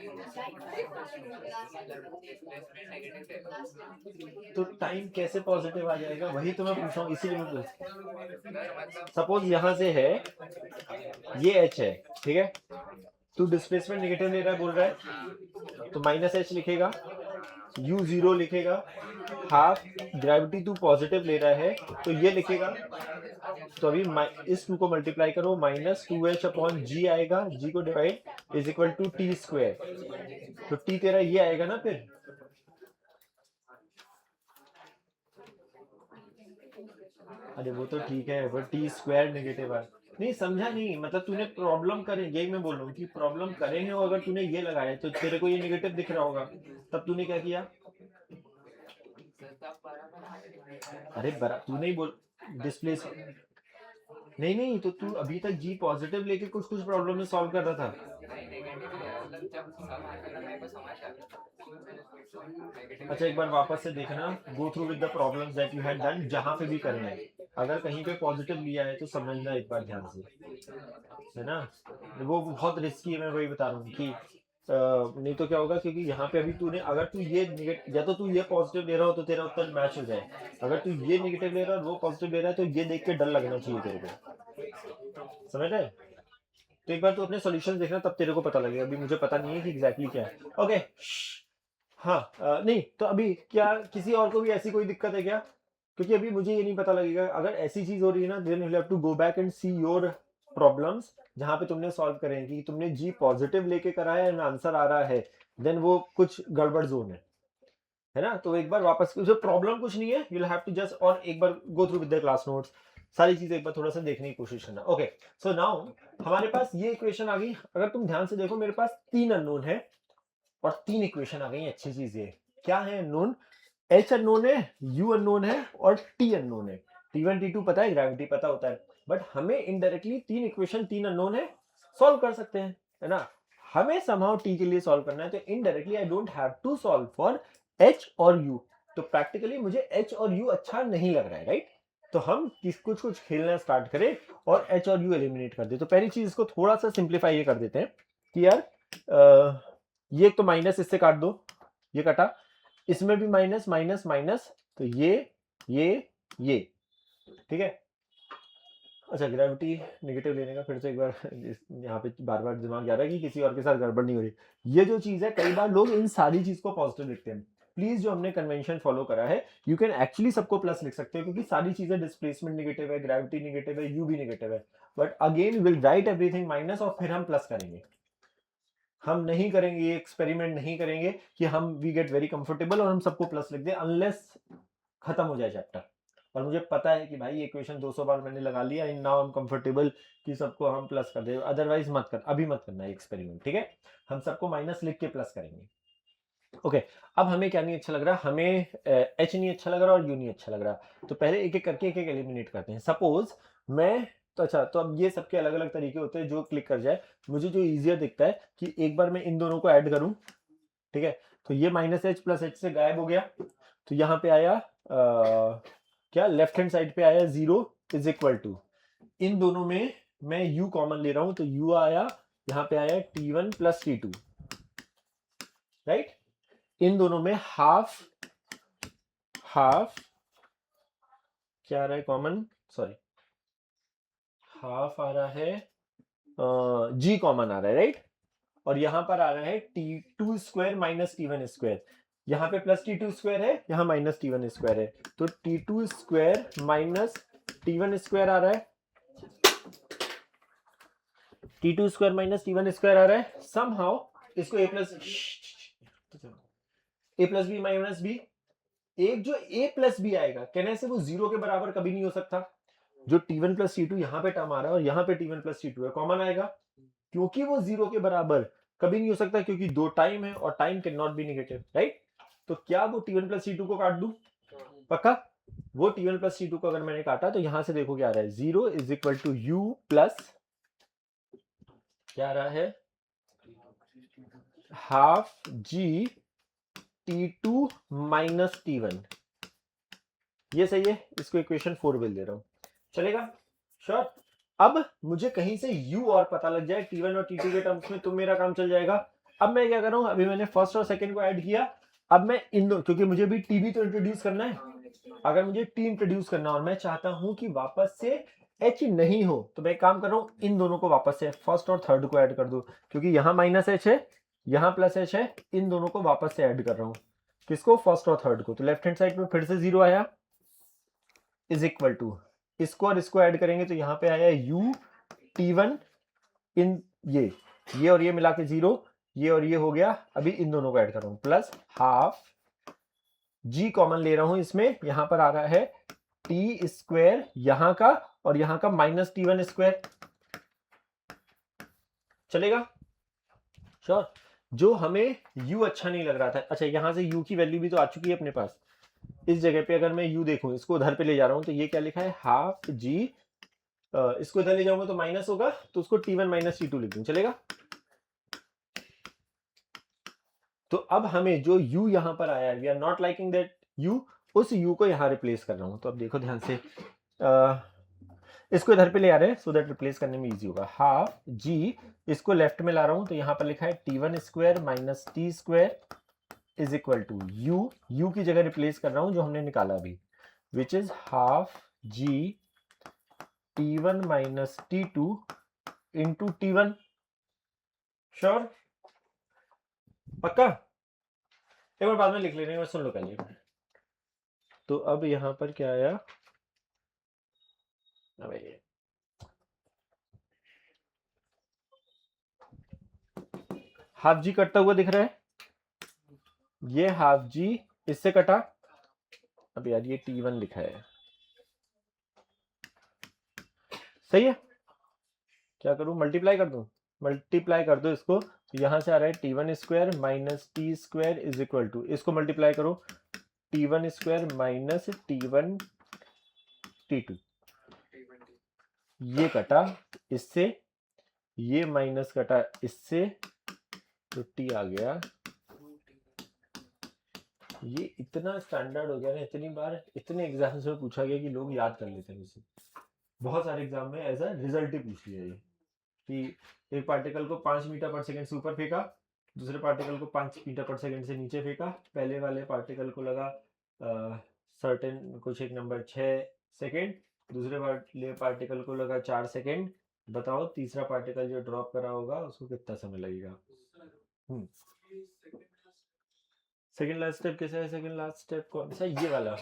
तो टाइम कैसे पॉजिटिव आ जाएगा, वही तो मैं पूछ रहा हूँ, इसीलिए मैं पूछ, सपोज यहाँ से है ये एच है, ठीक है, तू डिस्प्लेसमेंट नेगेटिव ले रहा है बोल रहा है, तो माइनस एच लिखेगा, यू जीरो लिखेगा, हाफ ग्रेविटी तू पॉजिटिव ले रहा है तो ये लिखेगा, तो अभी इस टू को मल्टीप्लाई करो, minus two H upon G आएगा, जी को divide is equal to T square, तो टी तेरा ये आएगा ना फिर। अरे वो तो ठीक है, बट टी स्क्वायर नेगेटिव है। नहीं समझा नहीं, मतलब तूने प्रॉब्लम करे, यही मैं बोल रहा हूँ कि प्रॉब्लम करे हैं, और अगर तूने ये लगाया तो तेरे को ये नेगेटिव दिख रहा होगा, तब तूने क्या किया? अरे बरा तूने ही बोल डिस्प्लेस, नहीं नहीं, तो तू अभी तक जी पॉजिटिव लेके कुछ कुछ प्रॉब्लम में सॉल्व कर रहा था। अच्छा एक बार वापस से देखना, गो through with the problems that you had done, जहां पे भी करना है, अगर कहीं पे पॉजिटिव लिया है तो समझना एक बार ध्यान से, है ना, वो बहुत रिस्की है, मैं वही बता रहा हूँ कि नहीं तो क्या होगा, क्योंकि यहाँ पे अभी तूने, अगर तू ये या तो तू ये पॉजिटिव ले रहा हो तो तेरा उत्तर मैच हो जाए, अगर तू ये नेगेटिव ले रहा है और वो पॉजिटिव ले रहा है तो ये देख के डर लगना चाहिए तेरे को, समझ रहे? तो एक बार तू अपने सॉल्यूशन देखना, तब तेरे को पता लगेगा, अभी मुझे पता नहीं है कि एग्जैक्टली क्या है। ओके हाँ, नहीं तो अभी क्या किसी और को भी ऐसी कोई दिक्कत है क्या? क्योंकि अभी मुझे ये नहीं पता लगेगा, अगर ऐसी चीज हो रही है ना, then you have to go back and see your problems जहां पे तुमने सॉल्व करे हैं, कि तुमने जी पॉजिटिव लेके करा है एंड आंसर आ रहा है, देन वो कुछ गड़बड़ जोन है ना, तो एक बार वापस, जो प्रॉब्लम कुछ नहीं है, यू हैव टू जस्ट, और एक बार go through with the class notes, सारी चीजें एक बार थोड़ा सा देखने की कोशिश करना। ओके सो नाउ हमारे पास ये इक्वेशन आ गई, अगर तुम ध्यान से देखो मेरे पास तीन अननोन है और तीन इक्वेशन आ गई। अच्छी चीज ये क्या है, अननोन एच अननोन है, यू अननोन है और टी अननोन है। टी1 टी2 पता है, ग्रेविटी पता होता है, बट हमें इनडायरेक्टली तीन इक्वेशन तीन अननोन है सॉल्व कर सकते हैं, है ना। हमें समहाउ टी के लिए सॉल्व करना है, तो indirectly I don't have to solve for H और यू, तो प्रैक्टिकली मुझे एच और यू अच्छा नहीं लग रहा है, राइट। तो हम कुछ कुछ खेलना स्टार्ट करें और एच और यू एलिमिनेट कर दे। तो पहली चीज इसको थोड़ा सा सिंप्लीफाई ये कर देते हैं कि यार ये तो माइनस इससे काट दो, ये कटा, इसमें भी माइनस माइनस माइनस, तो ये ठीक है। अच्छा ग्रेविटी नेगेटिव लेने का फिर से एक बार यहाँ पे बार बार दिमाग जा रहा है कि किसी और के साथ गड़बड़ नहीं हो रही। ये जो चीज है, कई बार लोग इन सारी चीज को पॉजिटिव लिखते हैं, प्लीज जो हमने कन्वेंशन फॉलो करा है, यू कैन एक्चुअली सबको प्लस लिख सकते हो, क्योंकि सारी चीजें, डिस्प्लेसमेंट नेगेटिव है, ग्रेविटी नेगेटिव है, यू भी नेगेटिव है, but again will write everything minus और फिर हम प्लस करेंगे। हम नहीं करेंगे, ये एक्सपेरिमेंट नहीं करेंगे कि हम वी गेट वेरी कंफर्टेबल और हम सबको प्लस लिख दें, अनलेस खत्म हो जाए चैप्टर। और मुझे पता है कि भाई ये इक्वेशन 200 बार मैंने लगा लिया, in now I am comfortable कि सबको हम प्लस कर दे, अदरवाइज मत कर, अभी मत करना है एक्सपेरिमेंट, ठीक है। हम सबको माइनस लिख के प्लस करेंगे। ओके अब हमें क्या नहीं अच्छा लग रहा, हमें एच नहीं अच्छा लग रहा और यू नहीं अच्छा लग रहा, तो पहले एक एक करके एक एक एलिमिनेट करते हैं। सपोज मैं, तो अच्छा, तो अब ये सबके अलग अलग तरीके होते हैं, जो क्लिक कर जाए, मुझे जो इजियर दिखता है कि एक बार मैं इन दोनों को ऐड करूं, ठीक है, तो ये माइनस एच प्लस एच से गायब हो गया, तो यहाँ पे आया क्या, लेफ्ट हैंड साइड पे आया 0 इज इक्वल टू, इन दोनों में मैं u कॉमन ले रहा हूं, तो u आया, यहाँ पे आया t1 प्लस t2, राइट। इन दोनों में हाफ क्या आ रहा है कॉमन, सॉरी, हाफ आ रहा है, g कॉमन आ रहा है, राइट। और यहां पर आ रहा है t2 square minus t1 square, यहाँ पे प्लस t2 स्क्वायर है, यहाँ माइनस t1 स्क्वायर है, तो t2 square minus t1 square आ रहा है, t2 square minus t1 square आ रहा है। समहाउ इसको a plus B minus B, एक जो a प्लस बी आएगा, कहने से वो 0 के बराबर कभी नहीं हो सकता। जो t1 प्लस t2 यहाँ पे टर्म आ रहा है और यहाँ पे t1 प्लस t2 है, कॉमन आएगा, क्योंकि वो 0 के बराबर कभी नहीं हो सकता, क्योंकि दो टाइम है और time can not be negative, right. तो क्या वो t1 प्लस t2 को काट दूं, पक्का? वो T1 प्लस T2 को अगर मैंने काटा तो यहां से देखो क्या आ रहा है, 0 is equal to U plus क्या आ रहा है, half G T2 minus T1। ये सही है, इसको इक्वेशन 4 बोल दे रहा हूं, चलेगा? श्योर। अब मुझे कहीं से U और पता लग जाए T1 और T2 के टर्म्स में, तो मेरा काम चल जाएगा। अब मैं क्या कर रहा हूं, अभी मैंने फर्स्ट और सेकंड को ऐड किया, अब मैं इन दो, क्योंकि मुझे भी T भी तो इंट्रोड्यूस करना है, अगर मुझे T इंट्रोड्यूस करना और मैं चाहता हूं कि वापस से H नहीं हो, तो मैं एक काम कर रहा हूं, इन दोनों को वापस से फर्स्ट और थर्ड को ऐड कर दो, क्योंकि यहाँ माइनस H है, यहाँ प्लस H है, इन दोनों को वापस से ऐड कर रहा हूं। किसको? फर्स्ट और थर्ड को। तो लेफ्ट हैंड साइड में फिर से 0 आया, इज इक्वल टू, इसको और इसको ऐड करेंगे तो यहाँ पे आया U T1 इन ये और ये मिला के 0, ये और ये हो गया। अभी इन दोनों को ऐड कर रहा हूं, प्लस हाफ G कॉमन ले रहा हूं इसमें, यहां पर आ रहा है T स्क्वायर यहां का और यहां का माइनस T1 स्क्वायर, चलेगा? श्योर। जो हमें U अच्छा नहीं लग रहा था, अच्छा यहां से U की वैल्यू भी तो आ चुकी है अपने पास, इस जगह पे अगर मैं U देखूं, इसको उधर पे ले जा रहा हूं, तो ये क्या लिखा है, हाफ G, इसको इधर ले जाऊंगा तो माइनस होगा, तो उसको T1 माइनस T2 लिख दूं, चलेगा? तो अब हमें जो U यहां पर आया है, we are not liking that U, उस U को यहां रिप्लेस कर रहा हूं। तो अब देखो ध्यान से, इसको इधर पे ले आ रहे हैं सो दैट रिप्लेस करने में इजी होगा। हाफ G, इसको लेफ्ट में ला रहा हूं, तो यहां पर लिखा है T1 square minus T square is equal to U की जगह रिप्लेस कर रहा हूं जो हमने निकाला अभी, which is half G T1 minus T2 into T1। Sure? पक्का? एक बार बाद में लिख लेने, सुन लो पहले। तो अब यहां पर क्या आया, हाफ G कटता हुआ दिख रहा है, ये हाफ G इससे कटा, अब यार ये T1 लिखा है, सही है? क्या करूं, मल्टीप्लाई कर दूं? मल्टीप्लाई कर दो इसको, तो यहां से आ रहा है T1 square minus T square is equal to, इसको मल्टीप्लाई करो, T1 square minus T1 T2, ये कटा इससे, ये माइनस कटा इससे, तो T आ गया। ये इतना स्टैंडर्ड हो गया ना, इतनी बार इतने एग्जाम्स में पूछा गया कि लोग याद कर लेते हैं इसे। बहुत सारे एग्जाम में एज अ रिजल्ट ही पूछ लिया ये, कि एक पार्टिकल को 5 मीटर पर सेकंड से ऊपर फेंका, दूसरे पार्टिकल को 5 मीटर पर सेकंड से नीचे फेंका, पहले वाले पार्टिकल को लगा सर्टेन कुछ एक नंबर 6 सेकंड, दूसरे वाले पार्टिकल को लगा 4 सेकंड, बताओ तीसरा पार्टिकल जो ड्रॉप करा होगा उसको कितना समय लगेगा? सेकंड लास्ट स्टेप कैसे है? सेकंड लास्ट स्टेप कौन सा? ये वाला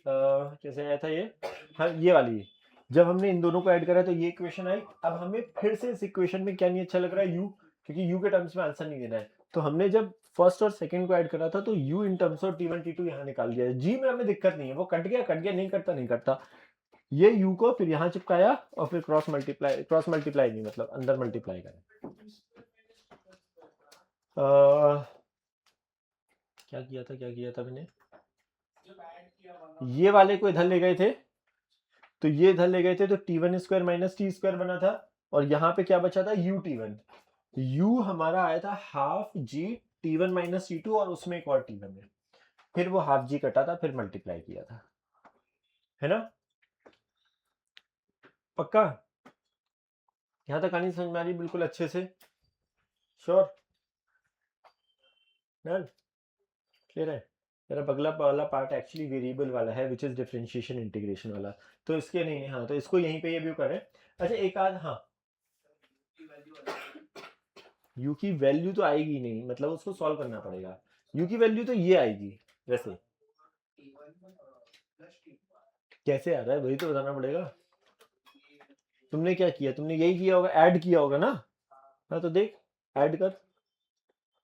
कैसे आया था ये? हाँ ये वाली, जब हमने इन दोनों को ऐड करा तो ये इक्वेशन आई। अब हमें फिर से इस इक्वेशन में क्या नहीं अच्छा लग रहा है, U, क्योंकि U के टर्म्स में आंसर नहीं देना है, तो हमने जब फर्स्ट और सेकंड को ऐड करा था तो U in terms of T1 T2 यहाँ निकाल दिया है। G में हमें दिक्कत नहीं है, वो कट गया, नहीं कटता नहीं कटता, ये U को फिर यहाँ चिपकाया और फिर क्रॉस मल्टीप्लाई नहीं, मतलब अंदर मल्टीप्लाई करा। क्या किया था मैंने, ये वाले को इधर ले गए थे, तो ये इधर ले गए थे, तो T1 square minus T square बना था, और यहाँ पे क्या बचा था, U T1। U हमारा आया था half G T1 minus T2 और उसमें एक और T1 है, फिर वो हाफ G कटा था, फिर मल्टीप्लाई किया था, है ना? पक्का? यहां तक कहानी समझ में आ रही बिल्कुल अच्छे से? श्योर? डन? क्लियर है? मेरा अगला वाला पार्ट एक्चुअली वेरिएबल वाला है, विच इज डिफरेंशिएशन इंटीग्रेशन वाला, तो इसके नहीं, हाँ तो इसको यहीं पे ये व्यू करें। अच्छा एक आध, हाँ U की वैल्यू तो आएगी नहीं, मतलब उसको सॉल्व करना पड़ेगा। U की वैल्यू तो ये आएगी, वैसे कैसे आ रहा है वही तो बताना पड़ेगा। तुमने क्या किया, तुमने यही किया होगा, ऐड किया होगा ना? हाँ तो देख, ऐड कर,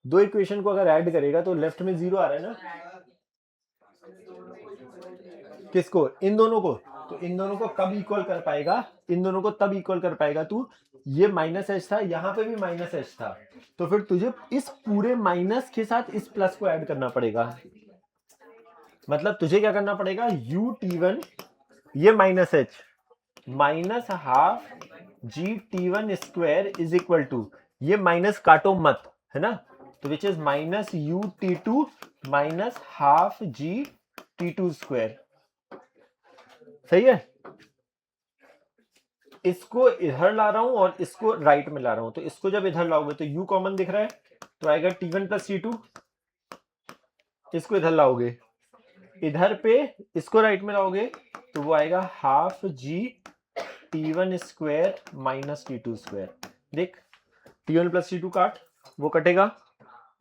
दो इक्वेशन को अगर ऐड करेगा तो लेफ्ट में 0 आ रहा है ना, किसको? इन दोनों को। तो इन दोनों को कब इक्वल कर पाएगा, इन दोनों को तब इक्वल कर पाएगा तू, ये माइनस एच था, यहां पे भी माइनस एच था, तो फिर तुझे इस पूरे माइनस के साथ इस प्लस को ऐड करना पड़ेगा। मतलब तुझे क्या करना पड़ेगा, u t1 ये minus h minus half G t1 square is equal to, ये माइनस काटो मत, है ना, तो which is minus u t2 minus half G t2 square. सही है, इसको इधर ला रहा हूं और इसको राइट में ला रहा हूं, तो इसको जब इधर लाओगे तो u कॉमन दिख रहा है, तो आएगा t1 प्लस t2, इसको इधर लाओगे, इधर पे इसको राइट में लाओगे तो वो आएगा half G t1 square minus t2 square. देख t1 प्लस t2 काट, वो कटेगा,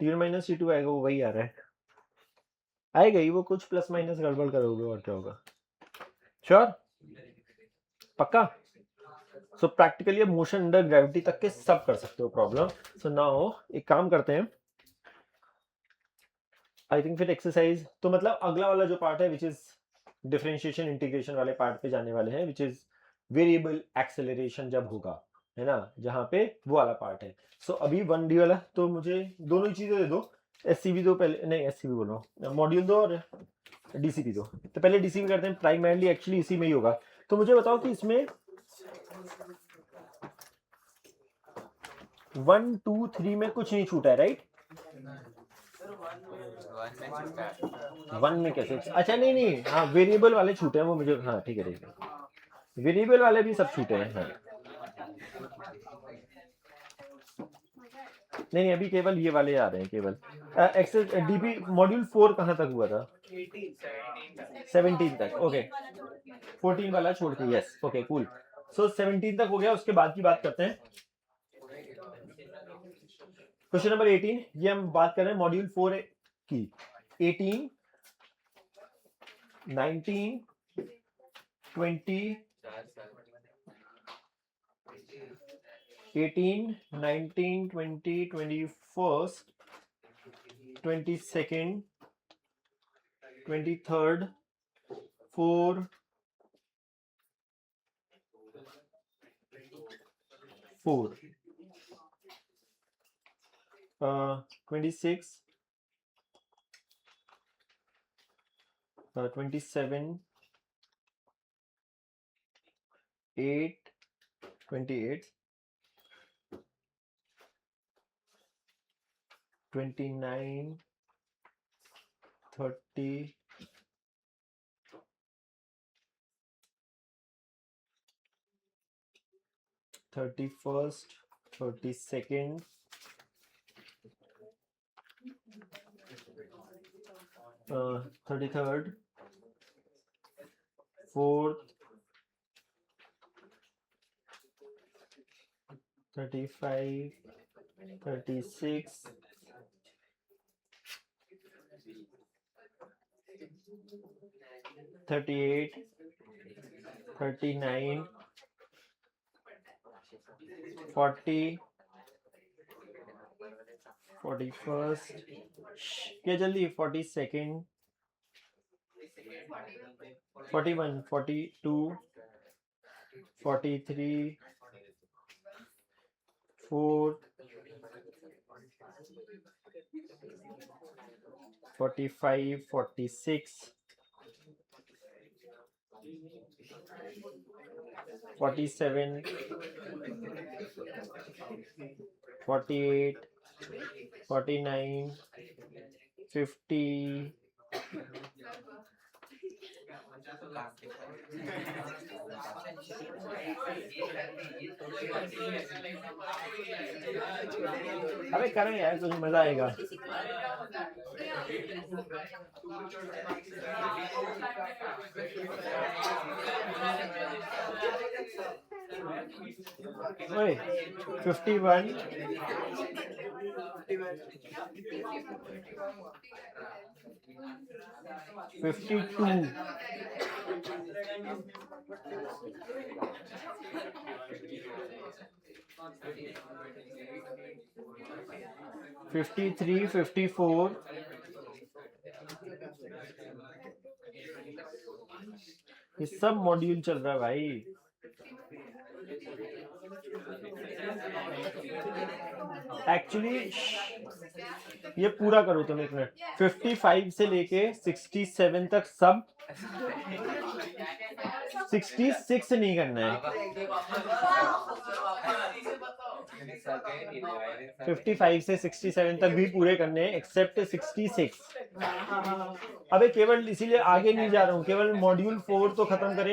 t1 माइनस t2 आएगा, वो वही आ रहा है, आएगा ही वो, कुछ प्लस माइनस गड़बड़ करोगे और क्या होगा। श्योर, पक्का। सो प्रैक्टिकली अब मोशन अंडर ग्रेविटी तक के सब कर सकते हो प्रॉब्लम। सो नाउ एक काम करते हैं, आई थिंक फिर एक्सरसाइज, तो मतलब अगला वाला जो पार्ट है विच इज डिफरेंशिएशन इंटीग्रेशन वाले पार्ट पे जाने वाले हैं, विच इज वेरिएबल एक्सेलरेशन जब होगा, है ना, जहां पे वो वाला पार्ट है। सो अभी 1D वाला तो मुझे दोनों ही चीजें दे दो, एससीबी दो पहले, नहीं एससीबी बोल रहा हूँ, मॉड्यूल दो और डीसीबी दो। तो पहले डीसीबी करते हैं, प्राइमरली एक्चुअली इसी में ही होगा। तो मुझे बताओ कि इसमें 1 2 3 में कुछ नहीं छूटा है, राइट? वन में कैसे, अच्छा नहीं नहीं, हाँ वेरिएबल वाले छूटे हैं वो मुझे, हाँ ठीक है ठीक है, वेरिएबल वाले भी सब छूटे हैं, हाँ नहीं अभी केवल ये वाले आ रहे हैं केवल। एक्सेस डीपी मॉड्यूल 4 कहाँ तक हुआ था? 17 तक, ओके 14 वाला छोड़ के, यस ओके कूल। सो 17 तक हो गया, उसके बाद की बात करते हैं। क्वेश्चन नंबर 18, ये हम बात कर रहे हैं मॉड्यूल 4 की। 18 19 20 18 19 20 21st 22nd 23rd 4 26 27 8 28 29 30 31st 32nd 33rd 4th 35 36 38 39 40 41st, क्या जल्दी, 42nd 41 42 43 4 45 46 47 48 49 50 अरे करें यार, कुछ मजा आएगा। ओए 51 52 53 54 ये सब मॉड्यूल चल रहा है भाई। एक्चुअली ये पूरा करो तुम एक मिनट। 55 से लेके 67 तक सब 66 नहीं करना है। 55 से 67 तक भी पूरे करने हैं एक्सेप्ट 66। अबे केवल इसीलिए आगे नहीं जा रहा हूँ, केवल मॉड्यूल 4 तो खत्म करें।